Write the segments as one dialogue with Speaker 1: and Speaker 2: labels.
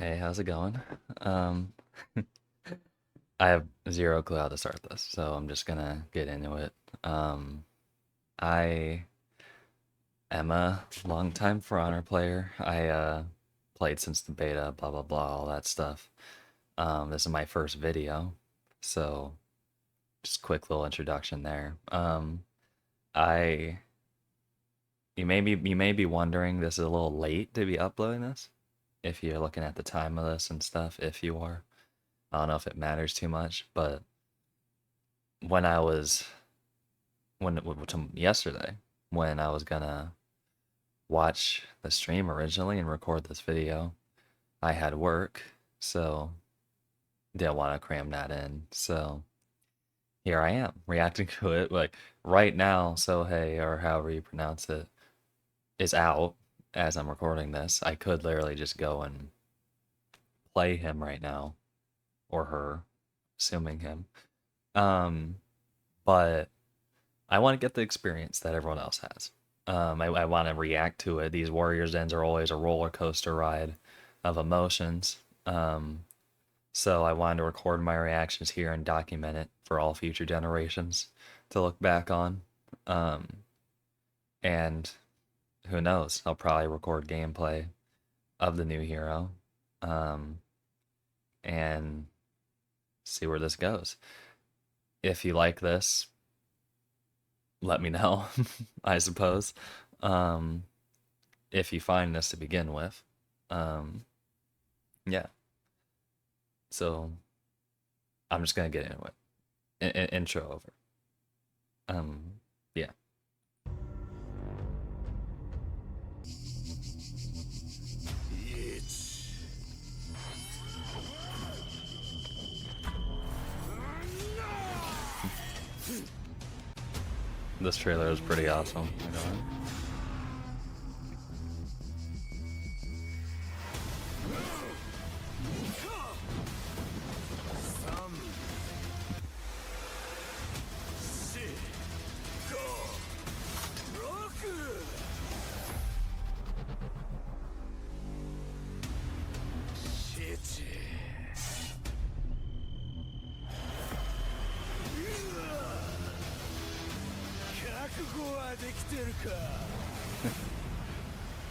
Speaker 1: Hey, how's it going? Um, I have zero clue how to start this, so I'm just gonna get into it. I am a longtime For Honor player. I played since the beta, blah blah blah, all that stuff. This is my first video, so just quick little introduction there. I you may be wondering this is a little late to be uploading this, if you're looking at the time of this and stuff, if you are. I don't know if it matters too much, but when I was yesterday when I was gonna watch the stream originally and record this video, I had work, so didn't want to cram that in. So here I am reacting to it. Like right now, Sohei or however you pronounce it is out as I'm recording this. I could literally just go and play him right now or her, assuming him. Um, but I want to get the experience that everyone else has. I want to react to it. These Warriors Ends are always a roller coaster ride of emotions. So I wanted to record my reactions here and document it for all future generations to look back on. Um, and who knows? I'll probably record gameplay of the new hero, um, and see where this goes. If you like this, let me know, I suppose. Um, if you find this to begin with. Um, yeah. So I'm just gonna get into it. Intro over. Yeah. This trailer is pretty awesome.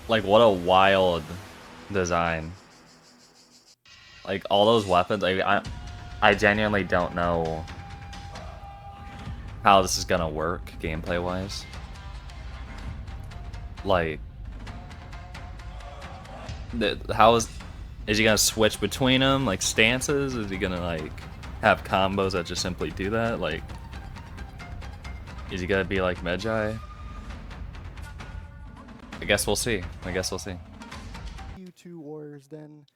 Speaker 1: Like what a wild design. Like all those weapons. I genuinely don't know how this is gonna work gameplay wise. Like, how is he gonna switch between them like stances? Is he gonna like have combos that just simply do that? Like, is he gonna be like Medjai? I guess we'll see. I guess we'll see.
Speaker 2: You two Warriors, then,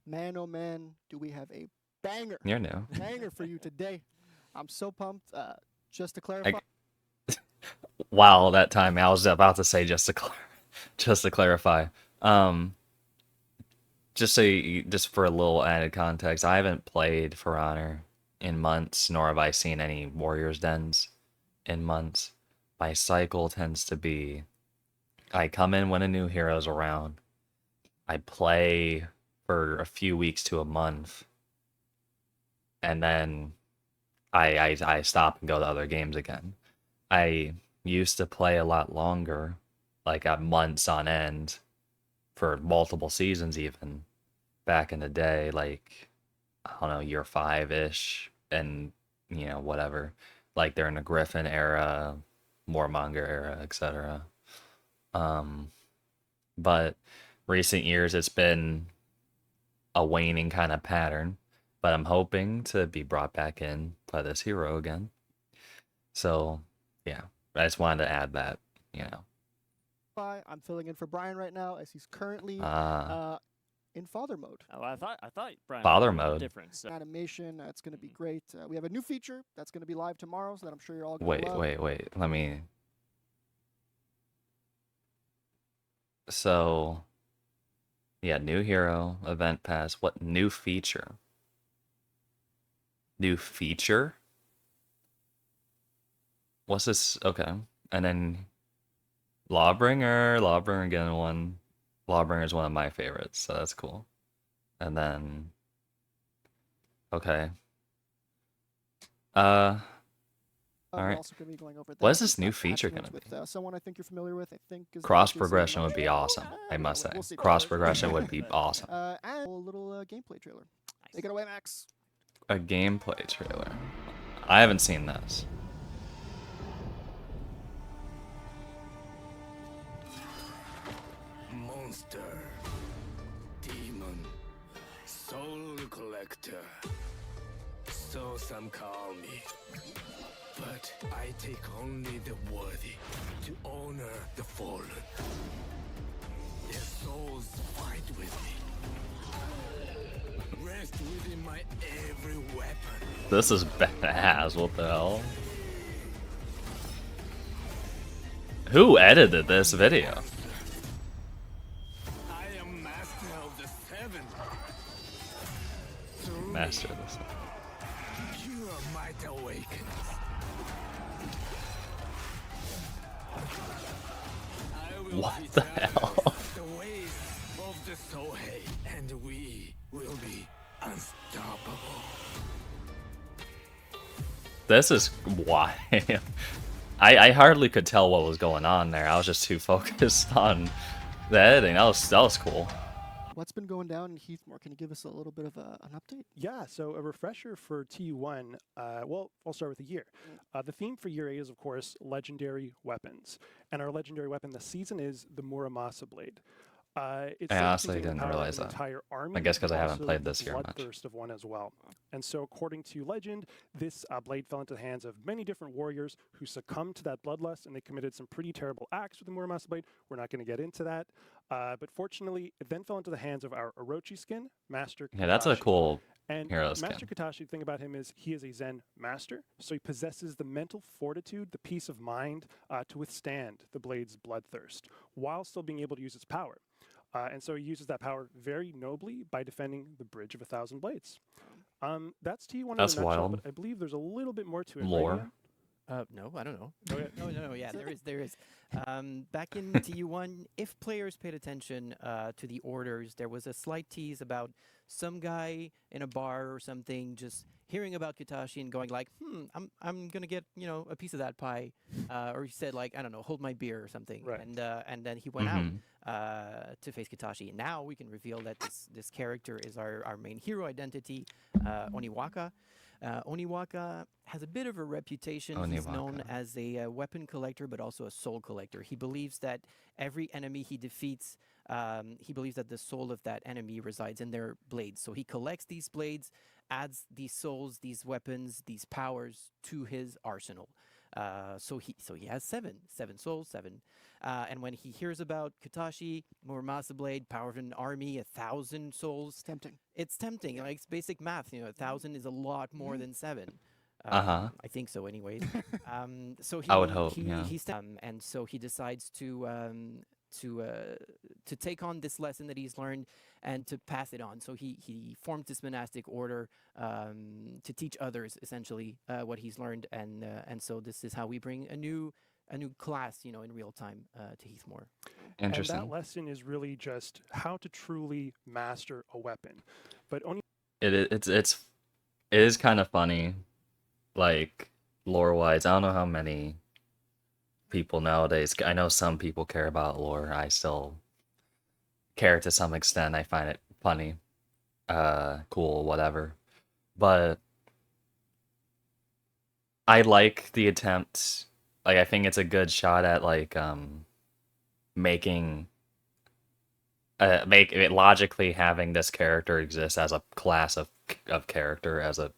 Speaker 2: man oh man, do we have a banger,
Speaker 1: You're new.
Speaker 2: banger for you today. I'm so pumped. Just to clarify.
Speaker 1: Wow, that time I was about to say just to clarify. Just for a little added context, I haven't played For Honor in months, nor have I seen any Warriors Dens in months. My cycle tends to be I come in when a new hero's around. I play for a few weeks to a month, and then I stop and go to other games again. I used to play a lot longer, like at months on end, for multiple seasons even, back in the day, like I don't know, year 5-ish, and whatever, like during the Griffin era, more manga era, etc. But recent years it's been a waning kind of pattern, but I'm hoping to be brought back in by this hero again. So yeah, I just wanted to add that, you know.
Speaker 2: I'm filling in for Brian right now as he's currently in father mode.
Speaker 3: Oh, I thought Brian
Speaker 1: Father
Speaker 3: was
Speaker 1: mode.
Speaker 3: different. So.
Speaker 2: Animation, that's going to be great. We have a new feature that's going to be live tomorrow, so that I'm sure you're all going to love.
Speaker 1: Wait. Let me. So, yeah, new hero, event pass. What new feature? New feature? What's this? Okay. And then Lawbringer again one. Lawbringer is one of my favorites, so that's cool. And then okay. All
Speaker 2: We're
Speaker 1: right.
Speaker 2: also going to be going over
Speaker 1: What
Speaker 2: that,
Speaker 1: is this new feature
Speaker 2: attachments
Speaker 1: gonna
Speaker 2: with
Speaker 1: be?
Speaker 2: someone I think you're familiar with. I think his
Speaker 1: Cross
Speaker 2: nick is
Speaker 1: progression would be awesome, I must say.
Speaker 2: we'll see.
Speaker 1: Cross progression would be awesome.
Speaker 2: And a little gameplay trailer. Take it away, Max.
Speaker 1: A gameplay trailer. I haven't seen this.
Speaker 3: Monster, demon, soul collector. So some call me. But I take only the worthy to honor the fallen. Their souls fight with me. Rest within my every weapon.
Speaker 1: This is badass, what the hell? Who edited this video?
Speaker 3: I am master of the seven.
Speaker 1: Master of this.
Speaker 3: Pure might awakens. I will
Speaker 1: What
Speaker 3: teach
Speaker 1: the
Speaker 3: others
Speaker 1: hell?
Speaker 3: the ways of the Sohei, and we will be unstoppable.
Speaker 1: This is why. I hardly could tell what was going on there. I was just too focused on the editing. That was cool.
Speaker 2: What's been going down in Heathmore? Can you give us a little bit of an update?
Speaker 4: Yeah, so a refresher for T1. Well, I'll start with the year. The theme for year 8 is, of course, legendary weapons. And our legendary weapon this season is the Muramasa Blade. It's
Speaker 1: I
Speaker 4: said to
Speaker 1: honestly
Speaker 4: contain the
Speaker 1: didn't
Speaker 4: power of
Speaker 1: realize
Speaker 4: an
Speaker 1: that.
Speaker 4: entire army,
Speaker 1: I guess because
Speaker 4: but
Speaker 1: I haven't
Speaker 4: also
Speaker 1: played
Speaker 4: the
Speaker 1: this year much.
Speaker 4: bloodthirst of one as well. And so, according to legend, this blade fell into the hands of many different warriors who succumbed to that bloodlust, and they committed some pretty terrible acts with the Muramasa Blade. We're not going to get into that. But fortunately, it then fell into the hands of our Orochi skin, Master Katashi.
Speaker 1: Yeah, that's a cool
Speaker 4: And
Speaker 1: hero skin.
Speaker 4: Master Katashi, the thing about him is he is a Zen master, so he possesses the mental fortitude, the peace of mind to withstand the blade's bloodthirst, while still being able to use its power. And so he uses that power very nobly by defending the Bridge of 1,000 Blades. That's T1 in a
Speaker 1: That's
Speaker 4: nutshell,
Speaker 1: wild.
Speaker 4: but I believe there's a little bit more to it.
Speaker 1: Lore.
Speaker 4: Right, Ian?
Speaker 5: No, I don't know.
Speaker 4: Okay.
Speaker 5: No, yeah, there is. Back in TU1, if players paid attention to the orders, there was a slight tease about some guy in a bar or something just hearing about Katashi and going like, I'm gonna get a piece of that pie, or he said like I don't know, hold my beer or something,
Speaker 4: Right.
Speaker 5: And then he went out to face Katashi. And now we can reveal that this character is our main hero identity, Oniwaka. Oniwaka has a bit of a reputation. He's known as a weapon collector, but also a soul collector. He believes that every enemy he defeats, he believes that the soul of that enemy resides in their blades. So he collects these blades, adds these souls, these weapons, these powers to his arsenal. So he has seven souls, seven. And when he hears about Katashi, Muramasa Blade, power of an army, 1,000 souls,
Speaker 2: It's tempting.
Speaker 5: It's tempting. Like it's basic math. 1,000 is a lot more than 7.
Speaker 1: Uh-huh.
Speaker 5: I think so, anyways. So he,
Speaker 1: I would hope, yeah.
Speaker 5: And so he decides to take on this lesson that he's learned and to pass it on. So he formed this monastic order to teach others essentially what he's learned, and so this is how we bring a new class, in real time to Heathmore.
Speaker 1: Interesting.
Speaker 4: And that lesson is really just how to truly master a weapon. But only
Speaker 1: It is kind of funny, like lore wise. I don't know how many people nowadays. I know some people care about lore. I still care to some extent. I find it funny, cool, whatever. But I like the attempt. Like I think it's a good shot at like making make it logically having this character exist as a class of character, as a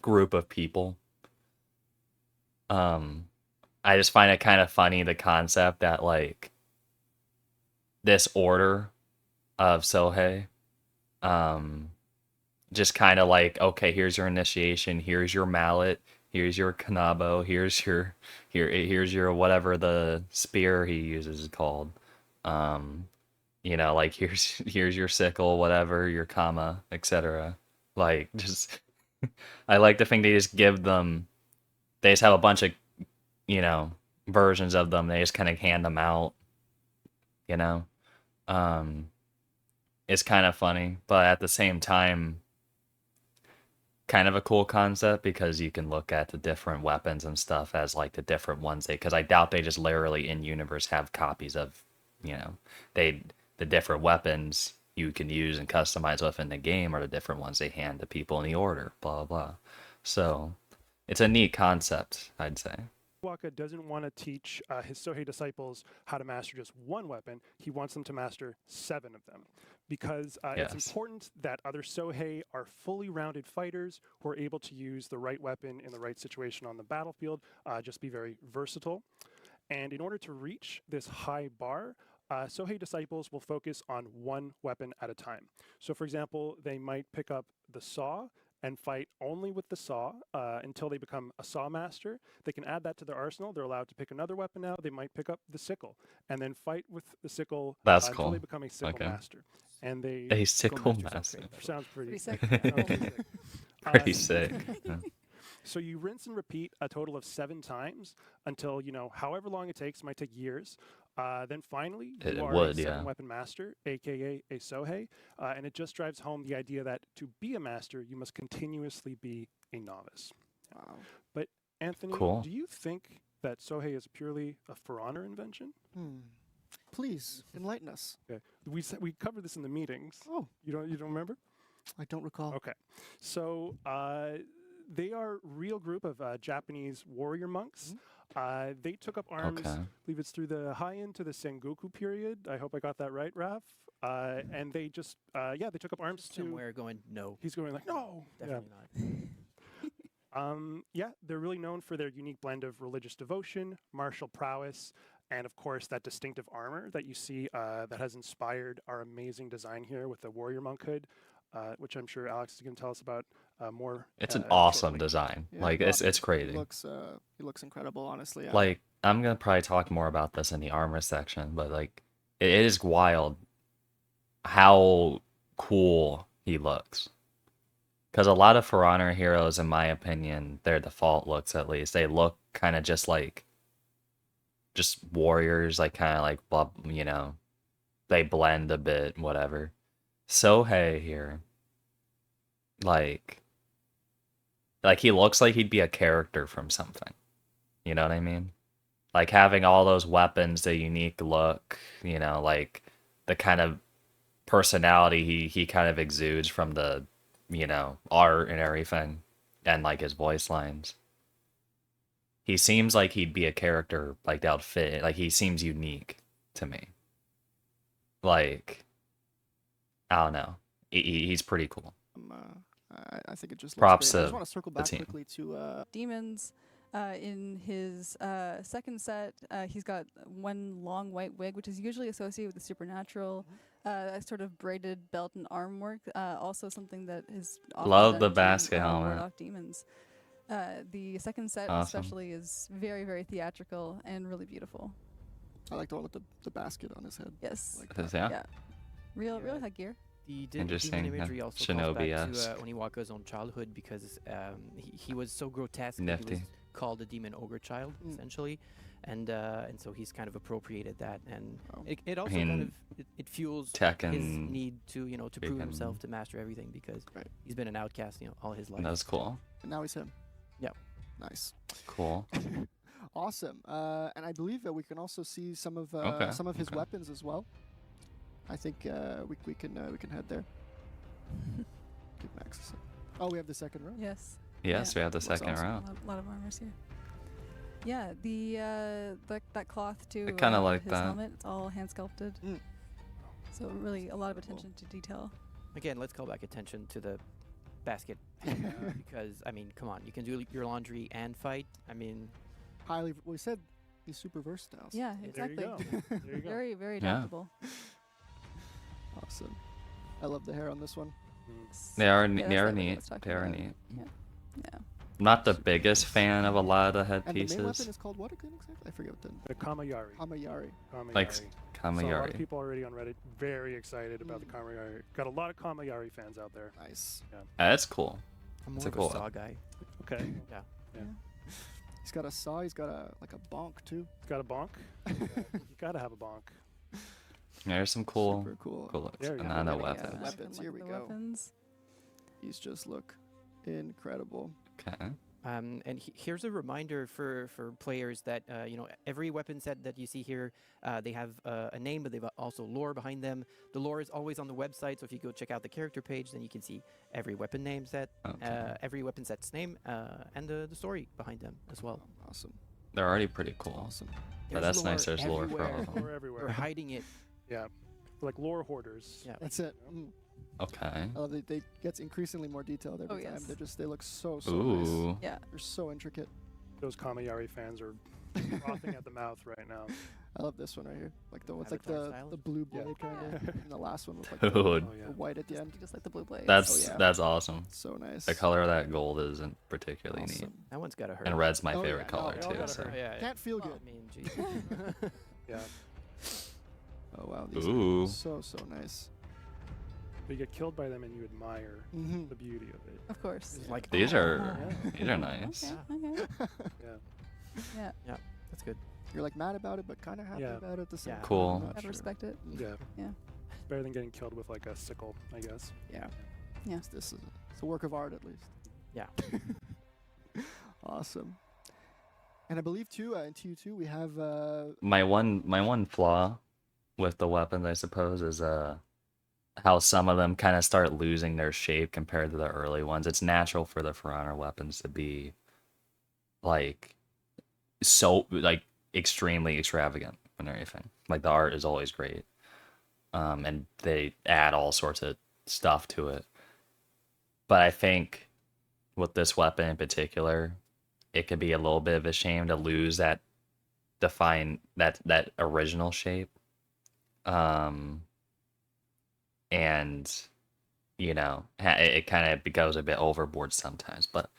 Speaker 1: group of people. I just find it kind of funny, the concept that like this order of Sohei just kind of like, okay, here's your initiation, here's your mallet, here's your kanabo, here's your whatever the spear he uses is called. Like here's your sickle, whatever, your kama, etc. Like just I like to think they just give them, they just have a bunch of versions of them. They just kind of hand them out, it's kind of funny, but at the same time, kind of a cool concept because you can look at the different weapons and stuff as like the different ones because I doubt they just literally in universe have copies of, you know, the different weapons you can use and customize within the game are the different ones they hand to people in the order, blah blah. So it's a neat concept, I'd say.
Speaker 4: Waka doesn't want to teach his Sohei disciples how to master just one weapon. He wants them to master 7 of them because
Speaker 1: Yes.
Speaker 4: it's important that other Sohei are fully rounded fighters who are able to use the right weapon in the right situation on the battlefield, just be very versatile. And in order to reach this high bar, Sohei disciples will focus on one weapon at a time. So for example, they might pick up the saw and fight only with the saw until they become a saw master. They can add that to their arsenal. They're allowed to pick another weapon now. They might pick up the sickle and then fight with the sickle
Speaker 1: That's
Speaker 4: until
Speaker 1: cool.
Speaker 4: they become a sickle master. And they
Speaker 1: A sickle
Speaker 5: master's
Speaker 1: master.
Speaker 5: okay.
Speaker 4: sounds pretty
Speaker 6: Pretty sick.
Speaker 4: sounds pretty sick.
Speaker 1: Pretty sick. Yeah.
Speaker 4: So you rinse and repeat a total of 7 times until, you know, however long it takes, might take years. Then finally,
Speaker 1: It
Speaker 4: you are
Speaker 1: would,
Speaker 4: a
Speaker 1: yeah.
Speaker 4: 7-weapon master, aka a Sohei, and it just drives home the idea that to be a master, you must continuously be a novice.
Speaker 2: Wow.
Speaker 4: But Anthony,
Speaker 1: Cool.
Speaker 4: do you think that Sohei is purely a For Honor invention?
Speaker 2: Please enlighten us.
Speaker 4: Okay. We covered this in the meetings.
Speaker 2: Oh,
Speaker 4: You don't remember?
Speaker 2: I don't recall.
Speaker 4: Okay. So they are a real group of Japanese warrior monks. They took up arms,
Speaker 1: Okay.
Speaker 4: I believe it's through the Heian to the Sengoku period. I hope I got that right, Raph. And they just, they took up arms to...
Speaker 5: Somewhere going, no,
Speaker 4: He's going like, no!
Speaker 5: definitely not.
Speaker 4: Yeah, they're really known for their unique blend of religious devotion, martial prowess, and of course that distinctive armor that you see that has inspired our amazing design here with the warrior monk hood, which I'm sure Alex is going to tell us about more.
Speaker 1: It's an awesome
Speaker 4: shortly.
Speaker 1: design.
Speaker 2: Yeah,
Speaker 1: Like
Speaker 2: Rob,
Speaker 1: it's crazy.
Speaker 2: He looks incredible, honestly. Yeah.
Speaker 1: Like I'm gonna probably talk more about this in the armor section, but like it is wild how cool he looks. Because a lot of For Honor heroes, in my opinion, their default looks at least, they look kind of just like just warriors, like kind of like blah, you know, they blend a bit, whatever. Sohei here, like he looks like he'd be a character from something. You know what I mean? Like having all those weapons, the unique look, you know, like the kind of personality he kind of exudes from the, you know, art and everything, and like his voice lines. He seems like he'd be a character like that would fit. Like he seems unique to me. Like I don't know, he's pretty cool.
Speaker 2: I think it just looks
Speaker 1: Props
Speaker 2: great. I
Speaker 1: to
Speaker 2: just want to circle back
Speaker 1: team.
Speaker 2: quickly to
Speaker 6: Demons. In his second set, he's got one long white wig, which is usually associated with the supernatural, a sort of braided belt and arm work. Also something that is often
Speaker 1: Love
Speaker 6: done
Speaker 1: the
Speaker 6: to,
Speaker 1: basket
Speaker 6: ward
Speaker 1: helmet.
Speaker 6: off demons. The second set
Speaker 1: Awesome.
Speaker 6: especially is very, very theatrical and really beautiful.
Speaker 2: I like the one with the basket on his head.
Speaker 6: Yes.
Speaker 2: Like
Speaker 1: This-
Speaker 2: that.
Speaker 1: yeah.
Speaker 6: Yeah. Real headgear.
Speaker 5: The
Speaker 1: Interesting,
Speaker 5: demon
Speaker 1: yeah.
Speaker 5: imagery also
Speaker 1: Shinobi
Speaker 5: calls back
Speaker 1: esque.
Speaker 5: to Oniwaka's own childhood because he was so grotesque that he
Speaker 1: Nifty.
Speaker 5: was called a demon ogre child, essentially. And so he's kind of appropriated that. And
Speaker 2: Oh.
Speaker 5: it also
Speaker 1: mean,
Speaker 5: kind of, it fuels his
Speaker 1: Tekken
Speaker 5: need to, to prove
Speaker 1: freaking-
Speaker 5: himself, to master everything because
Speaker 2: Right.
Speaker 5: he's been an outcast, all his life.
Speaker 1: That's cool.
Speaker 2: And now he's him.
Speaker 5: Yep.
Speaker 2: Nice.
Speaker 1: Cool.
Speaker 2: Awesome. And I believe that we can also see some of his
Speaker 1: okay.
Speaker 2: weapons as well. I think we can head there. Give Max a sec. Oh, we have the second row.
Speaker 6: Yes.
Speaker 1: Yes,
Speaker 6: Yeah.
Speaker 1: we have the second
Speaker 2: awesome.
Speaker 1: round.
Speaker 6: A lot of armors here. Yeah, that cloth too.
Speaker 1: I kinda like
Speaker 6: his
Speaker 1: that.
Speaker 6: helmet. It's all hand sculpted.
Speaker 2: Mm.
Speaker 6: So really a lot of attention to detail.
Speaker 5: Again, let's call back attention to the basket because, I mean, come on, you can do your laundry and fight. I mean,
Speaker 2: We said he's super versatile.
Speaker 6: Yeah,
Speaker 4: There you
Speaker 6: exactly.
Speaker 4: go. There you go.
Speaker 6: Very, very
Speaker 1: Yeah.
Speaker 6: adaptable.
Speaker 2: Awesome. I love the hair on this one.
Speaker 1: They are
Speaker 6: Yeah, that's
Speaker 1: they are
Speaker 6: what I
Speaker 1: neat.
Speaker 6: was talking
Speaker 1: They are
Speaker 6: about.
Speaker 1: neat.
Speaker 6: Yeah.
Speaker 1: I'm not the biggest fan of a lot of the
Speaker 2: And the main weapon
Speaker 1: headpieces.
Speaker 2: is called what again exactly? I forget what
Speaker 4: The Kamayari.
Speaker 2: Hamayari.
Speaker 1: Like
Speaker 4: Kamayari. So a lot
Speaker 1: Kamayari.
Speaker 4: of people already on Reddit very excited about the Kamayari. Got a lot of Kamayari fans out there.
Speaker 2: Nice.
Speaker 1: That's cool.
Speaker 5: I'm
Speaker 1: It's
Speaker 5: more
Speaker 1: a
Speaker 5: of
Speaker 1: cool
Speaker 5: a saw
Speaker 1: one.
Speaker 5: guy.
Speaker 4: Okay.
Speaker 2: He's got a saw. He's got a bonk too.
Speaker 4: Got a bonk? You gotta have a bonk.
Speaker 1: There's some cool,
Speaker 2: Super cool.
Speaker 1: cool looks.
Speaker 4: There you
Speaker 1: And
Speaker 4: go.
Speaker 1: then the
Speaker 4: Yeah,
Speaker 1: weapons.
Speaker 2: Weapons,
Speaker 6: Look
Speaker 2: here
Speaker 6: at
Speaker 2: we
Speaker 6: the
Speaker 2: go.
Speaker 6: Weapons.
Speaker 2: These just look incredible.
Speaker 1: Okay.
Speaker 5: And here's a reminder for players that you know, every weapon set that you see here, they have a name, but they've also lore behind them. The lore is always on the website, so if you go check out the character page, then you can see every weapon name set,
Speaker 1: Okay.
Speaker 5: every weapon set's name, and the story behind them as well.
Speaker 2: Awesome.
Speaker 1: They're already pretty cool.
Speaker 2: Awesome.
Speaker 1: But
Speaker 5: There's
Speaker 1: that's nice. There's lore for all
Speaker 5: everywhere.
Speaker 1: of them.
Speaker 4: Lore everywhere.
Speaker 5: We're hiding it.
Speaker 4: Yeah, like lore hoarders.
Speaker 5: Yeah.
Speaker 2: That's it. Mm.
Speaker 1: Okay.
Speaker 2: I love that they get increasingly more detailed every
Speaker 6: Oh,
Speaker 2: time.
Speaker 6: yes.
Speaker 2: They look so nice.
Speaker 1: Ooh.
Speaker 6: Yeah.
Speaker 2: They're so intricate.
Speaker 4: Those Kamayari fans are frothing at the mouth right now.
Speaker 2: I love this one right here. Like the one's like
Speaker 5: Avatar style?
Speaker 2: the blue blade
Speaker 4: Yeah.
Speaker 2: kind of,
Speaker 6: Yeah.
Speaker 2: and the last one with like the,
Speaker 1: Dude.
Speaker 4: Oh yeah.
Speaker 2: the white at the end.
Speaker 6: Just like the blue blades.
Speaker 1: That's
Speaker 2: Oh, yeah.
Speaker 1: that's awesome.
Speaker 2: So nice.
Speaker 1: The color of that gold isn't particularly neat.
Speaker 2: Awesome.
Speaker 5: That one's got to hurt.
Speaker 1: And red's my
Speaker 2: Oh,
Speaker 1: favorite
Speaker 2: yeah, no,
Speaker 1: color
Speaker 2: they
Speaker 4: all
Speaker 1: too.
Speaker 4: gotta
Speaker 1: So.
Speaker 4: hurt.
Speaker 5: Yeah.
Speaker 2: Can't feel
Speaker 5: Well,
Speaker 2: good.
Speaker 5: I mean, geez.
Speaker 4: Yeah.
Speaker 2: Oh wow, these
Speaker 1: Ooh.
Speaker 2: are so nice.
Speaker 4: But you get killed by them and you admire
Speaker 2: Mm-hmm.
Speaker 4: the beauty of it.
Speaker 6: Of course.
Speaker 5: It's like
Speaker 1: These are
Speaker 6: Yeah.
Speaker 1: these are nice.
Speaker 6: Okay. Okay.
Speaker 4: Yeah.
Speaker 6: Yeah.
Speaker 5: that's good.
Speaker 2: You're like mad about it, but kind of happy
Speaker 4: Yeah.
Speaker 2: about it at the same
Speaker 5: Yeah.
Speaker 2: time.
Speaker 1: Cool.
Speaker 2: I'm not
Speaker 6: Gotta
Speaker 2: sure.
Speaker 6: respect it.
Speaker 4: Yeah.
Speaker 6: Yeah.
Speaker 4: Better than getting killed with like a sickle, I guess.
Speaker 5: Yeah.
Speaker 6: Yeah.
Speaker 2: This is it's a work of art at least.
Speaker 5: Yeah.
Speaker 2: Awesome. And I believe too in TU2 we have
Speaker 1: My one flaw with the weapons, I suppose, is how some of them kind of start losing their shape compared to the early ones. It's natural for the For Honor weapons to be like so like extremely extravagant and everything. Like the art is always great. And they add all sorts of stuff to it. But I think with this weapon in particular, it could be a little bit of a shame to lose that original shape. And you know, it kind of goes a bit overboard sometimes, but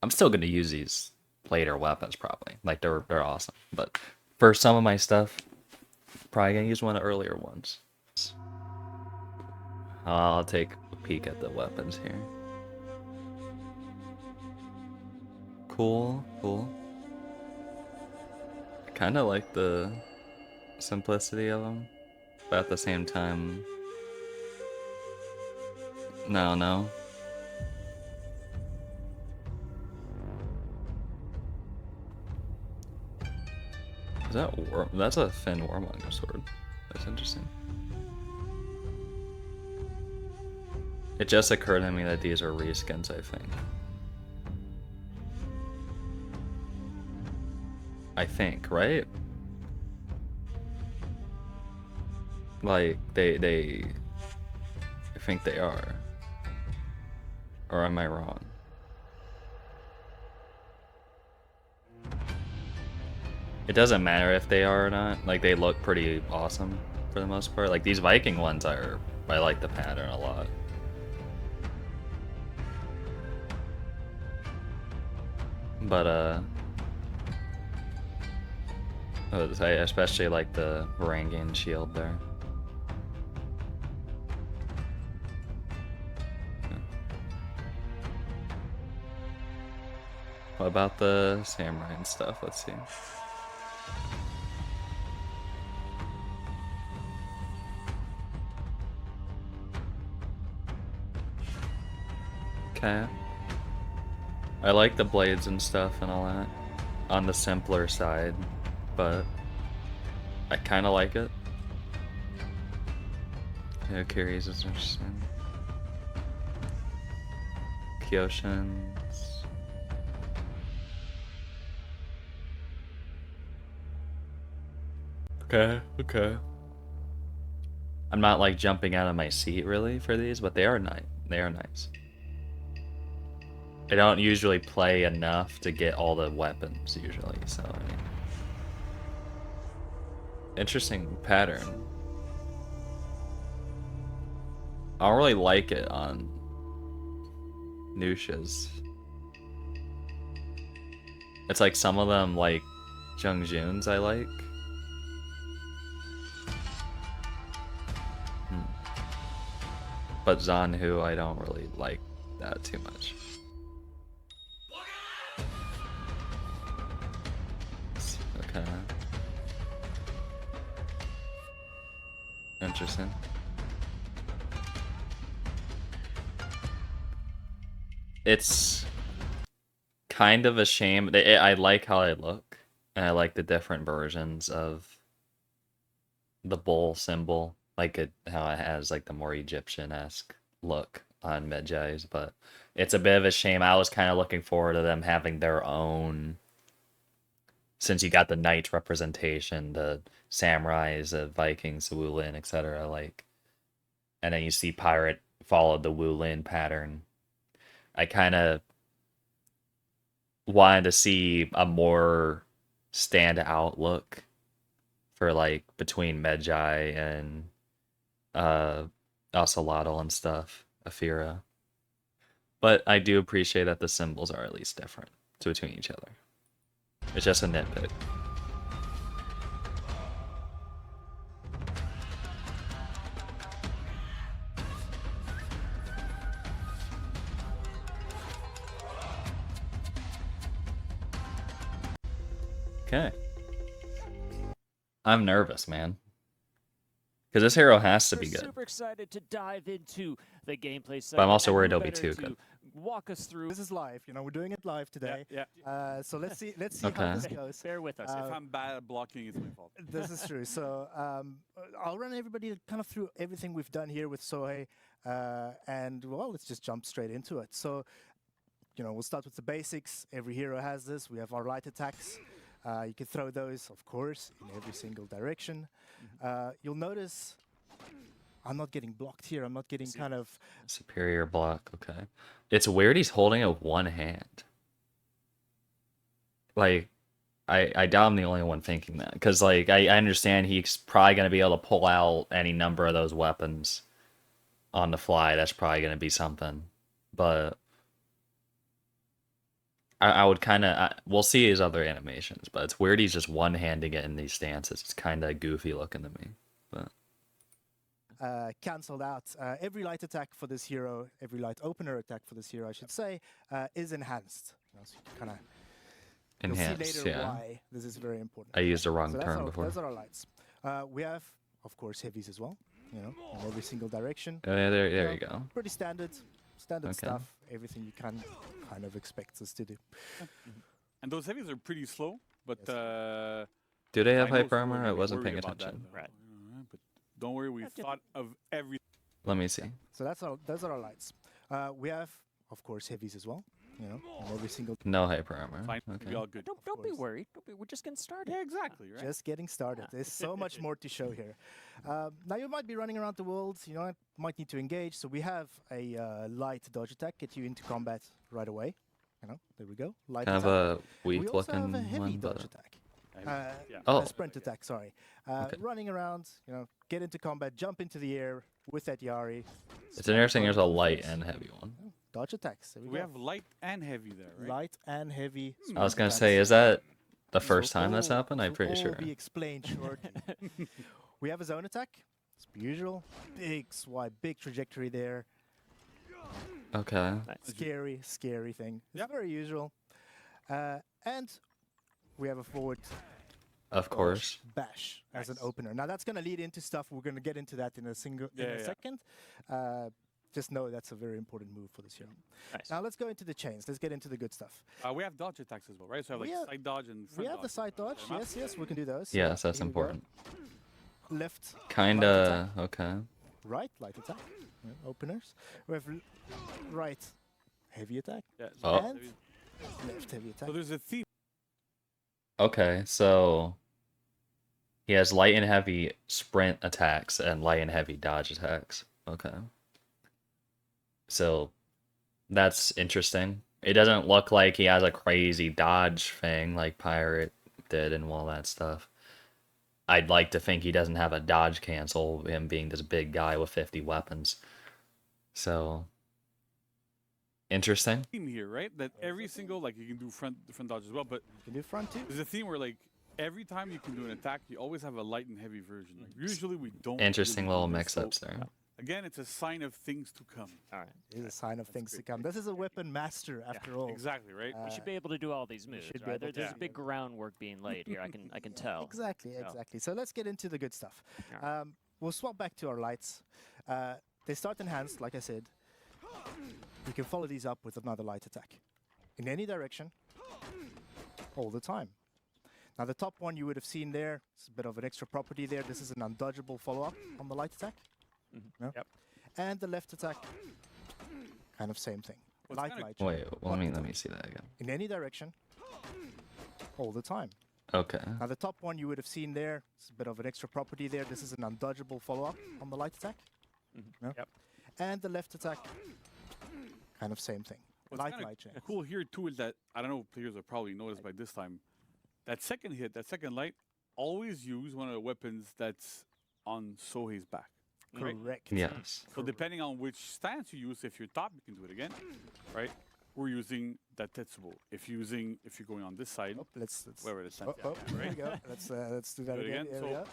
Speaker 1: I'm still going to use these later weapons probably. Like they're awesome. But for some of my stuff, probably going to use one of the earlier ones. I'll take a peek at the weapons here. Cool. I kind of like the simplicity of them, but at the same time, no. Is that that's a thin warmonger sword. That's interesting. It just occurred to me that these are reskins, I think. Right? Like they I think they are. Or am I wrong? It doesn't matter if they are or not. Like they look pretty awesome for the most part. Like these Viking ones I like the pattern a lot. But I especially like the Varangian shield there. What about the samurai and stuff? Let's see. Okay. I like the blades and stuff and all that on the simpler side, but I kind of like it. Yeah, Kyries is interesting. Kyoshins. Okay. I'm not like jumping out of my seat really for these, but they are nice. They are nice. I don't usually play enough to get all the weapons usually, so I mean, interesting pattern. I don't really like it on Nusha's. It's like some of them, like Jungjun's, I like. But Zanhu, I don't really like that too much. Okay. interesting. It's kind of a shame. I like how they look, and I like the different versions of the bull symbol, like how it has like the more Egyptian-esque look on Medjay's, but it's a bit of a shame. I was kind of looking forward to them having their own, since you got the knight representation, the samurais, the Vikings, the Wulin, etc. Like, and then you see pirate followed the Wulin pattern. I kind of wanted to see a more stand out look for like between Medjay and Ocelotl and stuff, Afira. But I do appreciate that the symbols are at least different between each other. It's just a nitpick. Okay. I'm nervous, man. Because this hero has to be good.
Speaker 7: Super excited to dive into the gameplay.
Speaker 1: But I'm also
Speaker 7: and
Speaker 1: worried
Speaker 7: who
Speaker 1: it'll be
Speaker 7: better
Speaker 1: too
Speaker 7: to
Speaker 1: good.
Speaker 7: Walk us through.
Speaker 2: This is live. You know, we're doing it live today.
Speaker 3: Yeah.
Speaker 2: So let's see
Speaker 1: Okay.
Speaker 2: how this goes.
Speaker 7: Bear with us.
Speaker 3: If I'm bad at blocking, it's my fault.
Speaker 2: This is true. So I'll run everybody kind of through everything we've done here with Sohei, and well, let's just jump straight into it. So, you know, we'll start with the basics. Every hero has this. We have our light attacks. You can throw those, of course, in every single direction. You'll notice I'm not getting blocked here. I'm not getting kind of...
Speaker 1: Superior block, okay. It's weird he's holding it with one hand. Like, I doubt I'm the only one thinking that. Because, like, I understand he's probably going to be able to pull out any number of those weapons on the fly. That's probably going to be something. But I would kind of... We'll see his other animations, but it's weird he's just one-handing it in these stances. It's kind of goofy looking to me. But
Speaker 2: cancelled out. Every light attack for this hero, every light opener attack for this hero, I should say, is enhanced. You know, so you kind of... You'll see
Speaker 1: enhanced,
Speaker 2: later
Speaker 1: yeah.
Speaker 2: why this is very important.
Speaker 1: I used the wrong
Speaker 2: So
Speaker 1: term before.
Speaker 2: those are our lights. We have, of course, heavies as well. You know, in every single direction.
Speaker 1: Oh, yeah, there you go.
Speaker 2: Pretty standard
Speaker 1: Okay.
Speaker 2: stuff. Everything you can kind of expect us to do.
Speaker 3: And those heavies are pretty slow, but
Speaker 1: Do they have
Speaker 3: I know
Speaker 1: hyper
Speaker 3: some
Speaker 1: armor?
Speaker 3: are
Speaker 1: I
Speaker 3: gonna be
Speaker 1: wasn't
Speaker 3: worried
Speaker 1: paying
Speaker 3: about that,
Speaker 1: attention.
Speaker 3: though.
Speaker 7: Right.
Speaker 3: But don't worry, we thought of every.
Speaker 1: Let me see.
Speaker 2: So those are our lights. We have, of course, heavies as well. You know, in every single...
Speaker 1: No hyper armor.
Speaker 3: Fine,
Speaker 1: Okay.
Speaker 3: be all good.
Speaker 7: Don't be
Speaker 2: course.
Speaker 7: worried. We're just getting started.
Speaker 3: Yeah, exactly, right?
Speaker 2: Just getting started. There's so much more to show here. Now you might be running around the world. You know, might need to engage. So we have a light dodge attack, get you into combat right away. You know, there we go. Light
Speaker 1: Kind of
Speaker 2: attack.
Speaker 1: a
Speaker 2: We
Speaker 1: weak
Speaker 2: also have
Speaker 1: looking
Speaker 2: a heavy
Speaker 1: one,
Speaker 2: dodge
Speaker 1: but
Speaker 2: attack.
Speaker 3: Yeah.
Speaker 1: Oh.
Speaker 2: A sprint attack, sorry.
Speaker 1: Okay.
Speaker 2: Running around, you know, get into combat, jump into the air with that Yari.
Speaker 1: it's interesting. There's a light and heavy one.
Speaker 2: Dodge attacks. There we
Speaker 3: We
Speaker 2: go.
Speaker 3: have light and heavy there, right?
Speaker 2: Light and heavy.
Speaker 1: I was
Speaker 2: sprint
Speaker 1: gonna
Speaker 2: attacks.
Speaker 1: say, is that the
Speaker 2: This
Speaker 1: first
Speaker 2: will
Speaker 1: time that's
Speaker 2: all-
Speaker 1: happened?
Speaker 2: this
Speaker 1: I'm
Speaker 2: will
Speaker 1: pretty
Speaker 2: all
Speaker 1: sure.
Speaker 2: be explained shortly. We have a zone attack. It's usual. Big swipe, big trajectory there.
Speaker 1: Okay.
Speaker 2: Scary, scary thing. It's
Speaker 3: Yep.
Speaker 2: very usual. And we have a forward
Speaker 1: Of course.
Speaker 2: bash as an
Speaker 3: Nice.
Speaker 2: opener. Now that's going to lead into stuff. We're going to get into that in a
Speaker 3: Yeah.
Speaker 2: second. Just know that's a very important move for this hero.
Speaker 7: Nice.
Speaker 2: Now let's go into the chains. Let's get into the good stuff.
Speaker 3: We have dodge attacks as well, right? So I have
Speaker 2: We
Speaker 3: like
Speaker 2: have-
Speaker 3: side dodge and front
Speaker 2: We have
Speaker 3: dodge.
Speaker 2: the side dodge. Yes, we can do those.
Speaker 1: Yes, that's
Speaker 2: here we go.
Speaker 1: important.
Speaker 2: Left,
Speaker 1: Kinda. Okay.
Speaker 2: right, light attack. Openers. We have right, heavy attack.
Speaker 3: Yeah,
Speaker 1: Oh.
Speaker 2: And left, heavy attack.
Speaker 3: So there's a theme.
Speaker 1: Okay. So he has light and heavy sprint attacks and light and heavy dodge attacks. Okay. So that's interesting. It doesn't look like he has a crazy dodge thing like Pirate did and all that stuff. I'd like to think he doesn't have a dodge cancel, him being this big guy with 50 weapons. So interesting.
Speaker 3: Theme here, right? That every single like you can do front dodge as well, but
Speaker 2: You can do front two.
Speaker 3: there's a theme where like every time you can do an attack, you always have a light and heavy version. Like, usually we don't.
Speaker 1: Interesting
Speaker 3: really
Speaker 1: little
Speaker 3: do this, so
Speaker 1: mix-ups there.
Speaker 3: Again, it's a sign of things to come.
Speaker 7: All right.
Speaker 2: It is a sign of things to
Speaker 3: great.
Speaker 2: come. This is a weapon master after all.
Speaker 3: Exactly, right?
Speaker 7: We should be able to do all these moves,
Speaker 2: should be
Speaker 7: right?
Speaker 2: able to
Speaker 7: There's
Speaker 2: do
Speaker 7: big groundwork being laid here. I can tell.
Speaker 2: Exactly,
Speaker 7: So-
Speaker 2: exactly. So let's get into the good stuff.
Speaker 7: Yeah.
Speaker 2: we'll swap back to our lights. They start enhanced, like I said. You can follow these up with another light attack. In any direction, all the time. Now the top one you would have seen there, it's a bit of an extra property there. This is an undodgeable follow-up on the light attack. No?
Speaker 4: Yep.
Speaker 2: And the left attack, kind of same thing.
Speaker 8: Well, it's
Speaker 2: Light.
Speaker 1: Wait, well, let
Speaker 2: One
Speaker 1: me see that again.
Speaker 2: in any direction, all the time.
Speaker 1: Okay.
Speaker 2: Now the top one you would have seen there, it's a bit of an extra property there. This is an undodgeable follow-up on the light attack. No?
Speaker 4: Yep.
Speaker 2: And the left attack, kind of same thing.
Speaker 8: What's
Speaker 2: Light
Speaker 8: kinda
Speaker 2: chain.
Speaker 8: cool here too is that I don't know if players have probably noticed by this time. That second hit, that second light, always use one of the weapons that's on Sohei's back. Right?
Speaker 2: Correct.
Speaker 1: Yes.
Speaker 8: So depending on which stance you use, if you're top, you can do it again, right? We're using that Tetsubo. If you're going on this side,
Speaker 2: Oh, let's
Speaker 8: wherever the stance,
Speaker 2: oh,
Speaker 8: yeah,
Speaker 2: there
Speaker 8: right?
Speaker 2: we go. Let's do that
Speaker 8: Do it
Speaker 2: again.
Speaker 8: again.
Speaker 2: There we
Speaker 8: So-
Speaker 2: go.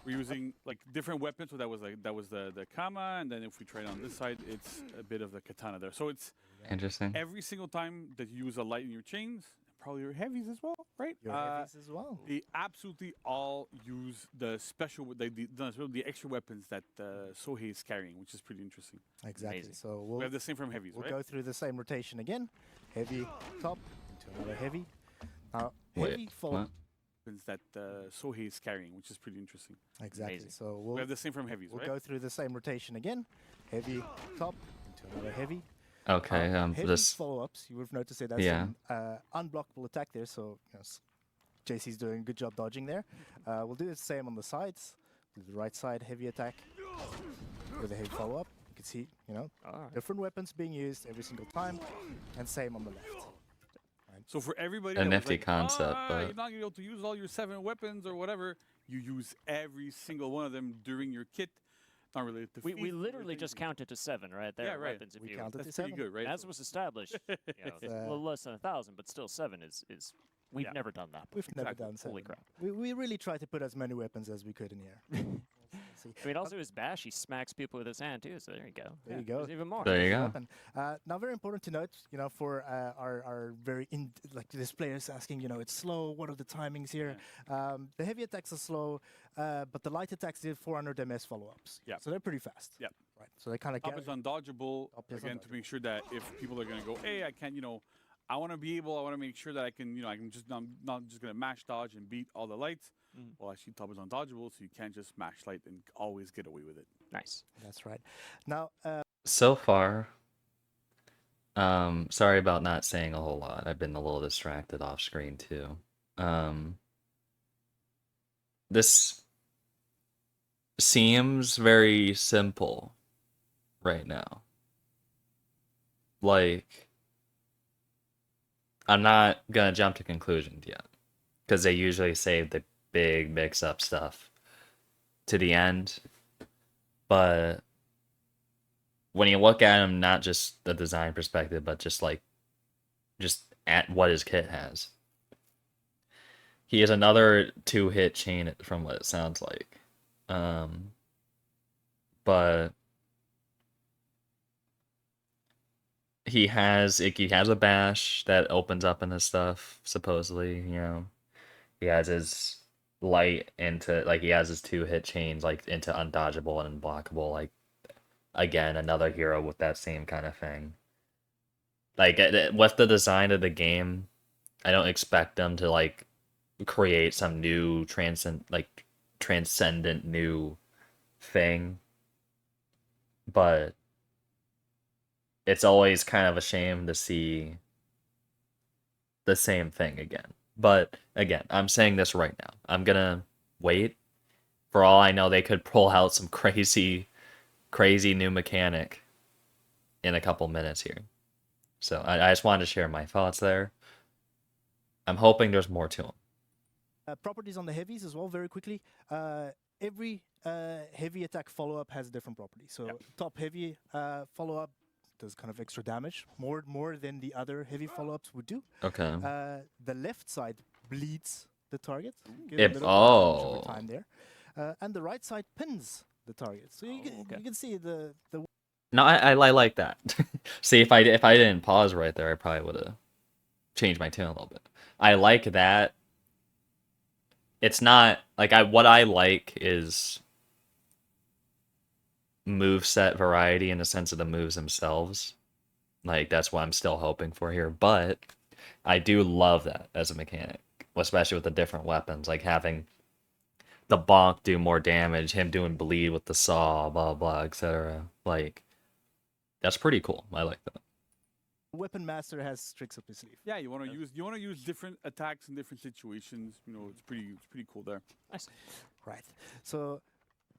Speaker 8: We're using like different weapons. So that was the Kama, and then if we try it on this side, it's a bit of the Katana there. So it's
Speaker 1: Interesting.
Speaker 8: every single time that you use a light in your chains, probably your heavies as well, right?
Speaker 2: Your heavies as well.
Speaker 8: They absolutely all use the special, the extra weapons that Sohei is carrying, which is pretty interesting.
Speaker 2: Exactly.
Speaker 7: Amazing.
Speaker 2: So
Speaker 8: We
Speaker 2: we'll
Speaker 8: have the same from heavies,
Speaker 2: we'll
Speaker 8: right?
Speaker 2: go through the same rotation again. Heavy top into another heavy. Now
Speaker 1: Wait,
Speaker 2: heavy follow.
Speaker 1: what?
Speaker 8: Weapons that Sohei is carrying, which is pretty interesting.
Speaker 2: Exactly.
Speaker 7: Amazing.
Speaker 2: So
Speaker 8: We
Speaker 2: we'll
Speaker 8: have the same from heavies,
Speaker 2: we'll
Speaker 8: right?
Speaker 2: go through the same rotation again. Heavy top into another heavy.
Speaker 1: Okay.
Speaker 2: Heavy
Speaker 1: This.
Speaker 2: follow-ups. You would have noticed that that's
Speaker 1: Yeah.
Speaker 2: an unblockable attack there. So JC's doing a good job dodging there. We'll do the same on the sides. Do the right side heavy attack with a heavy follow-up. You can see,
Speaker 7: All right.
Speaker 2: different weapons being used every single time, and same on the left.
Speaker 8: So for everybody,
Speaker 1: A
Speaker 8: that was
Speaker 1: nifty
Speaker 8: like,
Speaker 1: concept,
Speaker 8: you're
Speaker 1: but-
Speaker 8: not gonna be able to use all your 7 weapons or whatever. You use every single one of them during your kit. Not related to
Speaker 7: We
Speaker 8: feats, not
Speaker 7: literally
Speaker 8: related
Speaker 7: just
Speaker 8: to-
Speaker 7: counted to 7 right there.
Speaker 8: Yeah, right.
Speaker 7: Weapons, if
Speaker 2: We
Speaker 7: you,
Speaker 2: counted to
Speaker 8: That's pretty
Speaker 2: 7.
Speaker 8: good, right?
Speaker 7: as was established, a little less than 1,000, but still 7 is we've
Speaker 8: Yeah.
Speaker 7: never done that.
Speaker 2: We've never
Speaker 8: Exactly.
Speaker 2: done 7.
Speaker 7: Holy crap.
Speaker 2: We really try to put as many weapons as we could in here. See.
Speaker 7: I mean, also his bash, he smacks people with his hand too. So there you go.
Speaker 2: There you go.
Speaker 7: There's even more.
Speaker 1: There you go.
Speaker 2: Weapon. Now, very important to note, for our very this players asking, it's slow. What are the timings here? The heavy attacks are slow, but the light attacks did 400 MS follow-ups.
Speaker 8: Yeah.
Speaker 2: So they're pretty fast.
Speaker 8: Yeah.
Speaker 2: Right. So they kind of
Speaker 8: Top is undodgeable,
Speaker 2: Top is
Speaker 8: again, to
Speaker 2: undodgeable.
Speaker 8: make sure that if people are going to go, hey, I can't, I want to make sure that I can, I'm not just going to mash dodge and beat all the lights. Well, actually, top is undodgeable, so you can't just mash light and always get away with it.
Speaker 7: Nice.
Speaker 2: That's right. Now,
Speaker 1: So far, sorry about not saying a whole lot. I've been a little distracted off screen too. This seems very simple right now. Like, I'm not gonna jump to conclusions yet, because they usually save the big mix-up stuff to the end. But when you look at him, not just the design perspective, but just at what his kit has, he has another 2-hit chain from what it sounds like. But he has a bash that opens up into stuff, supposedly, He has his light into, he has his 2-hit chains, into undodgeable and unblockable, again, another hero with that same kind of thing. With the design of the game, I don't expect them to, create some new transcendent new thing. But it's always kind of a shame to see the same thing again. But again, I'm saying this right now. I'm gonna wait. For all I know, they could pull out some crazy new mechanic in a couple minutes here. So I just wanted to share my thoughts there. I'm hoping there's more to them.
Speaker 2: properties on the heavies as well, very quickly. Every heavy attack follow-up has a different property. So top heavy follow-up does kind of extra damage, more than the other heavy follow-ups would do.
Speaker 1: Okay.
Speaker 2: The left side bleeds the target. Give
Speaker 1: If-
Speaker 2: a little damage over
Speaker 1: oh.
Speaker 2: time there. And the right side pins the target. So you can see the
Speaker 1: No, I like that. See, if I didn't pause right there, I probably would have changed my tune a little bit. I like that. It's not what I like is move set variety in the sense of the moves themselves. Like that's what I'm still hoping for here. But I do love that as a mechanic, especially with the different weapons, like having the bonk do more damage, him doing bleed with the saw, blah blah, etc. Like that's pretty cool. I like that.
Speaker 2: Weapon Master has tricks up his sleeve.
Speaker 8: Yeah, you want to use different attacks in different situations. You know, it's pretty cool there.
Speaker 7: Nice.
Speaker 2: Right. So,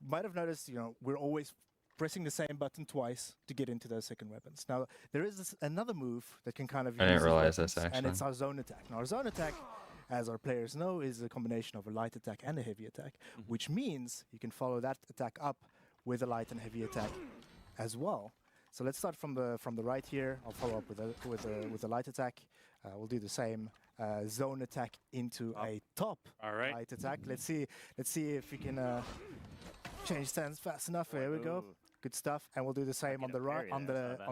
Speaker 2: might have noticed, we're always pressing the same button twice to get into those second weapons. Now, there is another move that can kind of
Speaker 1: I didn't
Speaker 2: use
Speaker 1: realize
Speaker 2: weapons,
Speaker 1: this,
Speaker 2: and it's
Speaker 1: actually.
Speaker 2: our zone attack. Now, our zone attack, as our players know, is a combination of a light attack and a heavy attack, which means you can follow that attack up with a light and heavy attack as well. So let's start from the right here. I'll follow up with a light attack. We'll do the same zone attack into a top
Speaker 8: All right.
Speaker 2: light attack. Let's see if we can change stance fast enough. There we go. Good stuff. And we'll do the same on the right, on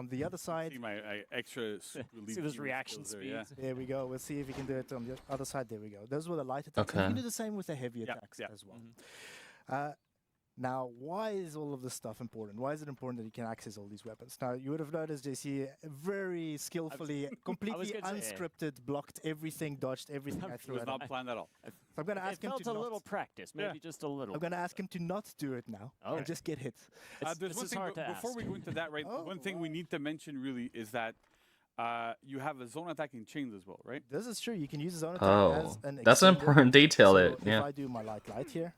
Speaker 2: the other side.
Speaker 8: See my extra super elite
Speaker 7: See those
Speaker 8: hero
Speaker 7: reaction
Speaker 8: skills there,
Speaker 7: speeds.
Speaker 2: There we go. We'll see if we can do it on the other side. There we go. Those were the light attacks. And
Speaker 1: Okay.
Speaker 2: we can do the same with the heavy attacks
Speaker 8: yeah.
Speaker 2: as well. Now, why is all of this stuff important? Why is it important that you can access all these weapons? Now, you would have noticed JC very skillfully, completely
Speaker 7: gonna say,
Speaker 2: unscripted, blocked everything, dodged everything I
Speaker 8: It
Speaker 2: threw
Speaker 8: was
Speaker 2: at him.
Speaker 8: not planned at all.
Speaker 2: So I'm going to ask
Speaker 7: It
Speaker 2: him
Speaker 7: felt
Speaker 2: to
Speaker 7: a
Speaker 2: not.
Speaker 7: little practice, maybe just a little.
Speaker 2: I'm going to ask him to not do it now and
Speaker 7: Alright.
Speaker 2: just get hit.
Speaker 7: It's,
Speaker 8: There's
Speaker 7: this
Speaker 8: one
Speaker 7: is
Speaker 8: thing
Speaker 7: hard to
Speaker 8: before
Speaker 7: ask.
Speaker 8: we go into that, right?
Speaker 2: Oh,
Speaker 8: one thing we need to mention really is that you have a zone attack in chains as well, right?
Speaker 2: This is true. You can use his own attack as
Speaker 1: Oh,
Speaker 2: an
Speaker 1: that's an
Speaker 2: extender.
Speaker 1: important detail.
Speaker 2: So
Speaker 1: That
Speaker 2: if
Speaker 1: yeah.
Speaker 2: I do my light here,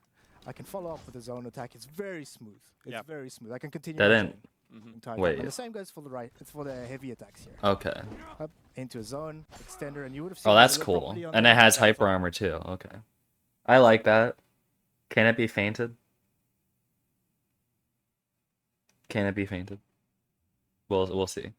Speaker 2: I can follow up with a zone attack. It's very smooth. It's
Speaker 8: Yep.
Speaker 2: very smooth. I can continue.
Speaker 1: That
Speaker 2: my
Speaker 1: didn't-
Speaker 2: chain entire time.
Speaker 1: Wait.
Speaker 2: And the same goes for the right. It's for the heavy attacks here.
Speaker 1: Okay.
Speaker 2: Up into a zone extender, and you would have seen.
Speaker 1: Oh,
Speaker 2: the
Speaker 1: that's
Speaker 2: little
Speaker 1: cool.
Speaker 2: property on
Speaker 1: And
Speaker 2: the
Speaker 1: it has
Speaker 2: right-hand
Speaker 1: hyper
Speaker 2: side.
Speaker 1: armor too. Okay. I like that. Can it be fainted? Can it be fainted? We'll see.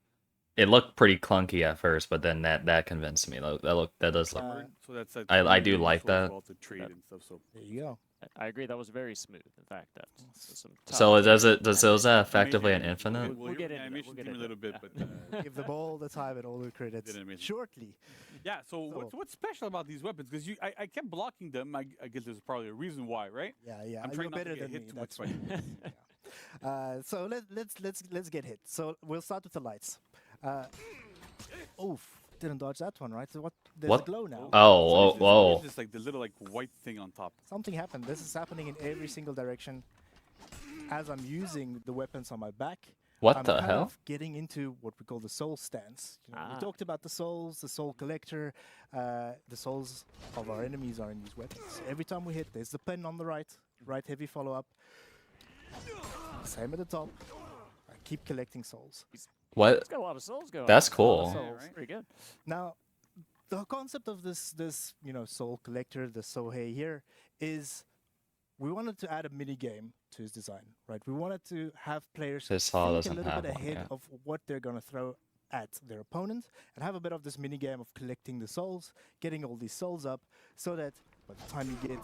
Speaker 1: It looked pretty clunky at first, but then that convinced me. That does look.
Speaker 8: So that's a
Speaker 1: I
Speaker 8: really
Speaker 1: do
Speaker 8: good
Speaker 1: like
Speaker 8: source
Speaker 1: that.
Speaker 8: of all to trade and stuff. So
Speaker 2: There you go.
Speaker 7: I agree. That was very smooth. In fact, that's some
Speaker 1: So
Speaker 7: tough-
Speaker 1: does that effectively an
Speaker 8: Maybe-
Speaker 1: infinite?
Speaker 7: We'll
Speaker 8: hear
Speaker 7: get
Speaker 8: from the
Speaker 7: into that,
Speaker 8: animation
Speaker 7: we'll get
Speaker 8: team a
Speaker 7: into
Speaker 8: little bit,
Speaker 7: it.
Speaker 8: but
Speaker 2: Give them all the time and all the credits
Speaker 8: Did amazing.
Speaker 2: shortly.
Speaker 8: yeah. So what's special about these weapons? Because I kept blocking them. I guess there's probably a reason why, right?
Speaker 2: Yeah.
Speaker 8: I'm
Speaker 2: You're
Speaker 8: trying not to
Speaker 2: better
Speaker 8: get
Speaker 2: than me.
Speaker 8: hit too much
Speaker 2: That's
Speaker 8: by
Speaker 2: right. So let's get hit. So we'll start with the lights. Oof! Didn't dodge that one, right? So what? There's
Speaker 1: What?
Speaker 2: a glow now.
Speaker 1: Oh.
Speaker 8: It's just like the little like white thing on top.
Speaker 2: Something happened. This is happening in every single direction. As I'm using the weapons on my back,
Speaker 1: What
Speaker 2: I'm
Speaker 1: the
Speaker 2: kind
Speaker 1: hell?
Speaker 2: of getting into what we call the soul stance. We
Speaker 7: Ah.
Speaker 2: talked about the souls, the soul collector. The souls of our enemies are in these weapons. Every time we hit, there's the pin on the right heavy follow up. Same at the top. I keep collecting souls.
Speaker 1: What?
Speaker 7: It's got a lot of souls going.
Speaker 1: That's
Speaker 7: on.
Speaker 1: cool.
Speaker 2: Yeah,
Speaker 8: right?
Speaker 7: That's pretty good.
Speaker 2: Now, the concept of this soul collector, the Sohei here, is we wanted to add a mini game to his design, right? We wanted to have players
Speaker 1: This saw
Speaker 2: think a
Speaker 1: doesn't
Speaker 2: little
Speaker 1: have
Speaker 2: bit
Speaker 1: one,
Speaker 2: ahead
Speaker 1: yeah.
Speaker 2: of what they're gonna throw at their opponent, and have a bit of this mini game of collecting the souls, getting all these souls up, so that by the time you get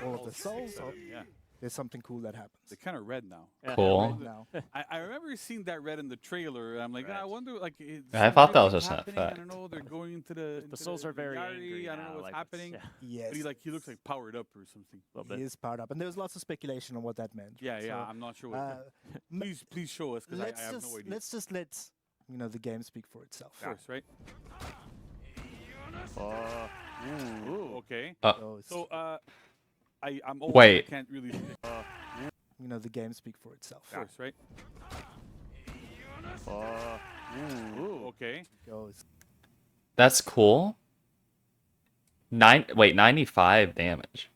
Speaker 2: all of the souls up,
Speaker 8: Yeah.
Speaker 2: there's something cool that happens.
Speaker 8: They're kind of red now.
Speaker 7: Yeah.
Speaker 1: Cool.
Speaker 2: Right now.
Speaker 8: I remember seeing that red in the trailer, and I'm like,
Speaker 7: Right.
Speaker 8: I wonder, like,
Speaker 1: I thought that was
Speaker 8: something's
Speaker 1: just an
Speaker 8: happening. I don't
Speaker 1: effect.
Speaker 8: know. They're going into the
Speaker 7: The souls are very
Speaker 8: Yari,
Speaker 7: angry
Speaker 8: I don't know
Speaker 7: now,
Speaker 8: what's
Speaker 7: like, it's-
Speaker 8: happening.
Speaker 7: Yeah,
Speaker 2: Yes.
Speaker 8: But he looks like powered up or something.
Speaker 7: a little
Speaker 2: He
Speaker 7: bit.
Speaker 2: is powered up, and there was lots of speculation on what that meant.
Speaker 8: Yeah,
Speaker 2: right?
Speaker 8: yeah.
Speaker 2: So,
Speaker 8: I'm not sure what.
Speaker 2: uh,
Speaker 8: Please show us because I have no idea.
Speaker 2: let's just let the game speak for itself.
Speaker 8: Of course, right?
Speaker 7: Oh, ooh.
Speaker 8: Okay.
Speaker 2: So,
Speaker 8: So I'm old.
Speaker 1: Wait.
Speaker 8: I can't really. Of
Speaker 2: the game speak for itself.
Speaker 8: course, right?
Speaker 7: Oh, ooh.
Speaker 8: Okay.
Speaker 2: Goes.
Speaker 1: That's cool. 95 damage.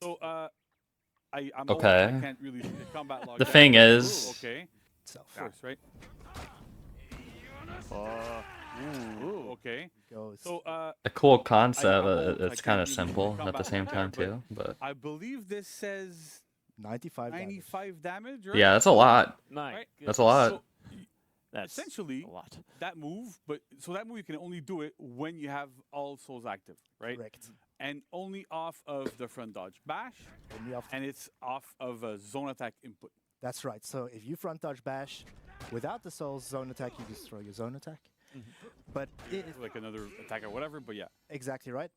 Speaker 8: So I'm old.
Speaker 1: Okay.
Speaker 8: I can't really see the combat log.
Speaker 1: The
Speaker 8: yet.
Speaker 1: thing is-
Speaker 8: Okay.
Speaker 2: Itself.
Speaker 8: Of course, right?
Speaker 7: Oh, ooh.
Speaker 8: Okay.
Speaker 2: Goes.
Speaker 8: So
Speaker 1: A cool concept.
Speaker 8: I'm old, I
Speaker 1: It's kind
Speaker 8: can't
Speaker 1: of
Speaker 8: really
Speaker 1: simple
Speaker 8: combat
Speaker 1: at the same
Speaker 8: like
Speaker 1: time
Speaker 8: that, but
Speaker 1: too. But
Speaker 8: I believe this says
Speaker 2: 95 damage.
Speaker 8: 95 damage, right?
Speaker 1: yeah, that's a lot.
Speaker 7: My
Speaker 8: Right?
Speaker 1: That's a lot.
Speaker 8: So
Speaker 7: That's
Speaker 8: essentially
Speaker 7: a lot.
Speaker 8: that move, but so that move you can only do it when you have all souls active, right?
Speaker 2: Correct.
Speaker 8: And only off of the front dodge bash,
Speaker 2: Only after-
Speaker 8: and it's off of a zone attack input.
Speaker 2: That's right. So if you front dodge bash without the soul's zone attack, you just throw your zone attack. But
Speaker 8: Like another attack or whatever, but yeah.
Speaker 2: exactly right.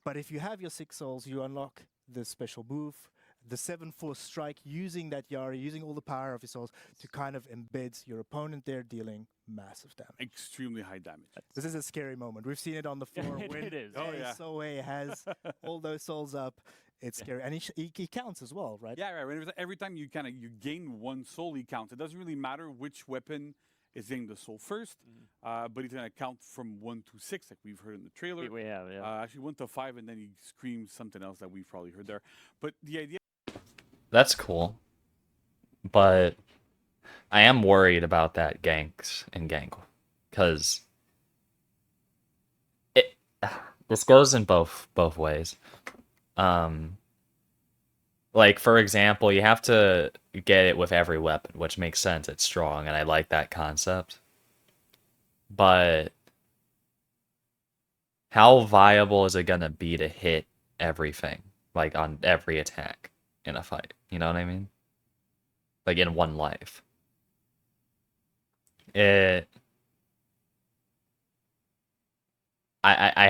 Speaker 2: But if you have your 6 souls, you unlock this special move the 7-4 strike, using that Yari, using all the power of his souls to kind of embed your opponent there, dealing massive damage.
Speaker 8: Extremely high damage.
Speaker 2: This is a scary moment. We've seen it on the floor when
Speaker 7: it is.
Speaker 8: Oh, yeah.
Speaker 2: Sohei has all those souls up. It's scary, and he counts as well, right?
Speaker 8: Yeah, right. Every time you gain one soul, he counts. It doesn't really matter which weapon is getting the soul first, but he's gonna count from 1 to 6, like we've heard in the trailer.
Speaker 7: We have, yeah.
Speaker 8: Actually 1 to 5, and then he screams something else that we've probably heard there. But the idea.
Speaker 1: That's cool. But I am worried about that ganks and gank. Because this goes in both ways. Like, for example, you have to get it with every weapon, which makes sense. It's strong, and I like that concept. But how viable is it going to be to hit everything, like, on every attack in a fight? You know what I mean? Like, in one life. I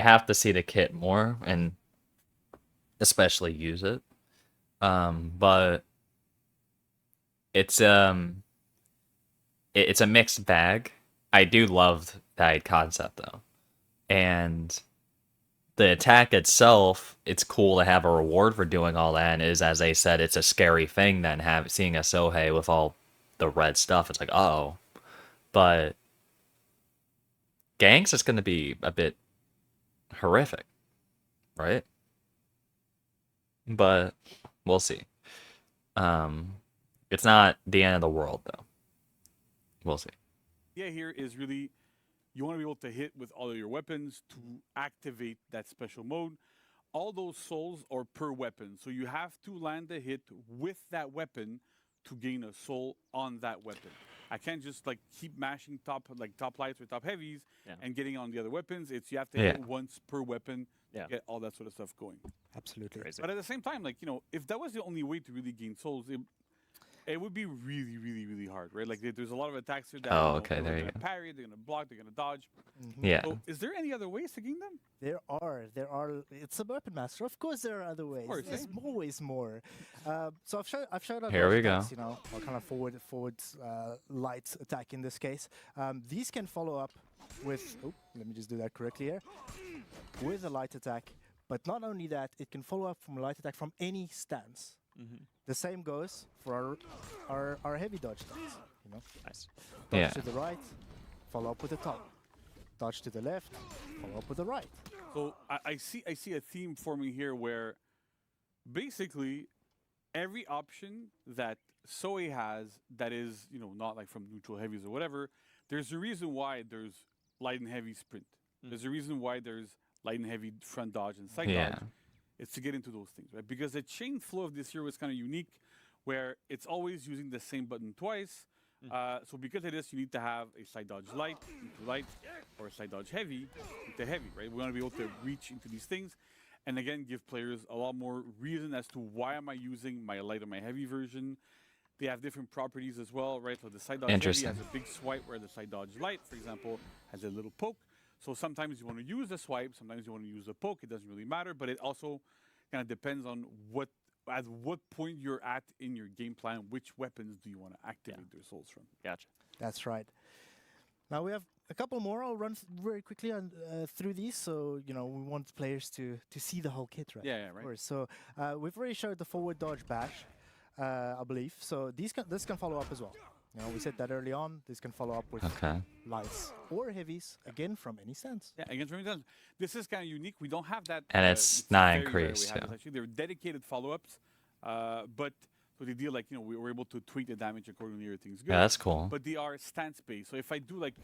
Speaker 1: have to see the kit more, and especially use it. But it's a mixed bag. I do love that concept though. And the attack itself, it's cool to have a reward for doing all that, and as they said, it's a scary thing then seeing a Sohei with all the red stuff. It's like, uh-oh. But ganks is gonna be a bit horrific, right? But we'll see. It's not the end of the world, though. We'll see.
Speaker 8: The idea here is really you want to be able to hit with all of your weapons to activate that special mode. All those souls are per weapon, so you have to land a hit with that weapon to gain a soul on that weapon. I can't just like keep mashing top lights or top heavies and getting on the other weapons. It's you have to hit once per weapon to get all that sort of stuff going.
Speaker 2: Absolutely.
Speaker 8: But at the same time, like, you know, if that was the only way to really gain souls, it would be really, really, really hard, right? Like, there's a lot of attacks here that
Speaker 1: okay, there you
Speaker 8: they're
Speaker 1: go.
Speaker 8: gonna parry, they're gonna block, they're gonna dodge.
Speaker 1: Yeah.
Speaker 8: So is there any other ways to gain them?
Speaker 2: There are. It's a weapon master. Of course, there are other ways.
Speaker 8: course,
Speaker 2: There's always more. So I've showed.
Speaker 1: Here we go.
Speaker 2: attacks, you know, or kind of forward light attack in this case. These can follow up with. Oh, let me just do that correctly here. With a light attack, but not only that, it can follow up from a light attack from any stance. The same goes for our heavy dodge stance. You know,
Speaker 7: Nice.
Speaker 2: dodge to the right, follow up with the top. Dodge to the left, follow up with the right.
Speaker 8: So I see a theme forming here where basically every option that Sohei has that is, you know, not like from neutral heavies or whatever, there's a reason why there's light and heavy sprint. There's a reason why there's light and heavy front dodge and side dodge. It's to get into those things, right? Because the chain flow of this hero is kind of unique, where it's always using the same button twice. So because of this, you need to have a side dodge light into light, or a side dodge heavy into heavy, right? We want to be able to reach into these things, and again, give players a lot more reason as to why am I using my light or my heavy version. They have different properties as well, right? So the side dodge heavy has a big swipe, where the side dodge light, for example, has a little poke. So sometimes you want to use the swipe, sometimes you want to use the poke. It doesn't really matter, but it also kind of depends on at what point you're at in your game plan, which weapons do you want to activate their souls from.
Speaker 7: Gotcha.
Speaker 2: That's right. Now we have a couple more. I'll run very quickly through these, so you know we want players to see the whole kit, right?
Speaker 8: Yeah,
Speaker 2: Of
Speaker 8: right.
Speaker 2: course. So we've already showed the forward dodge bash, I believe. So this can follow up as well. You know, we said that early on. This can follow up with lights or heaves, again from any stance.
Speaker 8: Yeah, again from any stance. This is kind of unique. We don't have that.
Speaker 1: And it's not
Speaker 8: very rare
Speaker 1: increased.
Speaker 8: we have this, actually, they're dedicated follow-ups, but so they deal like, you know, we were able to tweak the damage accordingly. Everything's good.
Speaker 1: Yeah, that's cool.
Speaker 8: But they are stance-based. So if I do like,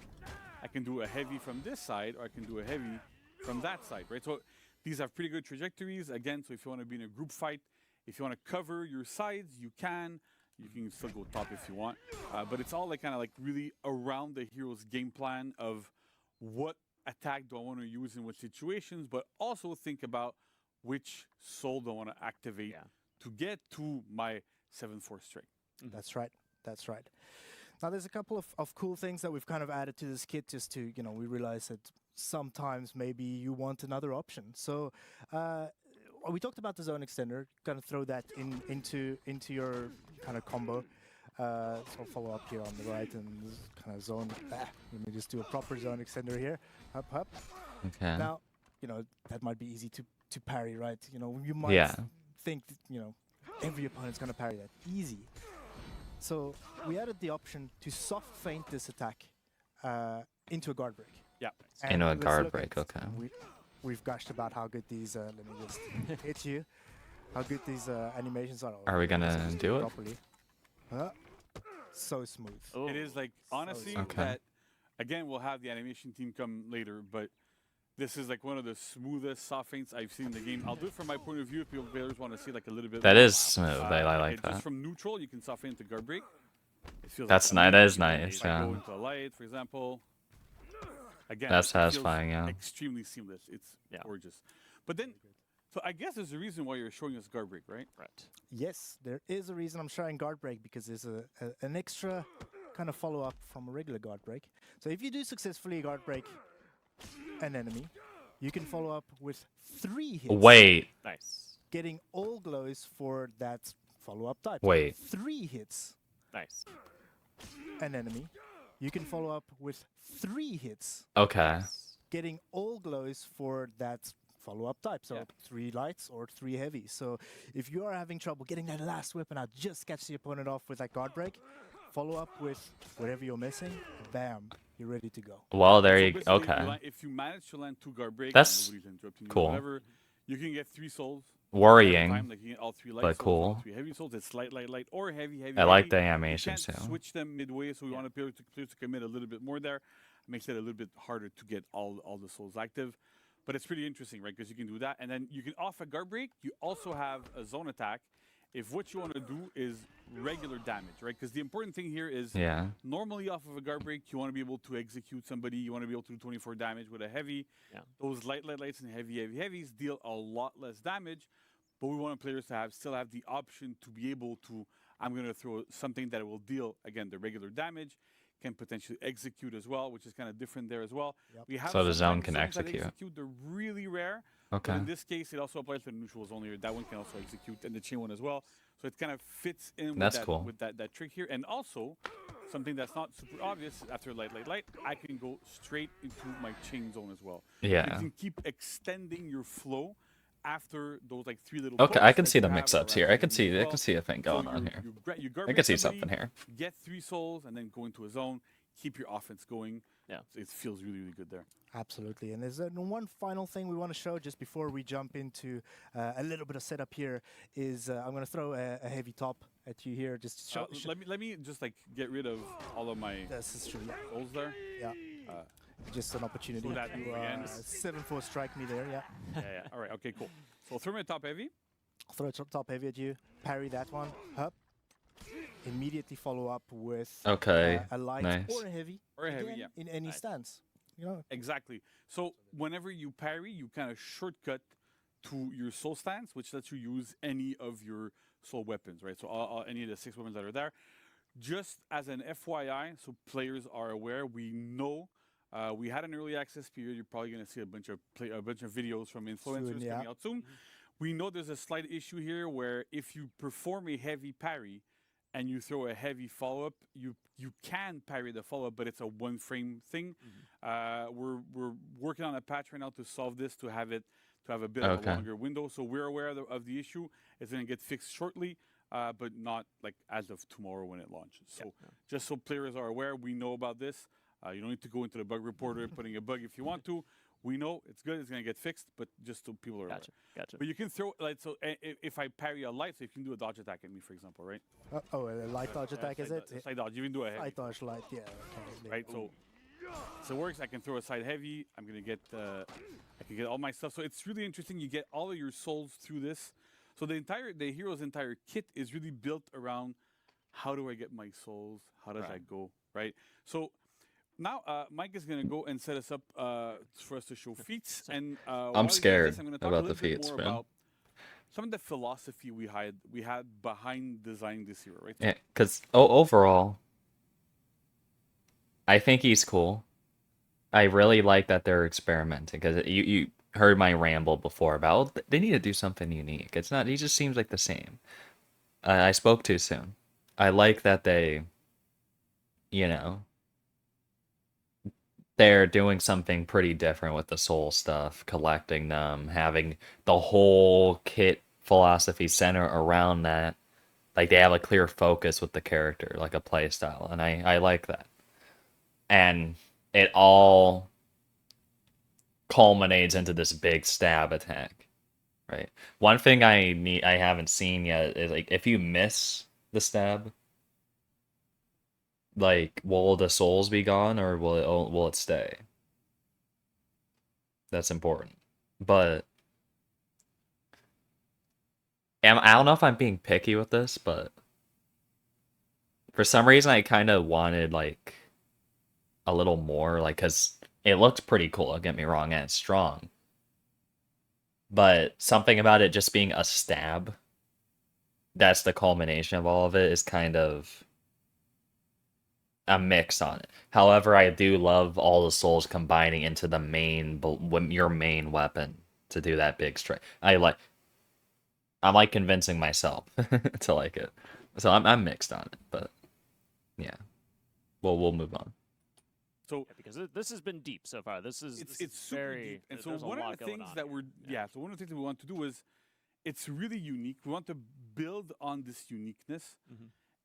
Speaker 8: I can do a heavy from this side, or I can do a heavy from that side, right? So these have pretty good trajectories. Again, so if you want to be in a group fight, if you want to cover your sides, you can. You can still go top if you want. But it's all like kind of like really around the hero's game plan of what attack do I want to use in what situations, but also think about which soul do I want to activate to get to my 7-4 strike.
Speaker 2: That's right. That's right. Now there's a couple of cool things that we've kind of added to this kit just to, you know, we realize that sometimes maybe you want another option. So we talked about the zone extender. Gonna throw that into your kind of combo. So I'll follow up here on the right and kind of zone. Let me just do a proper zone extender here. Up.
Speaker 1: Okay.
Speaker 2: Now, that might be easy to parry, right? You might think, every opponent's gonna parry that. Easy. So we added the option to soft feint this attack into a guard break.
Speaker 8: Yeah.
Speaker 2: And
Speaker 1: Into a
Speaker 2: let's
Speaker 1: guard
Speaker 2: look
Speaker 1: break,
Speaker 2: at-
Speaker 1: okay.
Speaker 2: We've gushed about how good these, let me just hit you, how good these animations are.
Speaker 1: Are we gonna do it?
Speaker 2: Properly. So smooth.
Speaker 8: It is like, honestly,
Speaker 1: Okay.
Speaker 8: that, again, we'll have the animation team come later, but this is like one of the smoothest soft feints I've seen in the game. I'll do it from my point of view if players want to see like a little bit.
Speaker 1: That
Speaker 8: more.
Speaker 1: is smooth. I like
Speaker 8: Just
Speaker 1: that.
Speaker 8: from neutral, you can soft feint the guard break. It feels
Speaker 1: That's
Speaker 8: like
Speaker 1: that is
Speaker 8: amazing.
Speaker 1: nice,
Speaker 8: If I
Speaker 1: yeah.
Speaker 8: go into a light, for example. Again,
Speaker 1: That's
Speaker 8: it feels
Speaker 1: satisfying, yeah.
Speaker 8: Extremely seamless. It's gorgeous. But then, so I guess there's a reason why you're showing us guard break, right?
Speaker 7: Right.
Speaker 2: Yes, there is a reason I'm showing guard break, because there's an extra kind of follow-up from a regular guard break. So if you do successfully guard break an enemy, you can follow up with 3 hits.
Speaker 1: Wait.
Speaker 7: Nice.
Speaker 2: Getting all glows for that follow-up type.
Speaker 1: Wait.
Speaker 2: 3 hits
Speaker 7: Nice.
Speaker 2: an enemy. You can follow up with 3 hits.
Speaker 1: Okay.
Speaker 2: Getting all glows for that follow-up type. So 3 lights or 3 heavies. So if you are having trouble getting that last weapon out, just catch the opponent off with that guard break. Follow up with whatever you're missing. Bam, you're ready to go.
Speaker 1: Well, there
Speaker 8: So
Speaker 1: you
Speaker 8: basically,
Speaker 1: okay.
Speaker 8: if you manage to land 2 guard breaks,
Speaker 1: That's
Speaker 8: nobody's interrupting you,
Speaker 1: cool.
Speaker 8: whatever, you can get 3 souls.
Speaker 1: Worrying,
Speaker 8: Time, like you get all 3 light
Speaker 1: but
Speaker 8: souls,
Speaker 1: cool.
Speaker 8: all 3 heavy souls. It's light, or heavy.
Speaker 1: I like
Speaker 8: heavy.
Speaker 1: the
Speaker 8: You
Speaker 1: animations
Speaker 8: can't
Speaker 1: too.
Speaker 8: switch them midway, so we want players to commit a little bit more there. Makes it a little bit harder to get all the souls active. But it's pretty interesting, right? Because you can do that. And then you can off a guard break. You also have a zone attack. If what you want to do is regular damage, right? Because the important thing here is normally off of a guard break, you want to be able to execute somebody. You want to be able to do 24 damage with a heavy.
Speaker 7: Yeah.
Speaker 8: Those lights and heavies deal a lot less damage. But we want players to still have the option to be able to, I'm going to throw something that will deal, again, the regular damage, can potentially execute as well, which is kind of different there as well. We have
Speaker 1: So the zone
Speaker 8: sometimes
Speaker 1: can
Speaker 8: zones that
Speaker 1: execute.
Speaker 8: They're really rare.
Speaker 1: Okay.
Speaker 8: But in this case, it also applies to the neutrals only. That one can also execute, and the chain one as well. So it kind of fits in with,
Speaker 1: That's
Speaker 8: that,
Speaker 1: cool.
Speaker 8: with that trick here. And also, something that's not super obvious, after light, I can go straight into my chain zone as well.
Speaker 1: Yeah.
Speaker 8: You can keep extending your flow after those like 3 little
Speaker 1: Okay, I
Speaker 8: pokes
Speaker 1: can
Speaker 8: that
Speaker 1: see
Speaker 8: you
Speaker 1: the
Speaker 8: have
Speaker 1: mix-ups
Speaker 8: around
Speaker 1: here. I
Speaker 8: the
Speaker 1: can see
Speaker 8: as
Speaker 1: I
Speaker 8: well.
Speaker 1: can see a thing
Speaker 8: So
Speaker 1: going on here.
Speaker 8: you
Speaker 1: I can see something here.
Speaker 8: Get 3 souls and then go into a zone. Keep your offense going.
Speaker 7: Yeah.
Speaker 8: So it feels really, really good there.
Speaker 2: Absolutely. And there's one final thing we want to show just before we jump into a little bit of setup here is I'm going to throw a heavy top at you here. Just to show,
Speaker 8: Let me just like get rid of all of my
Speaker 2: this is true. Yeah.
Speaker 8: souls there.
Speaker 2: Yeah. Just an opportunity
Speaker 8: So that
Speaker 2: to
Speaker 8: again.
Speaker 2: 7-4 strike me there. Yeah.
Speaker 8: Yeah. All right. Okay. Cool. So throw me a top heavy.
Speaker 2: I'll throw a top heavy at you. Parry that one. Up. Immediately follow up with a light
Speaker 1: nice.
Speaker 2: or a heavy.
Speaker 8: Or a heavy,
Speaker 2: Again,
Speaker 8: yeah.
Speaker 2: in any stance.
Speaker 8: Exactly. So whenever you parry, you kind of shortcut to your soul stance, which lets you use any of your soul weapons, right? So any of the 6 weapons that are there. Just as an FYI, so players are aware, we know we had an early access period. You're probably going to see a bunch of videos from influencers
Speaker 2: Soon,
Speaker 8: coming out soon. We know there's a slight issue here where if you perform a heavy parry and you throw a heavy follow-up, you can parry the follow-up, but it's a 1-frame thing. We're working on a patch right now to solve this, to have a bit of a longer window. So we're aware of the issue. It's going to get fixed shortly, but not like as of tomorrow when it launches. So just so players are aware, we know about this. You don't need to go into the bug reporter putting a bug if you want to. We know it's good. It's going to get fixed, but just so people are aware.
Speaker 7: Gotcha.
Speaker 8: But you can throw, like, so if I parry a light, so you can do a dodge attack at me, for example, right?
Speaker 2: A light dodge attack, is it?
Speaker 8: Side dodge. You can do a heavy.
Speaker 2: Light dodge, light, yeah. Okay.
Speaker 8: Right? So it works. I can throw a side heavy. I'm going to get, I can get all my stuff. So it's really interesting. You get all of your souls through this. So the hero's entire kit is really built around how do I get my souls? How does that go? Right? So now, Mike is going to go and set us up for us to show feats. And
Speaker 1: I'm scared
Speaker 8: I'm gonna talk
Speaker 1: about
Speaker 8: a
Speaker 1: the
Speaker 8: little bit
Speaker 1: feats,
Speaker 8: more
Speaker 1: man.
Speaker 8: about some of the philosophy we had behind designing this hero, right?
Speaker 1: Yeah, because overall, I think he's cool. I really like that they're experimenting because heard my ramble before about they need to do something unique. It's not. He just seems like the same. I spoke too soon. I like that they, you know, they're doing something pretty different with the soul stuff, collecting them, having the whole kit philosophy center around that. Like they have a clear focus with the character, like a play style, and I like that. And it all culminates into this big stab attack, right? One thing I haven't seen yet is like if you miss the stab, like will the souls be gone or will it stay? That's important. But I don't know if I'm being picky with this, but for some reason I kind of wanted like a little more, like because it looks pretty cool. Don't get me wrong, and it's strong. But something about it just being a stab, that's the culmination of all of it, is kind of a mix on it. However, I do love all the souls combining into the your main weapon to do that big strike. I'm like convincing myself to like it. So I'm mixed on it, but yeah. Well, we'll move on.
Speaker 8: So
Speaker 7: Yeah, because this has been deep so far. This is
Speaker 8: it's super
Speaker 7: very
Speaker 8: deep. And so
Speaker 7: there's a
Speaker 8: one
Speaker 7: lot
Speaker 8: of the
Speaker 7: going
Speaker 8: things
Speaker 7: on
Speaker 8: that
Speaker 7: here.
Speaker 8: we're so one of the things that we want to do is it's really unique. We want to build on this uniqueness.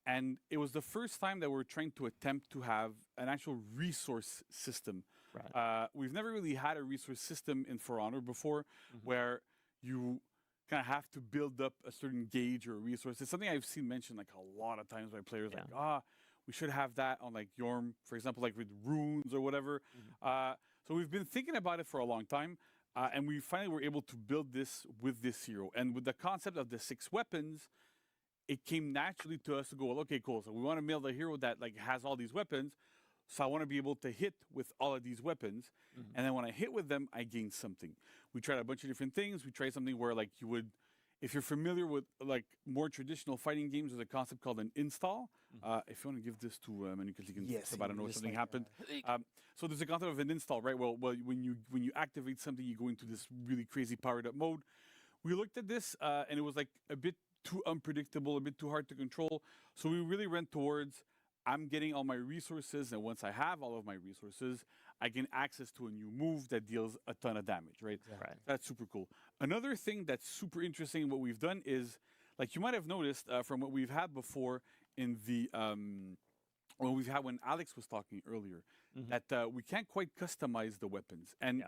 Speaker 8: And it was the first time that we're trying to attempt to have an actual resource system.
Speaker 7: Right.
Speaker 8: We've never really had a resource system in For Honor before, where you kind of have to build up a certain gauge or a resource. It's something I've seen mentioned like a lot of times by players, like, we should have that on like Yorm, for example, like with runes or whatever. So we've been thinking about it for a long time. And we finally were able to build this with this hero. And with the concept of the 6 weapons, it came naturally to us to go, well, okay, cool. So we want to build a hero that like has all these weapons. So I want to be able to hit with all of these weapons. And then when I hit with them, I gain something. We tried a bunch of different things. We tried something where like you would, if you're familiar with like more traditional fighting games, there's a concept called an install. If you want to give this to Manu, because he can
Speaker 2: Yes,
Speaker 8: about I know
Speaker 2: just
Speaker 8: something
Speaker 2: like,
Speaker 8: happened. So there's a concept of an install, right? Well, when you activate something, you go into this really crazy powered up mode. We looked at this and it was like a bit too unpredictable, a bit too hard to control. So we really went towards I'm getting all my resources, and once I have all of my resources, I gain access to a new move that deals a ton of damage, right?
Speaker 7: Right.
Speaker 8: That's super cool. Another thing that's super interesting, what we've done is, like you might have noticed from what we've had before in the when Alex was talking earlier, that we can't quite customize the weapons, and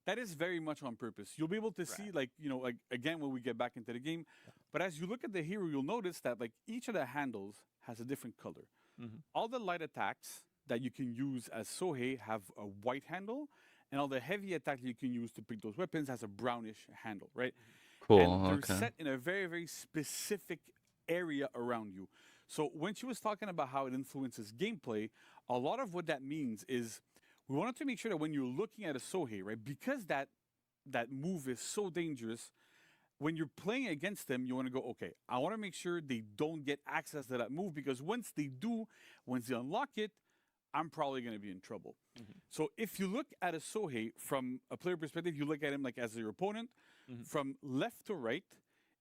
Speaker 8: that is very much on purpose. You'll be able to see, like like again when we get back into the game, but as you look at the hero, you'll notice that like each of the handles has a different color. All the light attacks that you can use as Sohei have a white handle, and all the heavy attacks you can use to pick those weapons has a brownish handle, right?
Speaker 1: Cool.
Speaker 8: And they're
Speaker 1: Okay.
Speaker 8: set in a very, very specific area around you. So when she was talking about how it influences gameplay, a lot of what that means is we wanted to make sure that when you're looking at a Sohei, right, because that move is so dangerous, when you're playing against them, you want to go, okay, I want to make sure they don't get access to that move, because once they do, once they unlock it, I'm probably going to be in trouble. So if you look at a Sohei from a player perspective, you look at him like as your opponent. From left to right,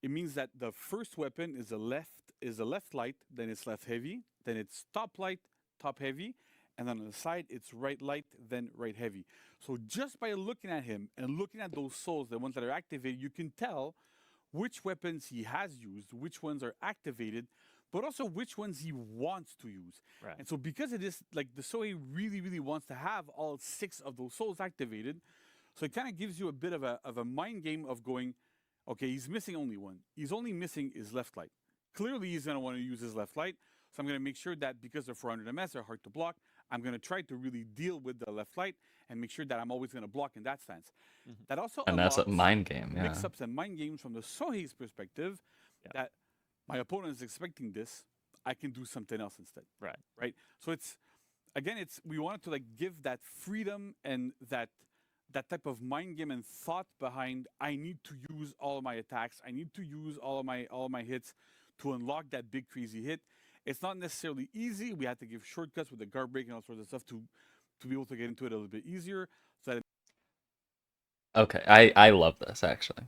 Speaker 8: it means that the first weapon is a left light, then it's left heavy, then it's top light, top heavy, and then on the side it's right light, then right heavy. So just by looking at him and looking at those souls, the ones that are activated, you can tell which weapons he has used, which ones are activated, but also which ones he wants to use.
Speaker 7: Right.
Speaker 8: And so because it is like the Sohei really, really wants to have all 6 of those souls activated, so it kind of gives you a bit of a mind game of going, okay, he's missing only one. He's only missing his left light. Clearly he's going to want to use his left light, so I'm going to make sure that because they're 400 MS, they're hard to block, I'm going to try to really deal with the left light and make sure that I'm always going to block in that stance. That also
Speaker 1: And that's a
Speaker 8: unlocks
Speaker 1: mind game, yeah.
Speaker 8: mix-ups and mind games from the Sohei's perspective, that my opponent is expecting this, I can do something else instead. Right. So it's we wanted to like give that freedom and that type of mind game and thought behind. I need to use all of my attacks. I need to use all of my hits to unlock that big crazy hit. It's not necessarily easy. We had to give shortcuts with the guard break and all sorts of stuff to be able to get into it a little bit easier. So that
Speaker 1: Okay, I love this actually.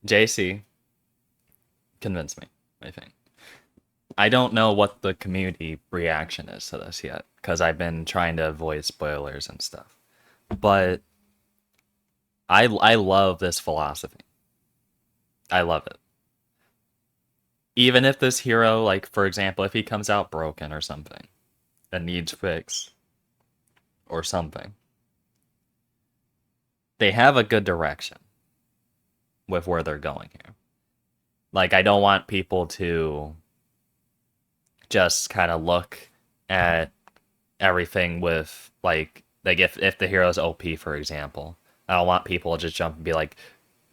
Speaker 1: JC convinced me, I think. I don't know what the community reaction is to this yet, because I've been trying to avoid spoilers and stuff. But I love this philosophy. I love it. Even if this hero, like for example, if he comes out broken or something and needs fix or something, they have a good direction with where they're going here. Like I don't want people to just kind of look at everything with like if the hero's OP, for example, I don't want people to just jump and be like,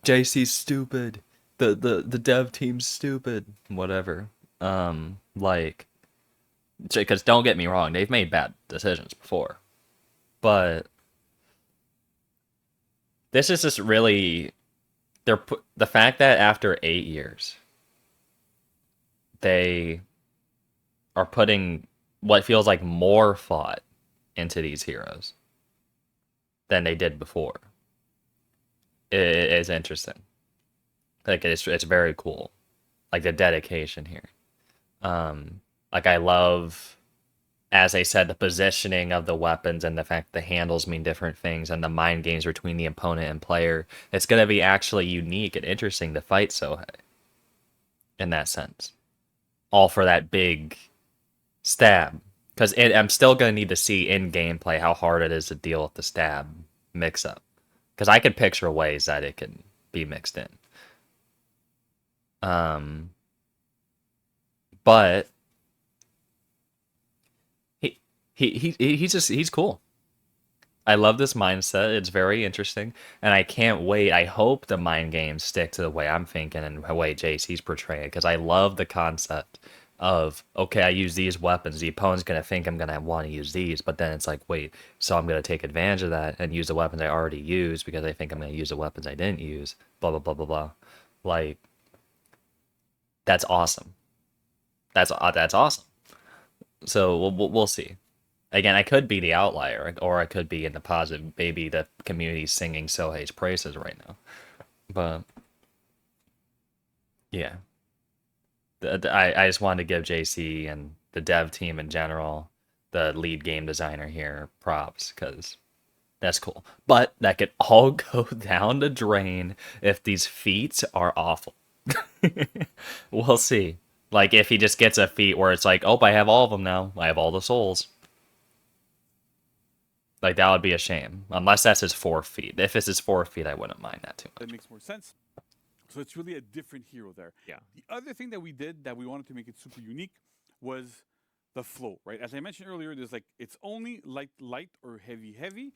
Speaker 1: JC's stupid, the dev team's stupid, whatever. Like, because don't get me wrong, they've made bad decisions before, but this is just really the fact that after 8 years they are putting what feels like more thought into these heroes than they did before. It is interesting. Like it's very cool. Like the dedication here. Like I love, as I said, the positioning of the weapons and the fact the handles mean different things and the mind games between the opponent and player. It's gonna be actually unique and interesting to fight Sohei. In that sense. All for that big stab. Because I'm still going to need to see in gameplay how hard it is to deal with the stab mix-up. Because I could picture ways that it can be mixed in. But he's cool. I love this mindset. It's very interesting. And I can't wait. I hope the mind games stick to the way I'm thinking and the way JC's portraying it. Because I love the concept of, okay, I use these weapons. The opponent's going to think I'm going to want to use these. But then it's like, wait, so I'm going to take advantage of that and use the weapons I already used because I think I'm going to use the weapons I didn't use. Blah, blah, blah, blah, blah. Like, that's awesome. That's awesome. So we'll see. Again, I could be the outlier, or I could be in the positive. Maybe the community's singing Sohei's praises right now. But, yeah. I just wanted to give JC and the dev team in general, the lead game designer here, props, because that's cool. But that could all go down the drain if these feats are awful. We'll see. Like, if he just gets a feat where it's like, oh, I have all of them now. I have all the souls. Like, that would be a shame. Unless that's his 4 feet. If it's his 4 feet, I wouldn't mind that too much.
Speaker 8: That makes more sense. So it's really a different hero there.
Speaker 7: Yeah.
Speaker 8: The other thing that we did that we wanted to make it super unique was the flow, right? As I mentioned earlier, there's like, it's only light or heavy.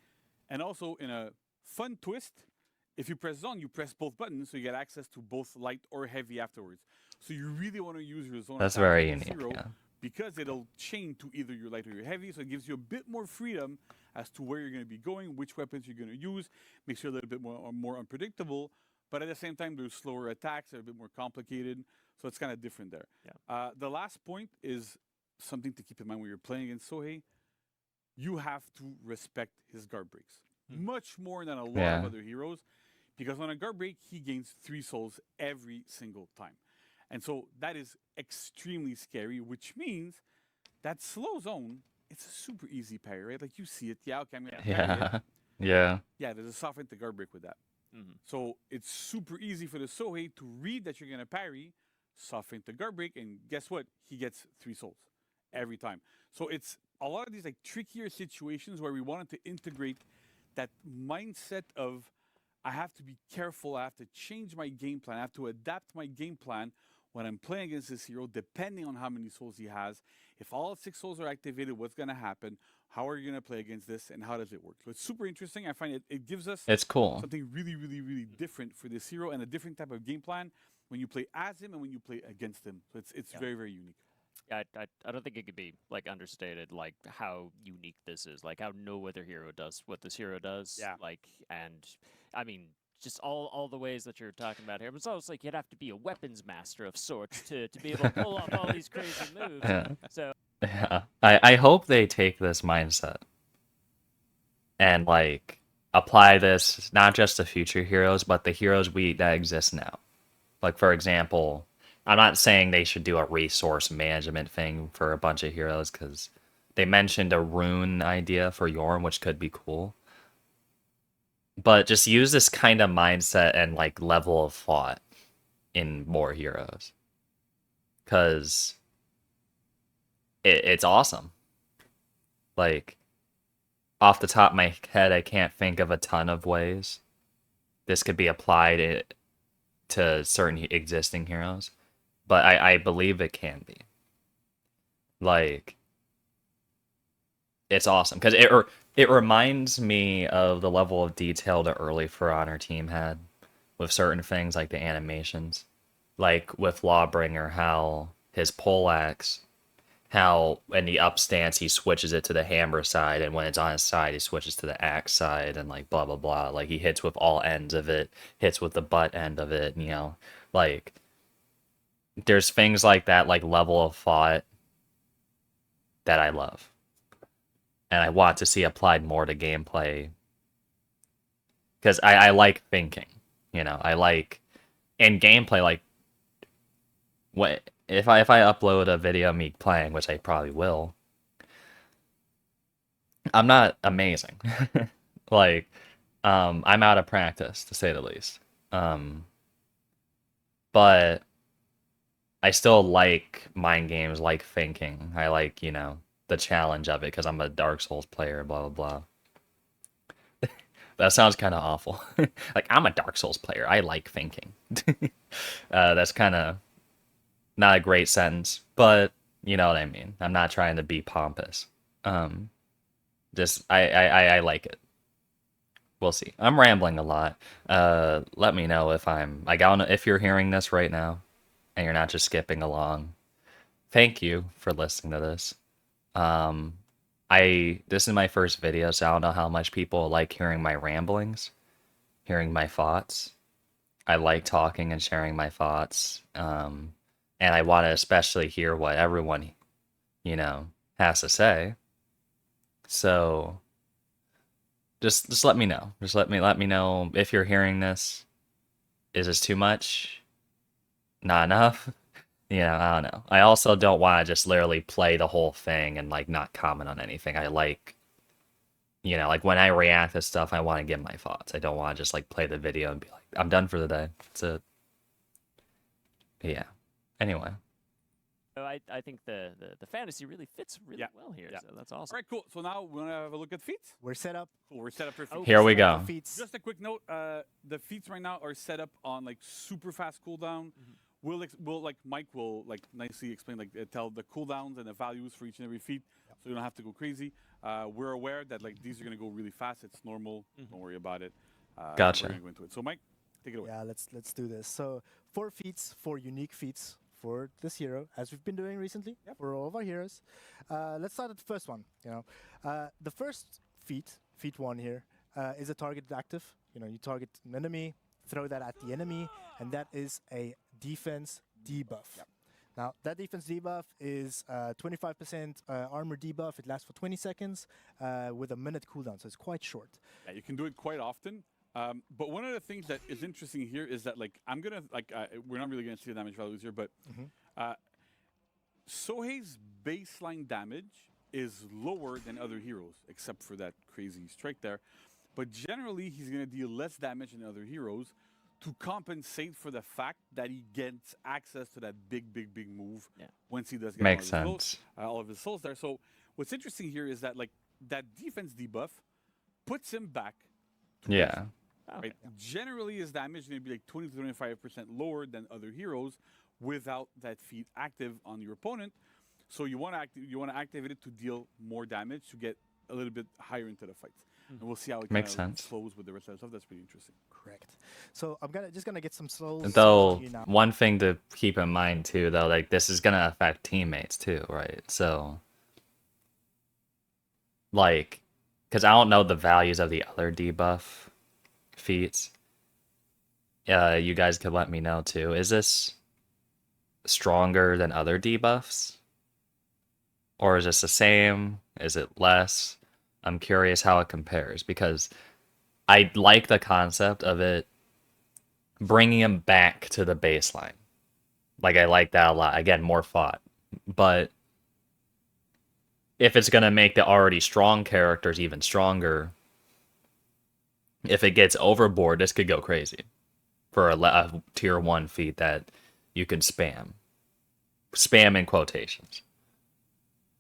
Speaker 8: And also in a fun twist, if you press zone, you press both buttons, so you get access to both light or heavy afterwards. So you really want to use your zone.
Speaker 1: That's very unique, yeah.
Speaker 8: Because it'll chain to either your light or your heavy, so it gives you a bit more freedom as to where you're going to be going, which weapons you're going to use, makes you a little bit more unpredictable, but at the same time, there's slower attacks, they're a bit more complicated, so it's kind of different there.
Speaker 7: Yeah.
Speaker 8: The last point is something to keep in mind when you're playing against Sohei. You have to respect his guard breaks, much more than a lot of other heroes, because on a guard break, he gains 3 souls every single time. And so that is extremely scary, which means that slow zone, it's a super easy parry, right? Like you see it. Yeah, okay, I'm going to parry it.
Speaker 1: Yeah.
Speaker 8: Yeah, there's a soften to guard break with that.
Speaker 7: Mm-hmm.
Speaker 8: So it's super easy for the Sohei to read that you're going to parry, soften to guard break, and guess what? He gets 3 souls every time. So it's a lot of these like trickier situations where we wanted to integrate that mindset of I have to be careful, I have to change my game plan, I have to adapt my game plan when I'm playing against this hero, depending on how many souls he has. If all 6 souls are activated, what's going to happen? How are you going to play against this? And how does it work? So it's super interesting. I find it gives us something really, really, really different for this hero and a different type of game plan when you play as him and when you play against him. So it's very, very unique.
Speaker 7: Yeah, I don't think it could be like understated, like how unique this is, like how no other hero does what this hero does.
Speaker 8: Yeah.
Speaker 7: Like, and I mean, just all the ways that you're talking about here. But it's almost like you'd have to be a weapons master of sorts to be able to pull off all these crazy moves.
Speaker 1: Yeah.
Speaker 7: So
Speaker 1: yeah, I hope they take this mindset and like apply this not just to future heroes, but the heroes that exist now. Like, for example, I'm not saying they should do a resource management thing for a bunch of heroes, because they mentioned a rune idea for Yorm, which could be cool. But just use this kind of mindset and like level of thought in more heroes, because it's awesome. Like, off the top of my head, I can't think of a ton of ways this could be applied to certain existing heroes, but I believe it can be. Like, it's awesome because it reminds me of the level of detail the early For Honor team had with certain things like the animations, like with Lawbringer, how his poleaxe, how in the up stance he switches it to the hammer side, and when it's on his side he switches to the axe side, and like blah blah blah. Like he hits with all ends of it, hits with the butt end of it, you know, like there's things like that, like level of thought that I love. And I want to see applied more to gameplay. Because I like thinking. You know, I like in gameplay, like what if I upload a video of me playing, which I probably will, I'm not amazing. Like, I'm out of practice to say the least. But I still like mind games, like thinking. I like, you know, the challenge of it because I'm a Dark Souls player, blah, blah, blah. That sounds kind of awful. Like, I'm a Dark Souls player. I like thinking. That's kind of not a great sentence, but you know what I mean. I'm not trying to be pompous. Just, I like it. We'll see. I'm rambling a lot. Let me know if if you're hearing this right now and you're not just skipping along. Thank you for listening to this. This is my first video, so I don't know how much people like hearing my ramblings, hearing my thoughts. I like talking and sharing my thoughts. And I want to especially hear what everyone, you know, has to say. So just let me know. Just let me know if you're hearing this. Is this too much? Not enough? You know, I don't know. I also don't want to just literally play the whole thing and like not comment on anything. I like, you know, like when I react to stuff, I want to give my thoughts. I don't want to just like play the video and be like, I'm done for the day. That's it. Yeah. Anyway.
Speaker 7: So I think the fantasy really fits really well here. So that's awesome.
Speaker 8: All right, cool. So now we want to have a look at feats.
Speaker 2: We're set up.
Speaker 8: Cool. We're set up for feats.
Speaker 1: Here we
Speaker 2: Set up
Speaker 1: go.
Speaker 2: for feats.
Speaker 8: Just a quick note: the feats right now are set up on like super fast cooldown. We'll like Mike will like nicely explain, like tell the cooldowns and the values for each and every feat, so you don't have to go crazy. We're aware that like these are gonna go really fast. It's normal. Don't worry about it.
Speaker 1: Gotcha.
Speaker 8: We're gonna go into it. So Mike, take it away.
Speaker 2: Yeah, let's do this. So 4 feats, 4 unique feats for this hero, as we've been doing recently for all of our heroes. Let's start at the first one. You know, the first feat 1 here, is a targeted active. You know, you target an enemy, throw that at the enemy, and that is a defense debuff. Now, that defense debuff is 25% armor debuff. It lasts for 20 seconds with a minute cooldown, so it's quite short.
Speaker 8: Yeah, you can do it quite often. But one of the things that is interesting here is that, like, I'm gonna like we're not really gonna see the damage values here, but Sohei's baseline damage is lower than other heroes, except for that crazy strike there. But generally, he's gonna deal less damage than other heroes to compensate for the fact that he gets access to that big move once he does get
Speaker 1: Makes
Speaker 8: all of his souls there. So what's interesting here is that like that defense debuff puts him back.
Speaker 1: Yeah.
Speaker 8: Right? Generally, his damage is going to be like 20 to 25% lower than other heroes without that feat active on your opponent. So you want to activate it to deal more damage to get a little bit higher into the fights. And we'll see how it
Speaker 1: Makes
Speaker 8: kind of
Speaker 1: sense.
Speaker 8: flows with the rest of the stuff. That's pretty interesting.
Speaker 2: Correct. So I'm just gonna get some souls.
Speaker 1: Though
Speaker 2: here now.
Speaker 1: one thing to keep in mind too, though, like this is gonna affect teammates too, right? So, like, because I don't know the values of the other debuff feats. You guys could let me know too. Is this stronger than other debuffs, or is this the same? Is it less? I'm curious how it compares, because I like the concept of it bringing him back to the baseline. Like, I like that a lot. Again, more fought. But if it's going to make the already strong characters even stronger, if it gets overboard, this could go crazy for a tier 1 feat that you can spam. Spam in quotations.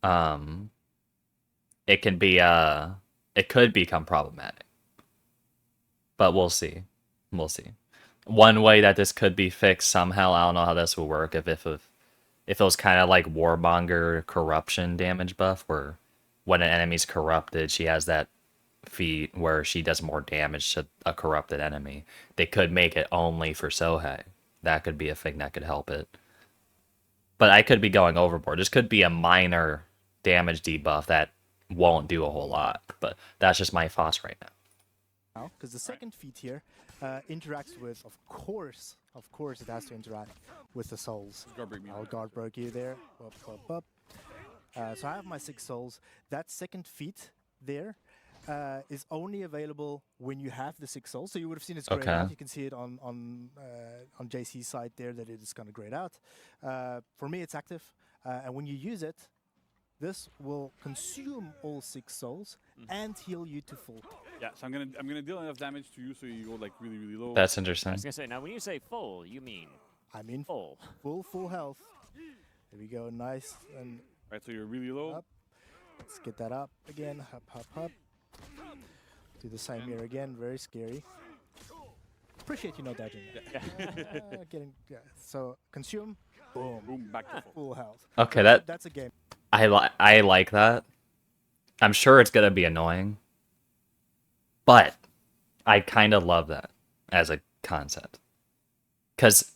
Speaker 1: It can be, it could become problematic. But we'll see. We'll see. One way that this could be fixed somehow, I don't know how this will work, if it was kind of like Warmonger corruption damage buff, where when an enemy's corrupted, she has that feat where she does more damage to a corrupted enemy. They could make it only for Sohei. That could be a thing that could help it. But I could be going overboard. This could be a minor damage debuff that won't do a whole lot. But that's just my thoughts right now.
Speaker 2: Because the second feat here interacts with, of course, it has to interact with the souls. I'll guard broke you there. Up, up, up. So I have my 6 souls. That second feat there is only available when you have the 6 souls. So you would have seen it's grayed out. You can see it on JC's side there that it is going to grayed out. For me, it's active. And when you use it, this will consume all 6 souls and heal you to full.
Speaker 8: Yeah, so I'm gonna deal enough damage to you so you go like really, really low.
Speaker 1: That's
Speaker 7: I
Speaker 1: interesting.
Speaker 7: was gonna say, now when you say full, you mean
Speaker 2: I mean
Speaker 7: full.
Speaker 2: full health. There we go, nice. And
Speaker 8: Right, so you're really low.
Speaker 2: up. Let's get that up again. Hop, hop, hop. Do the same here again. Very scary. Appreciate you not dodging. Yeah. So consume. Boom.
Speaker 8: Boom, back to full.
Speaker 2: Full health.
Speaker 1: Okay,
Speaker 2: That's a game.
Speaker 1: I like that. I'm sure it's gonna be annoying, but I kind of love that as a concept, because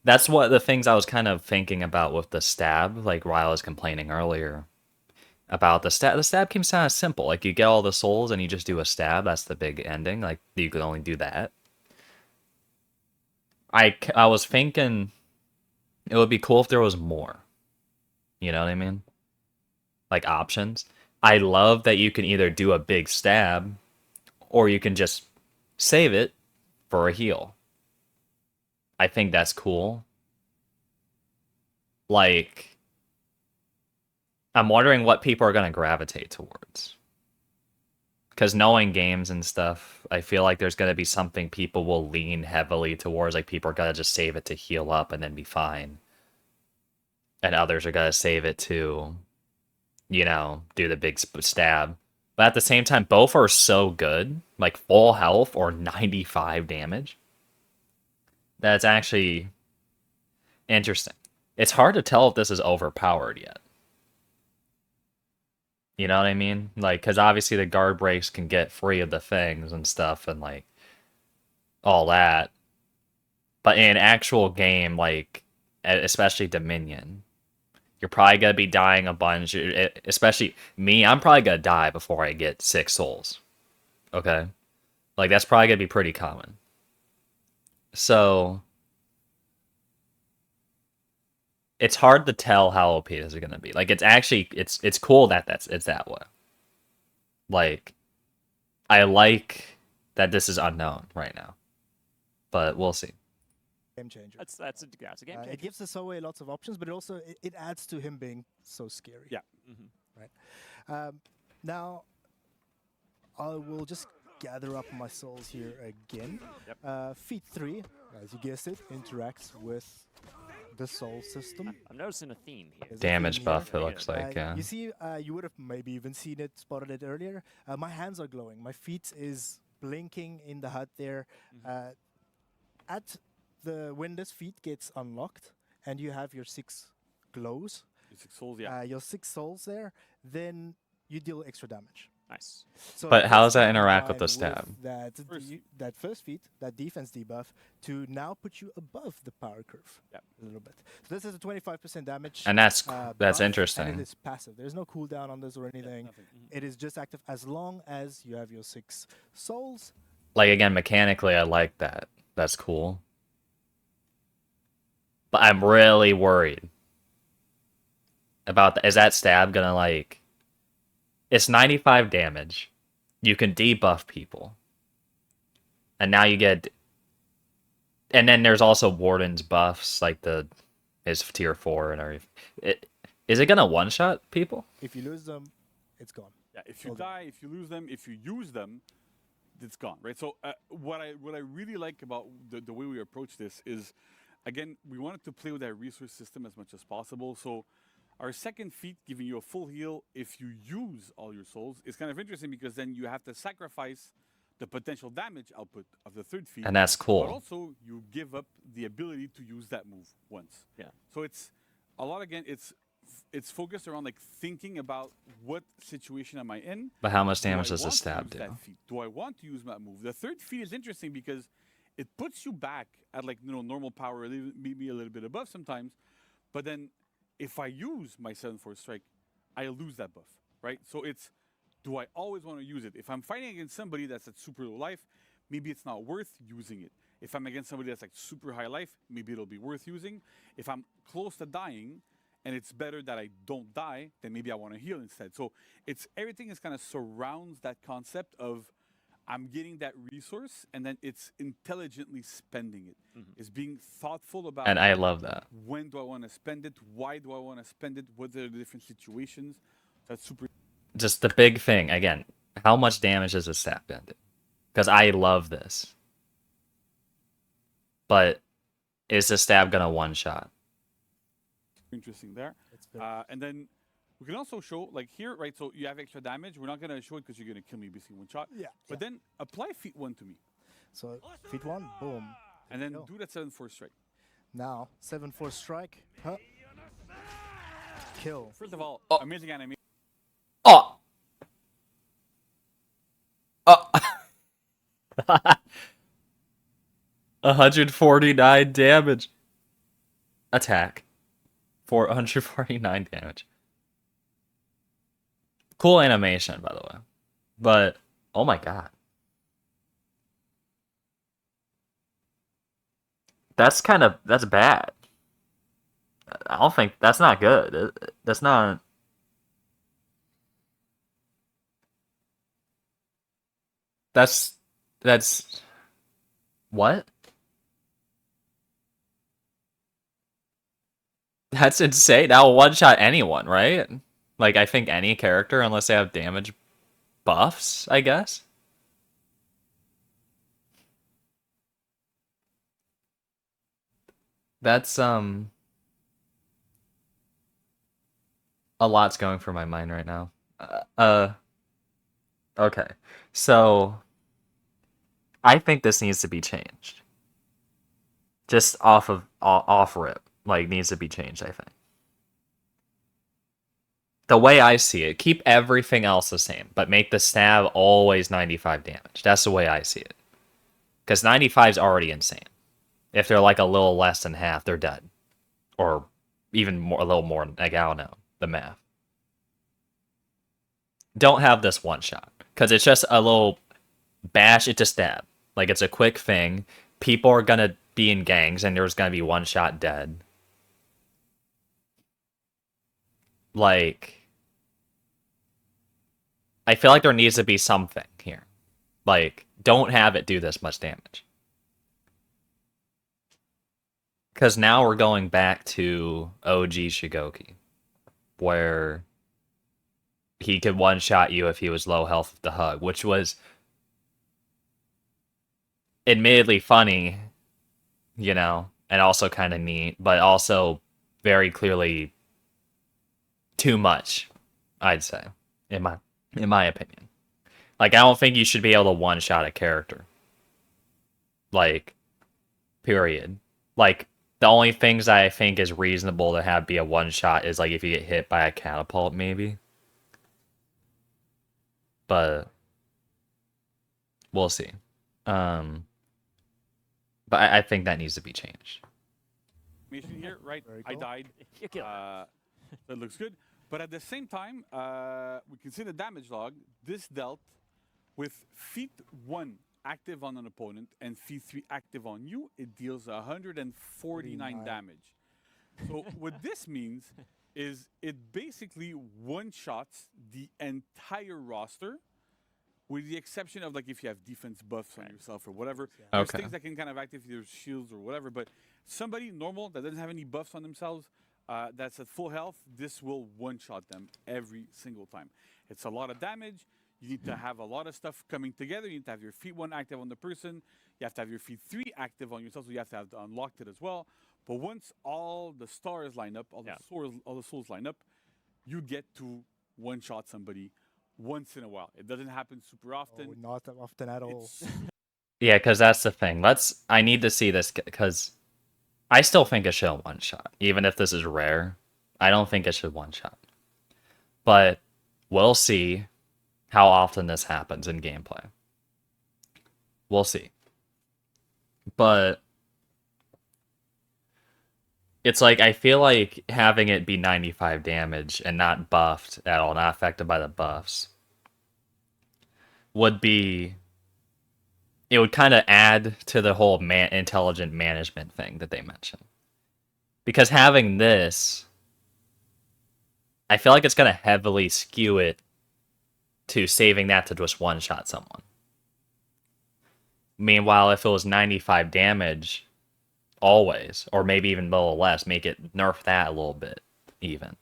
Speaker 1: that's what the things I was kind of thinking about with the stab. Like while I was complaining earlier about the stab. The stab seems kind of simple. Like you get all the souls and you just do a stab. That's the big ending. Like you could only do that. I was thinking it would be cool if there was more. You know what I mean? Like options. I love that you can either do a big stab or you can just save it for a heal. I think that's cool. Like, I'm wondering what people are going to gravitate towards. Because knowing games and stuff, I feel like there's going to be something people will lean heavily towards. Like, people are going to just save it to heal up and then be fine. And others are going to save it to, you know, do the big stab. But at the same time, both are so good. Like, full health or 95 damage. That's actually interesting. It's hard to tell if this is overpowered yet. You know what I mean? Like, because obviously the guard breaks can get free of the things and stuff and, like, all that. But in an actual game, like, especially Dominion, you're probably going to be dying a bunch. Especially me, I'm probably going to die before I get 6 souls. Okay? Like, that's probably going to be pretty common. So, it's hard to tell how OP this is going to be. Like, it's actually, it's cool that it's that way. Like, I like that this is unknown right now. But we'll see.
Speaker 2: Game changer.
Speaker 7: That's a game changer.
Speaker 2: It gives the Sohei lots of options, but it also it adds to him being so scary.
Speaker 8: Yeah.
Speaker 2: Right. Now, I will just gather up my souls here again.
Speaker 7: Yep.
Speaker 2: Feat 3, as you guessed it, interacts with the soul system.
Speaker 7: I'm noticing a theme here.
Speaker 2: There's a
Speaker 1: Damage
Speaker 2: theme
Speaker 1: buff,
Speaker 2: here.
Speaker 1: it looks like, yeah.
Speaker 2: You see, you would have maybe even seen it, spotted it earlier. My hands are glowing. My feet is blinking in the HUD there. When this feat gets unlocked and you have your 6 glows,
Speaker 8: Your 6 souls, yeah.
Speaker 2: your 6 souls there, then you deal extra damage.
Speaker 7: Nice.
Speaker 2: So
Speaker 1: But how does that
Speaker 2: let's
Speaker 1: interact with the
Speaker 2: combine
Speaker 1: stab?
Speaker 2: That first feat, that defense debuff, to now put you above the power curve a little bit. So this is a 25% damage.
Speaker 1: And that's
Speaker 2: buff,
Speaker 1: interesting.
Speaker 2: And it is passive. There's no cooldown on this or anything. It is just active as long as you have your 6 souls.
Speaker 1: Like, again, mechanically, I like that. That's cool. But I'm really worried about is that stab gonna, like... It's 95 damage. You can debuff people. and now you get, and then there's also Warden's buffs, like his tier 4 and everything. Is it gonna one shot people?
Speaker 2: If you lose them, it's gone.
Speaker 8: Yeah, if you
Speaker 2: Okay.
Speaker 8: die, if you lose them, if you use them, it's gone, right? So what I really like about the way we approach this is, again, we wanted to play with that resource system as much as possible. So our second feat, giving you a full heal if you use all your souls, is kind of interesting because then you have to sacrifice the potential damage output of the third feat.
Speaker 1: And that's
Speaker 8: But
Speaker 1: cool.
Speaker 8: also, you give up the ability to use that move once.
Speaker 7: Yeah.
Speaker 8: So it's a lot, again, it's focused around like thinking about what situation am I in.
Speaker 1: But how much
Speaker 8: Do I
Speaker 1: damage does a
Speaker 8: want to
Speaker 1: stab
Speaker 8: use
Speaker 1: do?
Speaker 8: that feat? Do I want to use that move? The third feat is interesting because it puts you back at like normal power, maybe a little bit above sometimes. But then if I use my 7-4 strike, I lose that buff, right? So it's, do I always want to use it? If I'm fighting against somebody that's at super low life, maybe it's not worth using it. If I'm against somebody that's like super high life, maybe it'll be worth using. If I'm close to dying, and it's better that I don't die, then maybe I want to heal instead. So it's, everything is kind of surrounds that concept of I'm getting that resource, and then it's intelligently spending it. It's being thoughtful about,
Speaker 1: And I love that.
Speaker 8: when do I want to spend it? Why do I want to spend it? What are the different situations? That's super.
Speaker 1: Just the big thing again. How much damage does a stab gun do? Because I love this. But is the stab gonna one shot?
Speaker 8: Interesting there.
Speaker 2: It's very
Speaker 8: And then we can also show, like here, right? So you have extra damage. We're not going to show it because you're going to kill me basically one shot.
Speaker 2: Yeah.
Speaker 8: But then apply feat 1 to me.
Speaker 2: So feat 1, boom.
Speaker 8: And then
Speaker 2: go.
Speaker 8: do that 7-4 strike.
Speaker 2: Now 7-4 strike. Huh. Kill.
Speaker 8: First of all, amazing animation.
Speaker 1: Oh. Oh. 149 damage. Attack. 449 damage. Cool animation, by the way. But, oh my god. That's bad. I don't think, that's not good. That's not... That's... What? That's insane. That'll one-shot anyone, right? Like, I think any character, unless they have damage buffs, I guess? That's, a lot's going through my mind right now. Okay. So, I think this needs to be changed. Just off rip. Like, needs to be changed, I think. The way I see it, keep everything else the same, but make the stab always 95 damage. That's the way I see it. Because 95 is already insane. If they're like a little less than half, they're dead. Or even more, a little more, like, I don't know, the math. Don't have this one shot. Because it's just a little bash it to stab. Like, it's a quick thing. People are going to be in gangs, and there's going to be one shot dead. Like, I feel like there needs to be something here. Like, don't have it do this much damage. Because now we're going back to OG Shigoki, where he could one-shot you if he was low health with the hug, which was admittedly funny, you know, and also kind of neat, but also very clearly too much, I'd say, in my opinion. Like, I don't think you should be able to one-shot a character. Like, period. Like, the only things I think is reasonable to have be a one-shot is, like, if you get hit by a catapult, maybe. But we'll see. But I think that needs to be changed.
Speaker 8: Animation here, right?
Speaker 2: Very
Speaker 8: I
Speaker 2: cool.
Speaker 8: died.
Speaker 7: You kill
Speaker 8: That looks good. But at the same time, we can see the damage log. This dealt with feat 1 active on an opponent and feat 3 active on you. It deals 149 damage. So what this means is it basically one-shots the entire roster with the exception of like if you have defense buffs on
Speaker 7: Right.
Speaker 8: yourself or whatever. There's
Speaker 1: Okay.
Speaker 8: things that can kind of activate your shields or whatever. But somebody normal that doesn't have any buffs on themselves, that's at full health, this will one-shot them every single time. It's a lot of damage. You need to have a lot of stuff coming together. You need to have your feat 1 active on the person. You have to have your feat 3 active on yourself, so you have to have unlocked it as well. But once all the stars line up, all the souls line up, you get to one-shot somebody once in a while. It doesn't happen super often.
Speaker 2: Oh, not often at all.
Speaker 8: It's
Speaker 1: Yeah, because that's the thing. I need to see this because I still think it should one shot, even if this is rare. I don't think it should one shot, but we'll see how often this happens in gameplay. We'll see, but it's like I feel like having it be 95 damage and not buffed at all, not affected by the buffs, would be. It would kind of add to the whole intelligent management thing that they mentioned. Because having this, I feel like it's going to heavily skew it to saving that to just one-shot someone. Meanwhile, if it was 95 damage, always, or maybe even a little less, make it nerf that a little bit, even.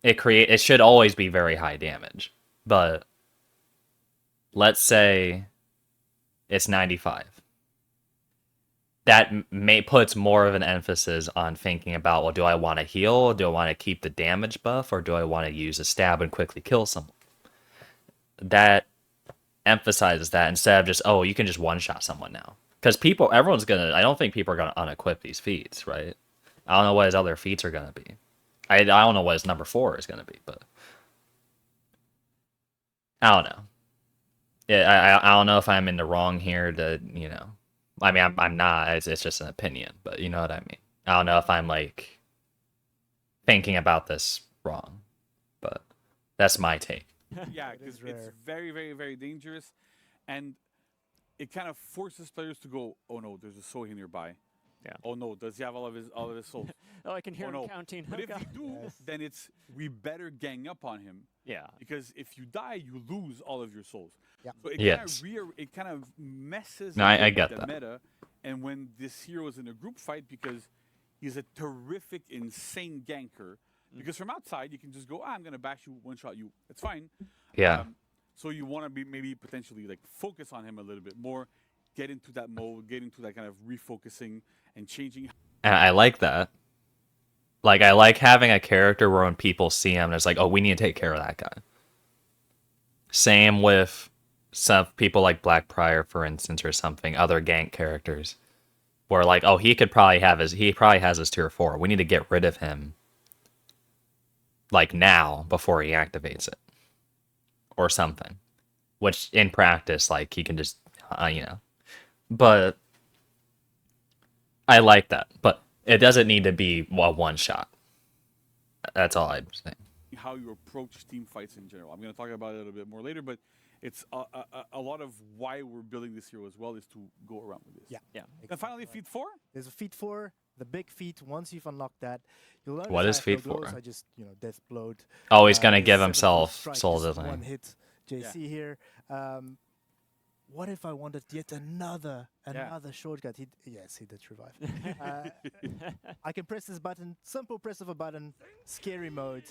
Speaker 1: It should always be very high damage, but let's say it's 95. That puts more of an emphasis on thinking about, well, do I want to heal? Do I want to keep the damage buff? Or do I want to use a stab and quickly kill someone? That emphasizes that instead of just, oh, you can just one-shot someone now. Because I don't think people are going to unequip these feats, right? I don't know what his other feats are going to be. I don't know what his number 4 is going to be, but I don't know. Yeah, I don't know if I'm in the wrong here to, I mean, I'm not. It's just an opinion, but you know what I mean. I don't know if I'm like thinking about this wrong, but that's my take.
Speaker 8: yeah,
Speaker 2: It is
Speaker 8: because it's
Speaker 2: rare.
Speaker 8: very, very, very dangerous, and it kind of forces players to go, oh no, there's a Sohei nearby.
Speaker 7: Yeah.
Speaker 8: Oh no, does he have all of his souls?
Speaker 7: Oh, I can hear
Speaker 8: Oh,
Speaker 7: him
Speaker 8: no.
Speaker 7: counting.
Speaker 8: But
Speaker 7: Oh,
Speaker 8: if
Speaker 7: God.
Speaker 8: you do, then we better gang up on him.
Speaker 7: Yeah.
Speaker 8: Because if you die, you lose all of your souls.
Speaker 2: Yeah.
Speaker 8: So
Speaker 1: Yes.
Speaker 8: it kind of messes
Speaker 1: No,
Speaker 8: up
Speaker 1: I get
Speaker 8: the
Speaker 1: that.
Speaker 8: meta. And when this hero is in a group fight, because he's a terrific, insane ganker. Because from outside, you can just go, I'm going to bash you, one-shot you. It's fine.
Speaker 1: Yeah.
Speaker 8: So you want to be maybe potentially like focus on him a little bit more, get into that mode, get into that kind of refocusing and changing.
Speaker 1: And I like that. Like, I like having a character where when people see him, it's like, oh, we need to take care of that guy. Same with some people like Black Prior, for instance, or something, other gank characters. Where like, oh, he probably has his tier 4. We need to get rid of him. Like now, before he activates it. Or something. Which, in practice, like, he can just, But I like that. But it doesn't need to be a one-shot. That's all I'm saying.
Speaker 8: How you approach team fights in general. I'm going to talk about it a little bit more later, but it's a lot of why we're building this hero as well is to go around with this.
Speaker 2: Yeah.
Speaker 7: Yeah.
Speaker 8: And finally, feat 4.
Speaker 2: There's a feat 4, the big feat. Once you've unlocked that, you'll notice
Speaker 1: What
Speaker 2: I
Speaker 1: is
Speaker 2: have no
Speaker 1: feat 4?
Speaker 2: glows, I just, death blowed.
Speaker 1: Oh, he's gonna
Speaker 2: His
Speaker 1: give
Speaker 2: 7th
Speaker 1: himself
Speaker 2: strike
Speaker 1: soul,
Speaker 2: is
Speaker 1: doesn't
Speaker 2: one
Speaker 1: he?
Speaker 2: hit. JC here. What if I wanted yet another shortcut? Yes, he did revive. I can press this button, simple press of a button, scary mode.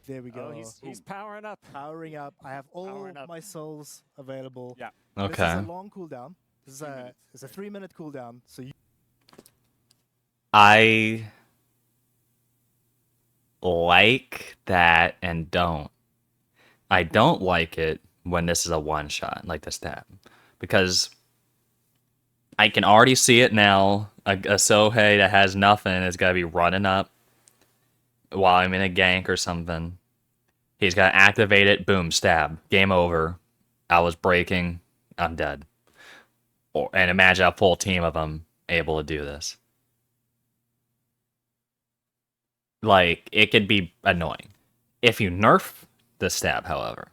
Speaker 2: There we go.
Speaker 7: Oh, he's powering up.
Speaker 2: Powering up. I have all
Speaker 7: Powering up.
Speaker 2: my souls available.
Speaker 8: Yeah.
Speaker 2: This is
Speaker 1: Okay.
Speaker 2: a long cooldown. This is
Speaker 8: 3
Speaker 2: a
Speaker 8: minutes.
Speaker 2: it's a 3-minute cooldown. So you
Speaker 1: I like that and don't. I don't like it when this is a one-shot, like the stab. Because I can already see it now. A Sohei that has nothing is going to be running up while I'm in a gank or something. He's got to activate it, boom, stab. Game over. I was breaking. I'm dead. And imagine a full team of them able to do this. Like, it could be annoying. If you nerf the stab, however,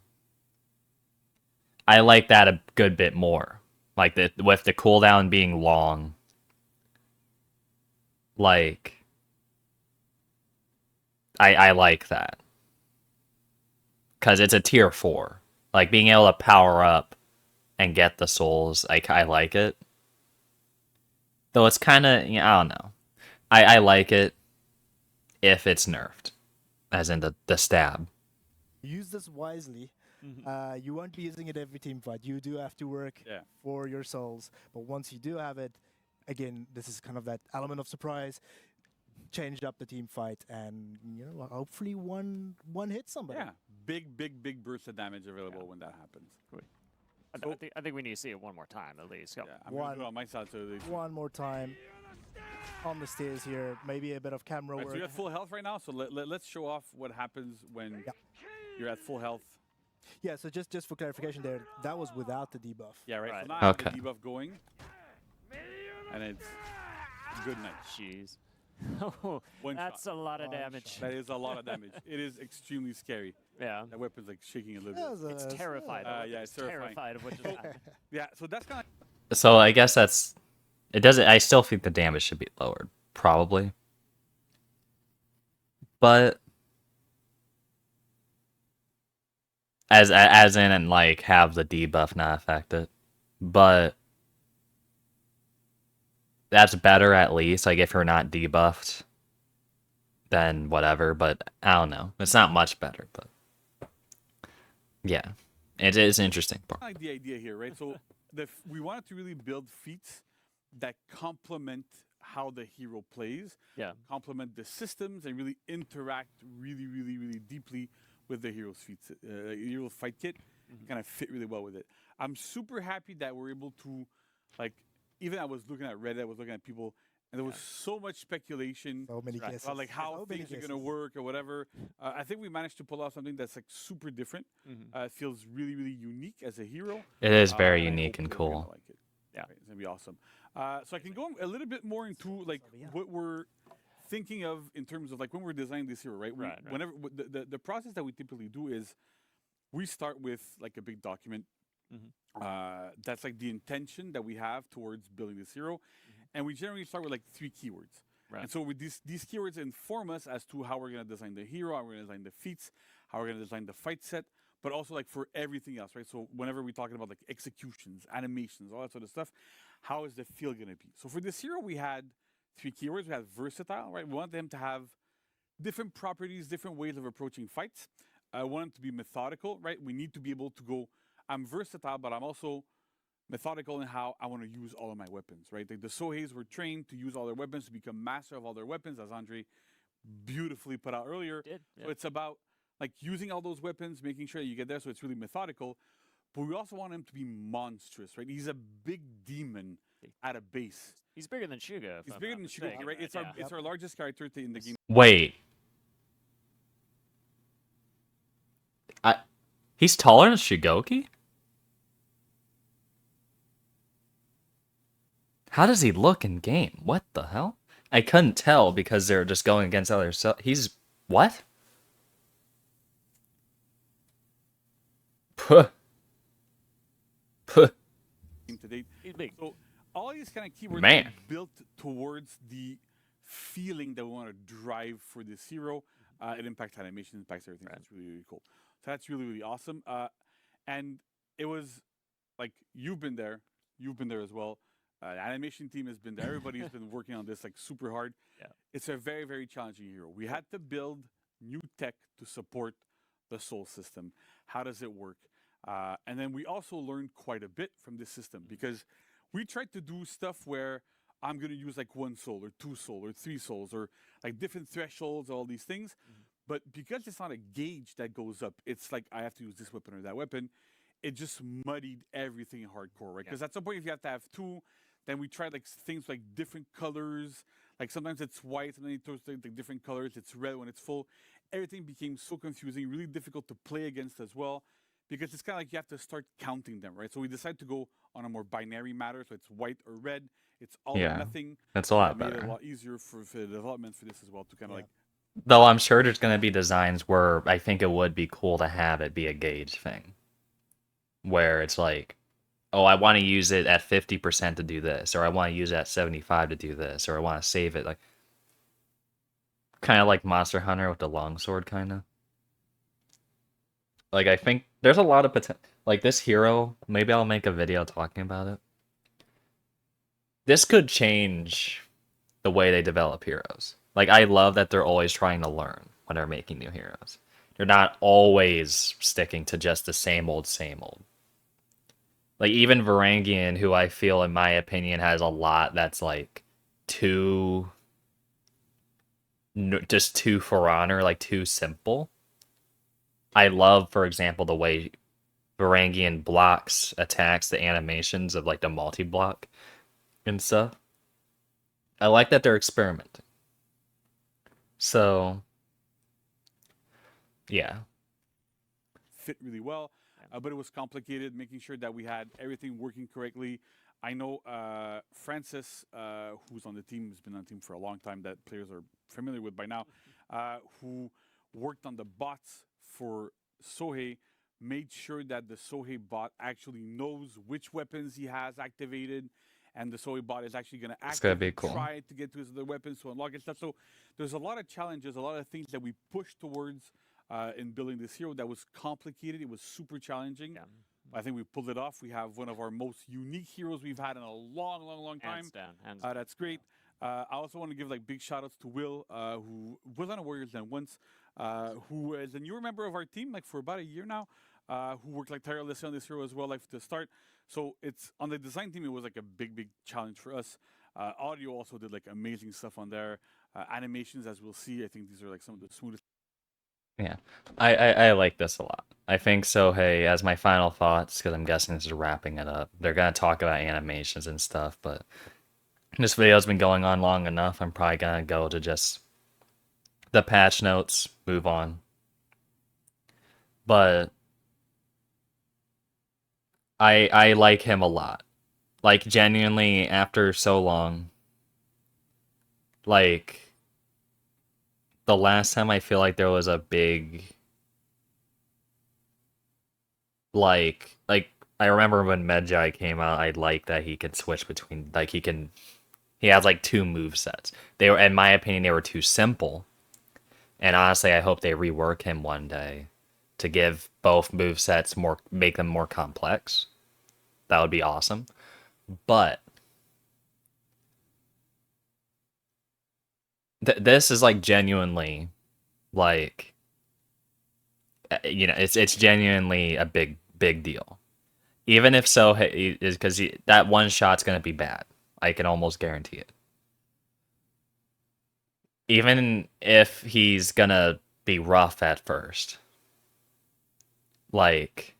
Speaker 1: I like that a good bit more. Like, with the cooldown being long. Like, I like that. Because it's a tier 4. Like being able to power up and get the souls, I like it. Though it's kind of, I don't know. I like it if it's nerfed, as in the stab.
Speaker 2: Use this wisely.
Speaker 7: Mm-hmm.
Speaker 2: You won't be using it every team fight. You do have to work for your souls. But once you do have it, again, this is kind of that element of surprise. Changed up the team fight, and hopefully one hit somebody.
Speaker 8: Yeah, big burst of damage available when that happens.
Speaker 7: I think we need to see it one more time at least.
Speaker 8: Yeah, I'm gonna do it on my side. So
Speaker 2: one more time on the stairs here. Maybe a bit of camera work.
Speaker 8: So you're at full health right now. So let's show off what happens when you're at full health.
Speaker 2: Yeah. So just for clarification, there, that was without the debuff.
Speaker 8: Yeah, right.
Speaker 7: Right.
Speaker 8: So now I have the debuff going, and it's good night.
Speaker 7: Jeez.
Speaker 8: One
Speaker 7: That's
Speaker 8: shot.
Speaker 7: a lot of damage.
Speaker 8: That is a lot of damage. It is extremely scary.
Speaker 7: Yeah.
Speaker 8: That weapon's like shaking a little bit.
Speaker 7: It's terrified.
Speaker 8: Yeah, it's
Speaker 7: terrified of what just happened.
Speaker 8: Yeah, so that's kind
Speaker 1: So I guess that's it. Doesn't I still think the damage should be lowered, probably, but as in and like have the debuff not affect it, but that's better at least. Like if you're not debuffed, then whatever. But I don't know. It's not much better, but yeah, it is interesting.
Speaker 8: like the idea here, right? So we wanted to really build feats that complement how the hero plays, complement the systems, and really interact really deeply with the hero's feats, hero fight kit, kind of fit really well with it. I'm super happy that we're able to, like, even I was looking at Reddit, I was looking at people, and there was so much speculation
Speaker 2: So many guesses.
Speaker 8: about like how things are gonna work or whatever. I think we managed to pull off something that's like super different. It feels really unique as a hero.
Speaker 1: It is very
Speaker 8: I
Speaker 1: unique
Speaker 8: hope
Speaker 1: and
Speaker 8: that we're gonna
Speaker 1: cool.
Speaker 8: like it. Yeah, it's gonna be awesome. So I can go a little bit more into like what we're thinking of in terms of like when we're designing this hero, right?
Speaker 7: Right.
Speaker 8: Whenever the process that we typically do is we start with like a big document. That's like the intention that we have towards building this hero, and we generally start with like 3 keywords.
Speaker 7: Right.
Speaker 8: And so with these keywords inform us as to how we're gonna design the hero, how we're gonna design the feats, how we're gonna design the fight set, but also like for everything else, right? So whenever we're talking about like executions, animations, all that sort of stuff, how is the feel gonna be? So for this hero, we had 3 keywords. We had versatile, right? We want them to have different properties, different ways of approaching fights. I want them to be methodical, right? We need to be able to go, I'm versatile, but I'm also methodical in how I want to use all of my weapons, right? Like the Soheis were trained to use all their weapons, to become master of all their weapons, as Andre beautifully put out earlier. So it's about like using all those weapons, making sure that you get there, so it's really methodical. But we also want him to be monstrous, right? He's a big demon at a base.
Speaker 7: He's bigger than Shuga.
Speaker 8: He's bigger than Shuga, right? It's our largest character in the game.
Speaker 1: Wait. He's taller than Shigoki? How does he look in game? What the hell? I couldn't tell because they're just going against other he's what? Puh.
Speaker 8: To date.
Speaker 7: He's big.
Speaker 8: So all these kind of keywords
Speaker 1: Man.
Speaker 8: are built towards the feeling that we want to drive for this hero. It impacts animation, impacts everything. That's really cool. So that's really awesome. And it was like you've been there as well. The animation team has been there. Everybody's been working on this like super hard.
Speaker 7: Yeah.
Speaker 8: It's a very challenging hero. We had to build new tech to support the soul system. How does it work? And then we also learned quite a bit from this system because we tried to do stuff where I'm going to use like 1 soul or 2 soul or 3 souls or like different thresholds, all these things. But because it's not a gauge that goes up, it's like I have to use this weapon or that weapon. It just muddied everything in hardcore, right? Because at some point, if you have to have 2, then we tried like things like different colors. Like sometimes it's white, and then it throws like different colors. It's red when it's full. Everything became so confusing, really difficult to play against as well, because it's kind of like you have to start counting them, right? So we decided to go on a more binary matter, so it's white or red. It's all or nothing.
Speaker 1: That's a lot
Speaker 8: made
Speaker 1: better.
Speaker 8: it a lot easier for the development for this as well to kind of like.
Speaker 1: Though I'm sure there's going to be designs where I think it would be cool to have it be a gauge thing. Where it's like, oh, I want to use it at 50% to do this, or I want to use it at 75 to do this, or I want to save it. Like, kind of like Monster Hunter with the longsword, kind of. Like, I think there's a lot of potential. Like, this hero, maybe I'll make a video talking about it. This could change the way they develop heroes. Like, I love that they're always trying to learn when they're making new heroes. They're not always sticking to just the same old, same old. Like, even Varangian, who I feel, in my opinion, has a lot that's, like, too... just too for honor, like, too simple. I love, for example, the way Varangian blocks attacks, the animations of, like, the multi-block and stuff. I like that they're experimenting. So, yeah.
Speaker 8: Fit really well, but it was complicated making sure that we had everything working correctly. I know Francis, who's on the team, has been on the team for a long time, that players are familiar with by now, who worked on the bots for Sohei, made sure that the Sohei bot actually knows which weapons he has activated, and the Sohei bot is actually going to
Speaker 1: It's gonna
Speaker 8: actively
Speaker 1: be cool.
Speaker 8: try to get to his other weapons to unlock and stuff. So there's a lot of challenges, a lot of things that we pushed towards in building this hero that was complicated. It was super challenging.
Speaker 7: Yeah.
Speaker 8: I think we pulled it off. We have one of our most unique heroes we've had in a long, long, long time.
Speaker 7: Hands down. Hands down.
Speaker 8: That's great. I also want to give like big shout outs to Will, who was on a Warriors Den once, who is a newer member of our team, like for about a year now, who worked like tirelessly on this hero as well, like to start. So it's on the design team. It was like a big, big challenge for us. Audio also did like amazing stuff on there. Animations, as we'll see, I think these are like some of the smoothest.
Speaker 1: Yeah, I like this a lot. I think Sohei, as my final thoughts, because I'm guessing this is wrapping it up, they're going to talk about animations and stuff, but this video's been going on long enough. I'm probably going to go to just the patch notes, move on. But I like him a lot. Like, genuinely, after so long, like... the last time I feel like there was a big like I remember when Medjai came out, I liked that he could switch between he has like two move sets. They were, in my opinion, they were too simple. And honestly, I hope they rework him one day to give both move sets make them more complex. That would be awesome. But this is like genuinely like it's genuinely a big deal. Even if Sohei is, because that one shot's gonna be bad, I can almost guarantee it. Even if he's gonna be rough at first, like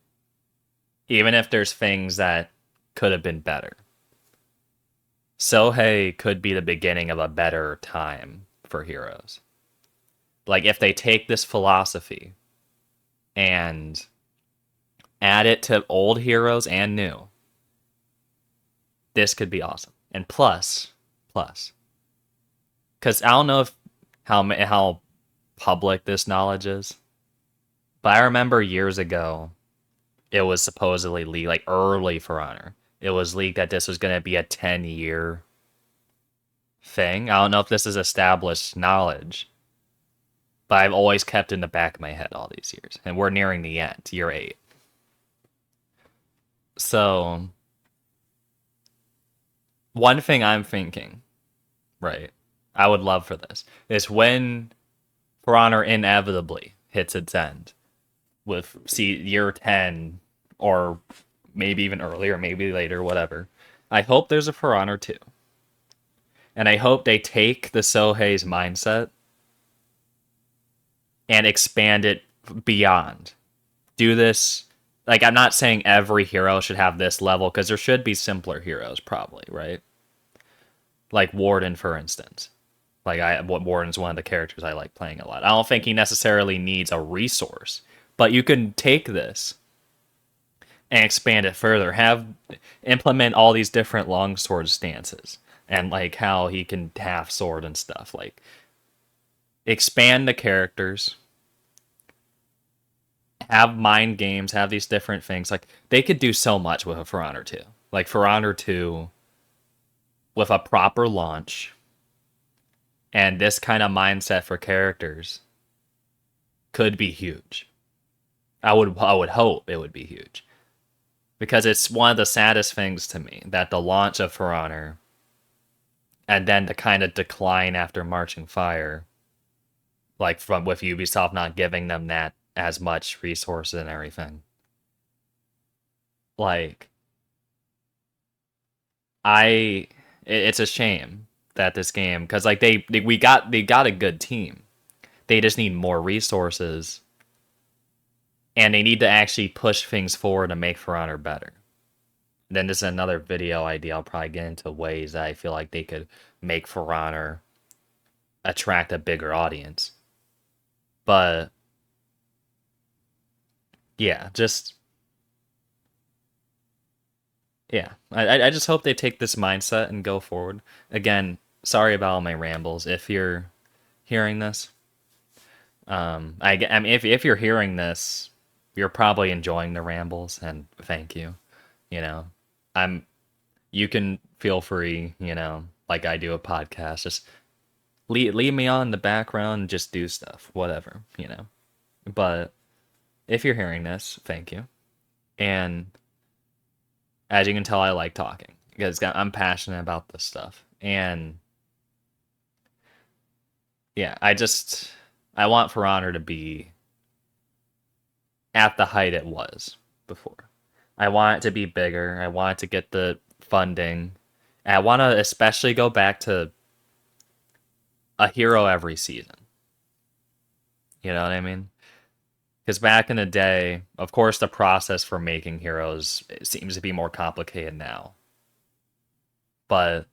Speaker 1: even if there's things that could have been better, Sohei could be the beginning of a better time for heroes. Like, if they take this philosophy and add it to old heroes and new, this could be awesome. And plus, because I don't know how public this knowledge is, but I remember years ago, it was supposedly leaked, like early For Honor. It was leaked that this was going to be a 10-year thing. I don't know if this is established knowledge, but I've always kept in the back of my head all these years. And we're nearing the end, year 8. So, one thing I'm thinking, right, I would love for this, is when For Honor inevitably hits its end, with, year 10, or maybe even earlier, maybe later, whatever, I hope there's a For Honor 2. And I hope they take the Sohei's mindset and expand it beyond. Do this, like, I'm not saying every hero should have this level, because there should be simpler heroes, probably, right? Like Warden, for instance. Like, Warden's one of the characters I like playing a lot. I don't think he necessarily needs a resource, but you can take this and expand it further. Implement all these different longsword stances, and like how he can half sword and stuff. Like, expand the characters, have mind games, have these different things. Like, they could do so much with a For Honor 2. Like, For Honor 2 with a proper launch and this kind of mindset for characters could be huge. I would hope it would be huge. Because it's one of the saddest things to me that the launch of For Honor and then the kind of decline after Marching Fire, like from with Ubisoft not giving them that as much resources and everything. Like it's a shame that this game, because like they got a good team. They just need more resources, and they need to actually push things forward to make For Honor better. Then this is another video idea. I'll probably get into ways that I feel like they could make For Honor attract a bigger audience. But yeah, I just hope they take this mindset and go forward. Again, sorry about all my rambles. If you're hearing this, I mean, if you're hearing this, you're probably enjoying the rambles, and thank you. You know, you can feel free, you know, like I do a podcast, just leave me on in the background and just do stuff, whatever, you know. But if you're hearing this, thank you. And as you can tell, I like talking because I'm passionate about this stuff. And yeah, I want For Honor to be at the height it was before. I want it to be bigger. I want it to get the funding. And I want to especially go back to a hero every season. You know what I mean? Because back in the day, of course, the process for making heroes seems to be more complicated now. But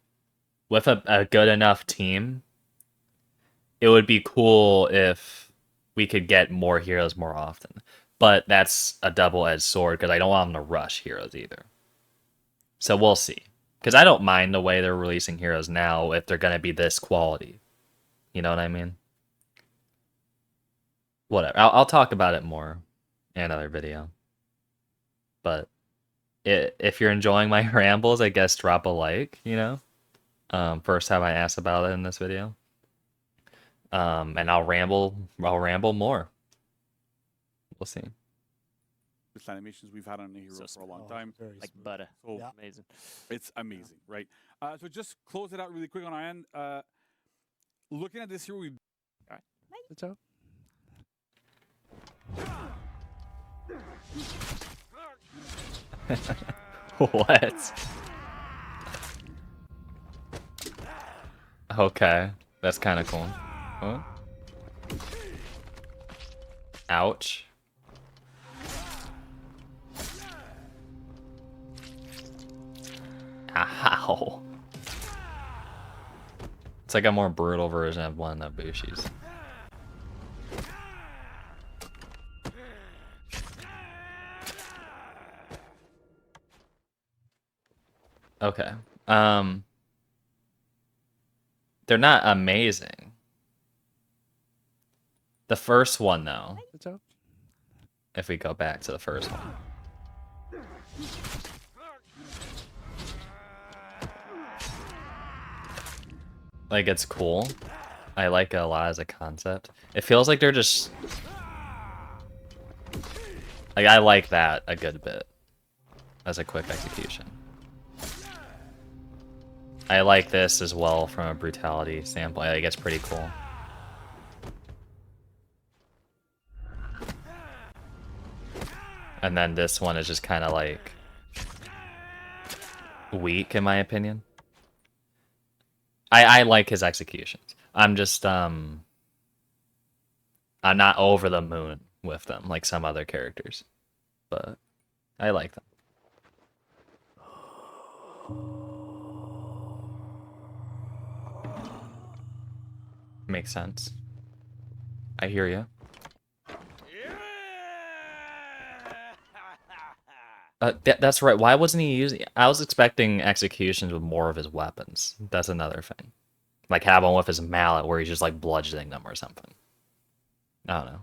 Speaker 1: with a good enough team, it would be cool if we could get more heroes more often. But that's a double-edged sword because I don't want them to rush heroes either. So we'll see. Because I don't mind the way they're releasing heroes now if they're going to be this quality. You know what I mean? Whatever. I'll talk about it more in another video. But if you're enjoying my rambles, I guess drop a like, you know? First time I asked about it in this video. And I'll ramble more. We'll see.
Speaker 8: With animations we've had on the hero for a long time.
Speaker 7: Like butter.
Speaker 8: So
Speaker 2: Yeah.
Speaker 7: Amazing.
Speaker 8: it's amazing, right? So just close it out really quick on our end. Looking at this hero, we
Speaker 4: What's up?
Speaker 1: What? Okay, that's kind of cool. Huh? Ouch. Ow. It's like a more brutal version of one of Bushi's. Okay. They're not amazing. The first one, though,
Speaker 4: What's up?
Speaker 1: if we go back to the first one. Like, it's cool. I like it a lot as a concept. It feels like they're just... Like, I like that a good bit as a quick execution. I like this as well from a brutality standpoint. I think it's pretty cool. And then this one is just kind of like weak in my opinion. I like his executions. I'm just I'm not over the moon with them like some other characters, but I like them. Makes sense. I hear you. That's right. Why wasn't he using... I was expecting executions with more of his weapons. That's another thing. Like have one with his mallet where he's just like bludgeoning them or something. I don't know.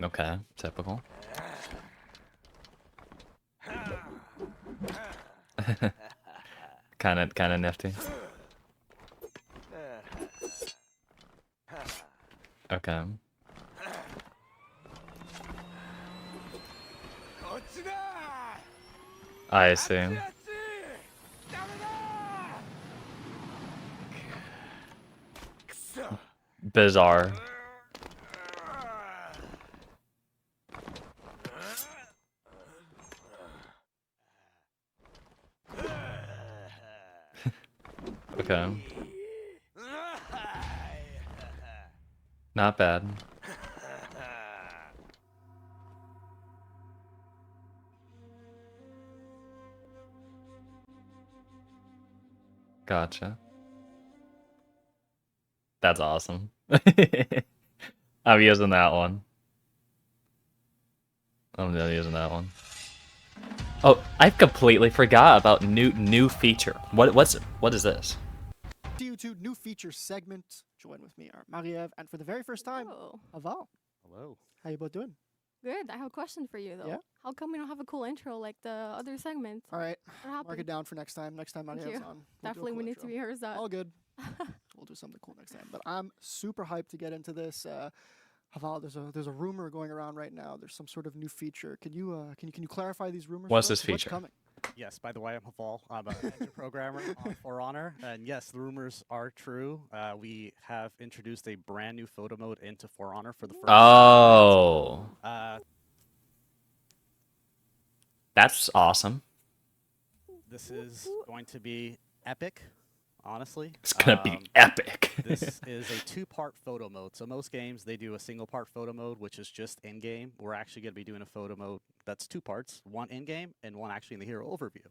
Speaker 1: Okay, typical. Kind of nifty. Okay. I see. Bizarre. Okay. Not bad. Gotcha. That's awesome. I'm using that one. I'm using that one. Oh, I completely forgot about new feature. What is this?
Speaker 9: YouTube new feature segment. Join with me are Marie-Ève, and for the very first time,
Speaker 10: Oh,
Speaker 9: Aval.
Speaker 11: Hello.
Speaker 9: How you both doing?
Speaker 10: good. I have a question for you though.
Speaker 9: Yeah?
Speaker 10: How come we don't have a cool intro like the other segments?
Speaker 9: All right,
Speaker 10: What
Speaker 9: mark
Speaker 10: happened?
Speaker 9: it down for next time. Next time
Speaker 10: Thank
Speaker 9: Marie-Ève's
Speaker 10: you.
Speaker 9: on. We'll do a
Speaker 10: Definitely,
Speaker 9: cool
Speaker 10: we need
Speaker 9: intro.
Speaker 10: to rehearse that.
Speaker 9: All good. We'll do something cool next time. But I'm super hyped to get into this. Haval, there's a rumor going around right now. There's some sort of new feature. Can you clarify these rumors?
Speaker 1: What's
Speaker 9: for us?
Speaker 1: this feature?
Speaker 9: What's coming?
Speaker 11: Yes, by the way, I'm Haval. I'm an engine programmer on For Honor. And yes, the rumors are true. We have introduced a brand new photo mode into For Honor for the first
Speaker 1: Oh,
Speaker 11: time.
Speaker 1: that's awesome.
Speaker 11: This is going to be epic, honestly.
Speaker 1: It's gonna be epic.
Speaker 11: This is a two-part photo mode. So most games, they do a single-part photo mode, which is just in-game. We're actually going to be doing a photo mode that's two parts, one in-game and one actually in the hero overview.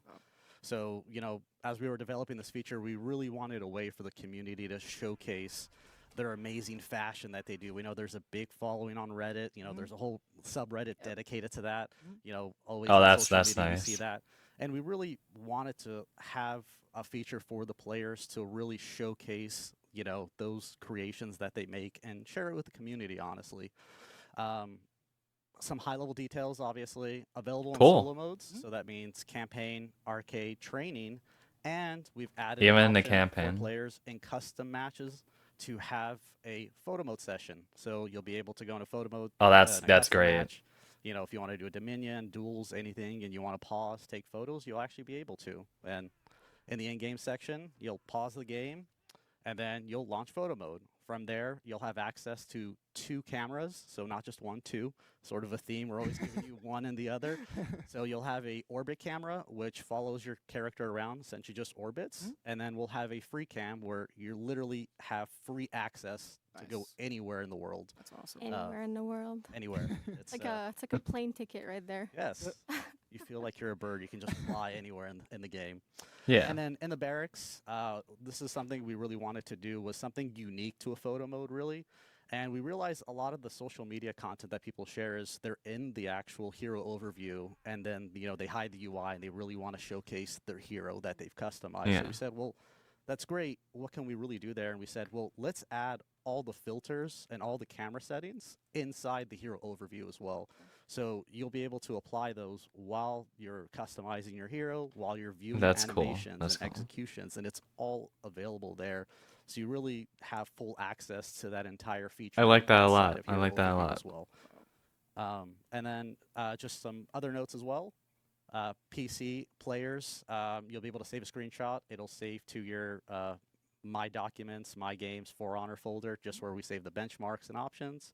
Speaker 11: So, you know, as we were developing this feature, we really wanted a way for the community to showcase their amazing fashion that they do. We know there's a big following on Reddit. You know, there's a whole subreddit dedicated to that. You know, always
Speaker 1: Oh,
Speaker 11: on
Speaker 1: that's
Speaker 11: social media
Speaker 1: nice.
Speaker 11: you see that. And we really wanted to have a feature for the players to really showcase, you know, those creations that they make and share it with the community, honestly. Some high-level details, obviously, available in
Speaker 1: Cool.
Speaker 11: solo modes. So that means campaign, arcade, training, and we've added
Speaker 1: Even
Speaker 11: an
Speaker 1: in the
Speaker 11: option
Speaker 1: campaign.
Speaker 11: for players in custom matches to have a photo mode session. So you'll be able to go into photo mode.
Speaker 1: Oh,
Speaker 11: in a
Speaker 1: that's
Speaker 11: custom
Speaker 1: great.
Speaker 11: match. You know, if you want to do a Dominion, duels, anything, and you want to pause, take photos, you'll actually be able to. And in the in-game section, you'll pause the game, and then you'll launch photo mode. From there, you'll have access to two cameras, so not just one, two. Sort of a theme. We're always giving you one and the other. So you'll have a orbit camera, which follows your character around, essentially just orbits. And then we'll have a free cam where you literally have free access to go
Speaker 9: Nice.
Speaker 11: anywhere in the world.
Speaker 9: That's awesome.
Speaker 10: Anywhere in the world.
Speaker 11: Anywhere. It's
Speaker 10: It's like a plane ticket right there.
Speaker 11: yes. You feel like you're a bird. You can just fly anywhere in the game.
Speaker 1: Yeah.
Speaker 11: And then in the barracks, this is something we really wanted to do, was something unique to a photo mode, really. And we realized a lot of the social media content that people share is they're in the actual hero overview, and then, you know, they hide the UI and they really want to showcase their hero that they've customized.
Speaker 1: Yeah.
Speaker 11: So we said, well, that's great. What can we really do there? And we said, well, let's add all the filters and all the camera settings inside the hero overview as well. So you'll be able to apply those while you're customizing your hero, while you're viewing
Speaker 1: That's cool.
Speaker 11: animations
Speaker 1: That's
Speaker 11: and
Speaker 1: cool.
Speaker 11: executions, and it's all available there. So you really have full access to that entire feature.
Speaker 1: I like that a
Speaker 11: inside
Speaker 1: lot.
Speaker 11: of
Speaker 1: I
Speaker 11: Hero
Speaker 1: like that a
Speaker 11: Overview
Speaker 1: lot.
Speaker 11: as well. And then just some other notes as well. PC players, you'll be able to save a screenshot. It'll save to your My Documents, My Games, For Honor folder, just where we save the benchmarks and options.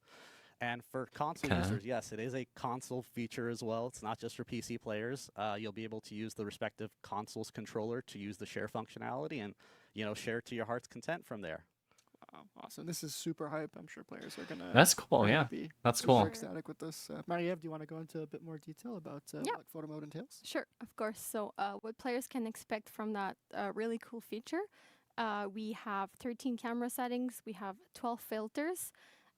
Speaker 11: And for console
Speaker 1: Okay.
Speaker 11: users, yes, it is a console feature as well. It's not just for PC players. You'll be able to use the respective console's controller to use the share functionality and, you know, share to your heart's content from there.
Speaker 9: Wow, awesome. This is super hype. I'm sure players are gonna.
Speaker 1: That's cool,
Speaker 9: are gonna
Speaker 1: yeah.
Speaker 9: Be
Speaker 1: That's
Speaker 9: super
Speaker 1: cool.
Speaker 9: ecstatic with this. Marie-Ève, do you want to go into a bit more detail about
Speaker 10: Yeah.
Speaker 9: what photo mode entails?
Speaker 10: Sure, of course. So, what players can expect from that really cool feature? We have 13 camera settings, we have 12 filters,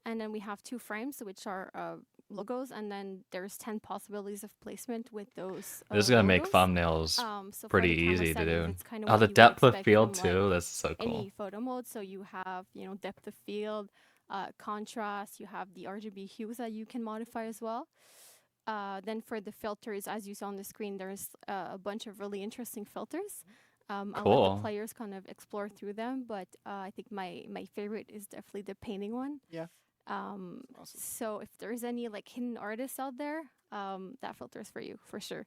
Speaker 10: and then we have 2 frames, which are logos, and then there's 10 possibilities of placement with those.
Speaker 1: This is gonna make
Speaker 10: logos.
Speaker 1: thumbnails
Speaker 10: So for
Speaker 1: pretty
Speaker 10: the camera
Speaker 1: easy to
Speaker 10: settings,
Speaker 1: do.
Speaker 10: it's kind of
Speaker 1: Oh,
Speaker 10: what
Speaker 1: the
Speaker 10: you would
Speaker 1: depth of
Speaker 10: expect
Speaker 1: field
Speaker 10: from,
Speaker 1: too.
Speaker 10: like,
Speaker 1: That's so cool.
Speaker 10: any photo mode. So you have, you know, depth of field, contrast. You have the RGB hues that you can modify as well. Then for the filters, as you saw on the screen, there's a bunch of really interesting filters. I'll let
Speaker 1: Cool.
Speaker 10: the players kind of explore through them, but I think my favorite is definitely the painting one.
Speaker 9: Yeah.
Speaker 10: So if there's any like hidden artists out there, that filter is for you for sure.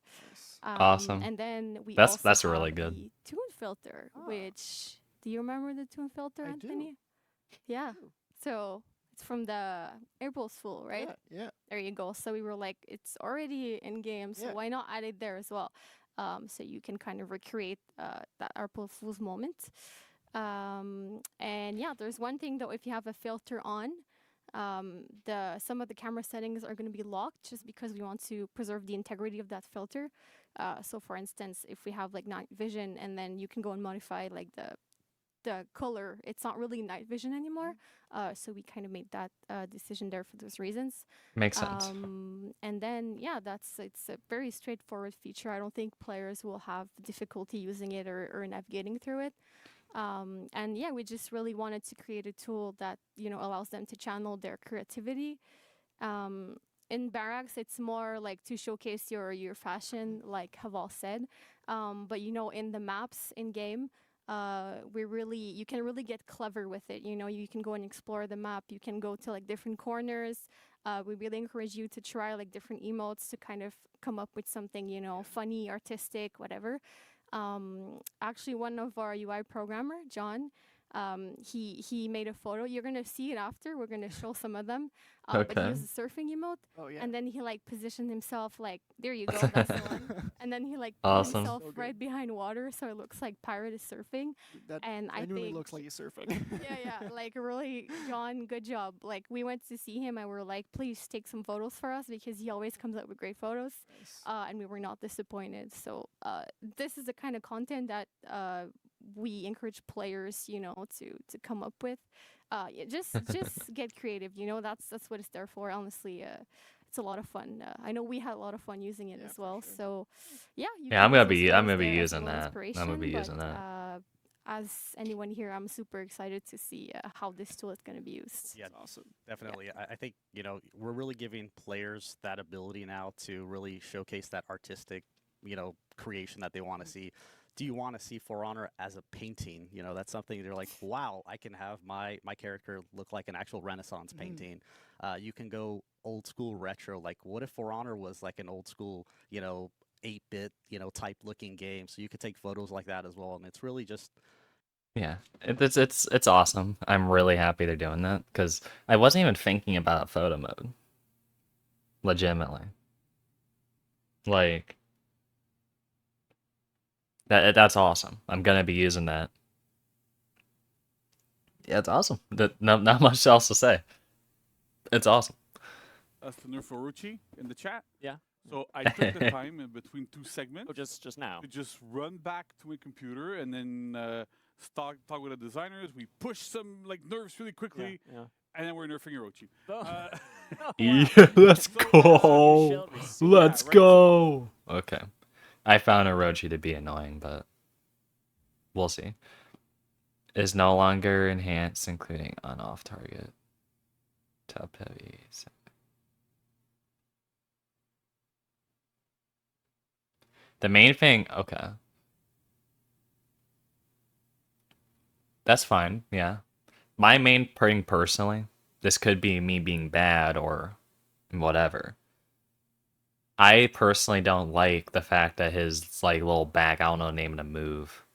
Speaker 1: Awesome.
Speaker 10: And then we
Speaker 1: That's
Speaker 10: also
Speaker 1: really
Speaker 10: have
Speaker 1: good.
Speaker 10: the tune filter, which do you remember the tune filter,
Speaker 9: I do.
Speaker 10: Anthony? Yeah. So it's from the April's Fool, right?
Speaker 9: Yeah.
Speaker 10: There you go. So we were like, it's already in game, so
Speaker 9: Yeah.
Speaker 10: why not add it there as well? So you can kind of recreate that April Fool's moment. And yeah, there's one thing though, if you have a filter on, some of the camera settings are going to be locked just because we want to preserve the integrity of that filter. So for instance, if we have like night vision, and then you can go and modify like the color, it's not really night vision anymore. So we kind of made that decision there for those reasons.
Speaker 1: Makes sense.
Speaker 10: And then yeah, it's a very straightforward feature. I don't think players will have difficulty using it or navigating through it. And yeah, we just really wanted to create a tool that allows them to channel their creativity. In Barracks, it's more like to showcase your fashion, like Haval said. But in the maps in game, you can really get clever with it. You can go and explore the map. You can go to like different corners. We really encourage you to try like different emotes to kind of come up with something, funny, artistic, whatever. Actually, one of our UI programmer, John, he made a photo. You're gonna see it after. We're gonna show some of them. But he
Speaker 1: Okay.
Speaker 10: used a surfing emote.
Speaker 9: Oh yeah.
Speaker 10: And then he like positioned himself like, there you go, that's the one. And then he like put
Speaker 1: Awesome.
Speaker 10: himself
Speaker 9: So good.
Speaker 10: right behind water, so it looks like pirate is surfing.
Speaker 9: That
Speaker 10: And I
Speaker 9: genuinely
Speaker 10: think
Speaker 9: looks like he's surfing.
Speaker 10: yeah, like really, John, good job. Like we went to see him and we were like, please take some photos for us because he always comes up with great photos.
Speaker 9: Nice.
Speaker 10: And we were not disappointed. So this is the kind of content that we encourage players, to come up with. Just get creative. That's what it's there for. Honestly, it's a lot of fun. I know we had a lot of fun using it as well.
Speaker 9: Sure.
Speaker 10: So yeah, you
Speaker 1: Yeah,
Speaker 10: can
Speaker 1: I'm gonna
Speaker 10: use those
Speaker 1: be I'm
Speaker 10: photos
Speaker 1: gonna be
Speaker 10: there as a
Speaker 1: using
Speaker 10: little
Speaker 1: that. I'm gonna be
Speaker 10: inspiration,
Speaker 1: using that.
Speaker 10: as anyone here, I'm super excited to see how this tool is going to be used.
Speaker 11: Yeah,
Speaker 9: That's awesome.
Speaker 11: definitely. I think we're really giving players that ability now to really showcase that artistic, creation that they want to see. Do you want to see For Honor as a painting? That's something they're like, wow, I can have my character look like an actual Renaissance painting. You can go old school retro. Like, what if For Honor was like an old school, 8-bit, type looking game? So you could take photos like that as well, and it's really just
Speaker 1: Yeah, it's awesome. I'm really happy they're doing that because I wasn't even thinking about photo mode. Legitimately, like that's awesome. I'm gonna be using that. Yeah, it's awesome. Not much else to say. It's awesome.
Speaker 8: That's the Nerforuchi in the chat.
Speaker 7: Yeah.
Speaker 8: So I took the time in between two segments
Speaker 7: Oh, just now.
Speaker 8: to just run back to my computer and then talk with the designers. We push some like nerfs really quickly,
Speaker 7: Yeah.
Speaker 8: and then we're nerfing Orochi.
Speaker 1: Yeah, let's go. Let's
Speaker 8: right,
Speaker 1: go. Okay. I found Orochi to be annoying, but we'll see. Is no longer enhanced, including on off target. Top heavy. The main thing, okay. That's fine, yeah. My main thing personally, this could be me being bad or whatever. I personally don't like the fact that his like little back, I don't know the name of the move.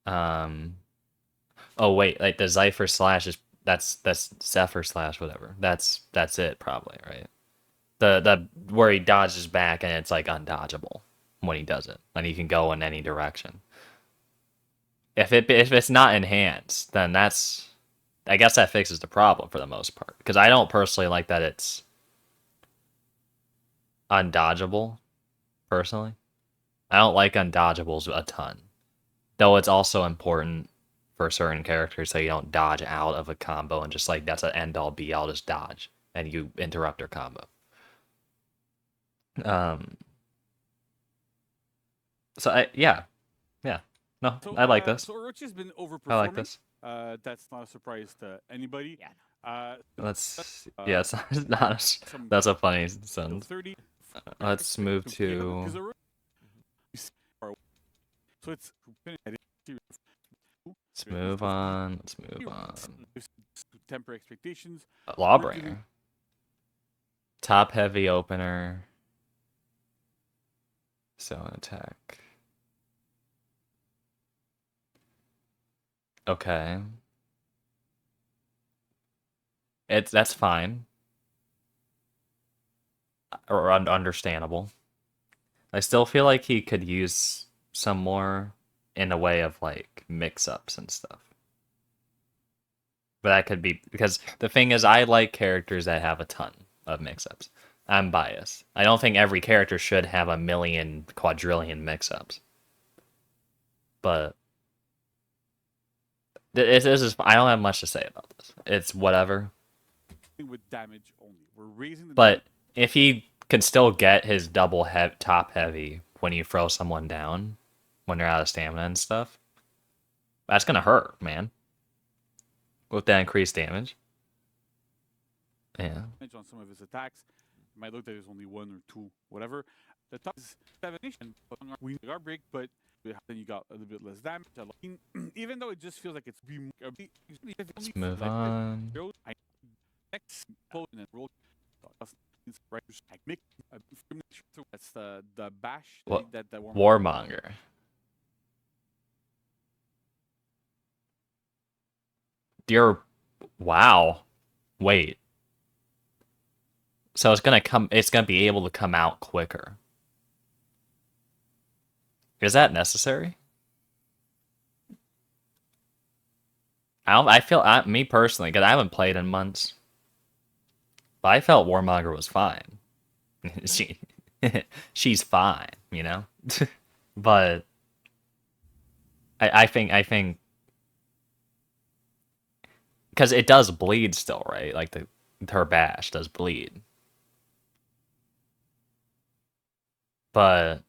Speaker 1: Oh wait, like the Zephyr slash is that's Zephyr slash whatever. That's it probably, right? The where he dodges back and it's like undodgeable when he does it, and he can go in any direction. If it's not enhanced, then I guess that fixes the problem for the most part. Because I don't personally like that it's undodgeable, personally. I don't like undodgeables a ton. Though it's also important for certain characters so you don't dodge out of a combo and just like that's an end all be all, just dodge and you interrupt their combo. So yeah. No,
Speaker 8: So,
Speaker 1: I like this.
Speaker 8: So Orochi's been overperforming.
Speaker 1: I like this.
Speaker 8: That's not a surprise to anybody.
Speaker 7: Yeah.
Speaker 1: Let's yes, not that's a funny sentence.
Speaker 8: 30.
Speaker 1: Let's move to
Speaker 8: So it's
Speaker 1: Let's move on. Let's move on.
Speaker 8: To temper expectations.
Speaker 1: Lawbringer. Top heavy opener. So an attack. Okay. That's fine. Or understandable. I still feel like he could use some more in a way of like mix-ups and stuff. But that could be because the thing is I like characters that have a ton of mix-ups. I'm biased. I don't think every character should have a million, quadrillion mix-ups. But this is I don't have much to say about this. It's whatever.
Speaker 8: With damage only. We're raising the
Speaker 1: But if he can still get his double top heavy when you throw someone down, when they're out of stamina and stuff, that's gonna hurt, man. With that increased damage. Yeah.
Speaker 8: On some of his attacks, it might look like there's only 1 or 2, whatever. The top is 7 and we got break, but then you got a little bit less damage. Even though it just feels like it's
Speaker 1: Let's move on.
Speaker 8: Next opponent roll. That's the bash.
Speaker 1: What?
Speaker 8: That
Speaker 1: Warmonger. Dear, wow. Wait. So it's gonna be able to come out quicker. Is that necessary? Me personally, because I haven't played in months, but I felt Warmonger was fine. She's fine, you know? But I think because it does bleed still, right? Like her bash does bleed. But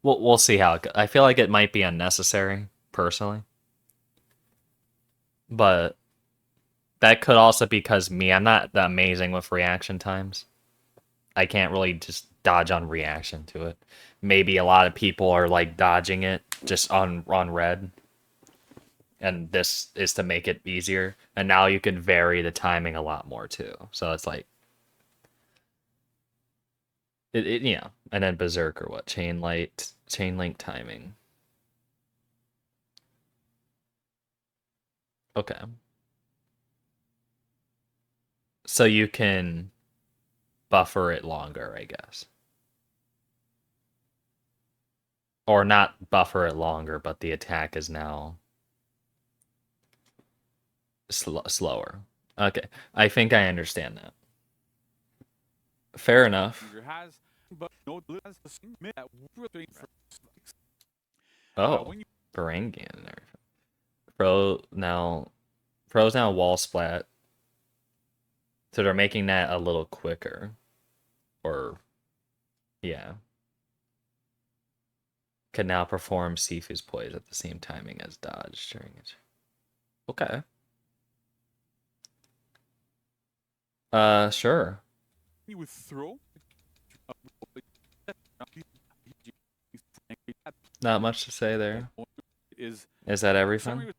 Speaker 1: we'll see how it goes. I feel like it might be unnecessary, personally. But that could also be because I'm not that amazing with reaction times. I can't really just dodge on reaction to it. Maybe a lot of people are like dodging it just on red. And this is to make it easier. And now you can vary the timing a lot more too. So it's like yeah. And then Berserker, what? Chain link timing. Okay. So you can buffer it longer, I guess. Or not buffer it longer, but the attack is now slower. Okay, I think I understand that. Fair enough. Oh, Varangian and everything. Pro's now wall splat. So they're making that a little quicker. Or, yeah. Can now perform Sifu's poise at the same timing as dodge during it. Okay. Sure.
Speaker 8: He would throw.
Speaker 1: Not much to say there. Is that everything?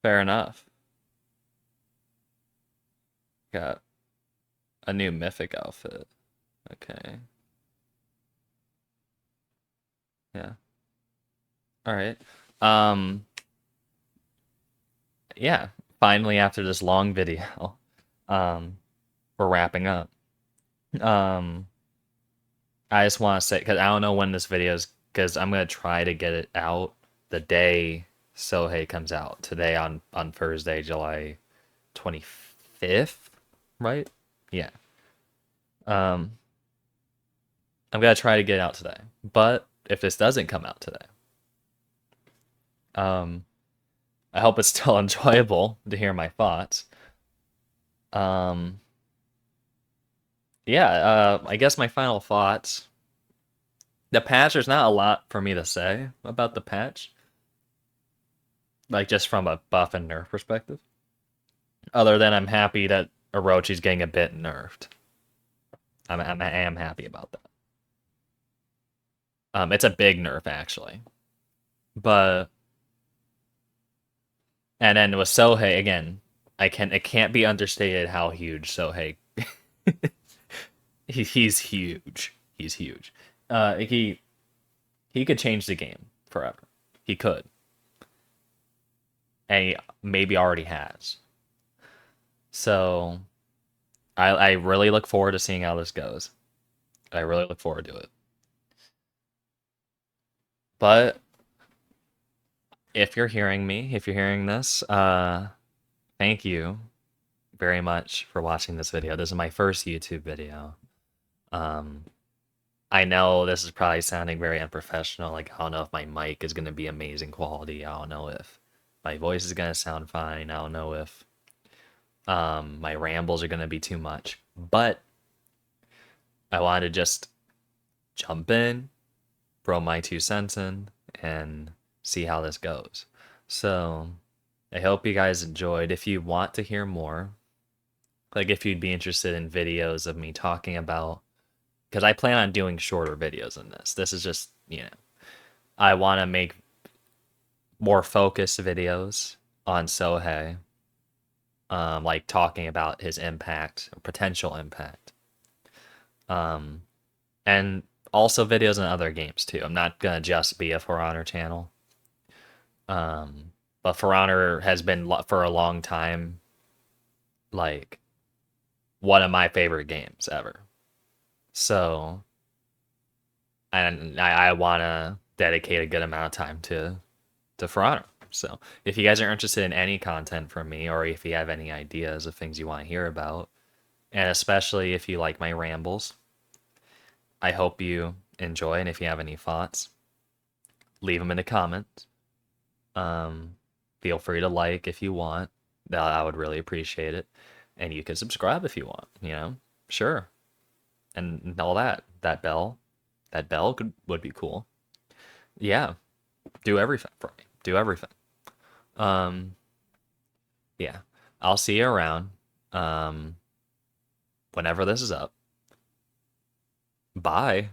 Speaker 1: Fair enough. Got a new mythic outfit. Okay. Yeah. All right. Yeah. Finally, after this long video, we're wrapping up. I just want to say, because I don't know when this video is, because I'm going to try to get it out the day Sohei comes out. Today on Thursday, July 25th, right? Yeah. I'm going to try to get it out today. But if this doesn't come out today, I hope it's still enjoyable to hear my thoughts. Yeah, I guess my final thoughts. The patch, there's not a lot for me to say about the patch. Like, just from a buff and nerf perspective. Other than I'm happy that Orochi's getting a bit nerfed. I am happy about that. It's a big nerf, actually. But and then with Sohei again, it can't be understated how huge Sohei. He's huge. He's huge. He could change the game forever. He could. And he maybe already has. So I really look forward to seeing how this goes. I really look forward to it. But if you're hearing me, if you're hearing this, thank you very much for watching this video. This is my first YouTube video. I know this is probably sounding very unprofessional. Like, I don't know if my mic is going to be amazing quality. I don't know if my voice is going to sound fine. I don't know if my rambles are going to be too much. But I wanted to just jump in, throw my 2 cents in, and see how this goes. So I hope you guys enjoyed. If you want to hear more, like if you'd be interested in videos of me talking about, because I plan on doing shorter videos than this. This is just, I want to make more focused videos on Sohei, like talking about his impact, potential impact, and also videos in other games too. I'm not gonna just be a For Honor channel, but For Honor has been for a long time, like one of my favorite games ever. So, and I want to dedicate a good amount of time to For Honor. So, if you guys are interested in any content from me, or if you have any ideas of things you want to hear about, and especially if you like my rambles, I hope you enjoy. And if you have any thoughts, leave them in the comments. Feel free to like if you want. I would really appreciate it. And you can subscribe if you want, sure. And all that. That bell would be cool. Yeah. Do everything for me. Do everything. Yeah. I'll see you around. Whenever this is up. Bye.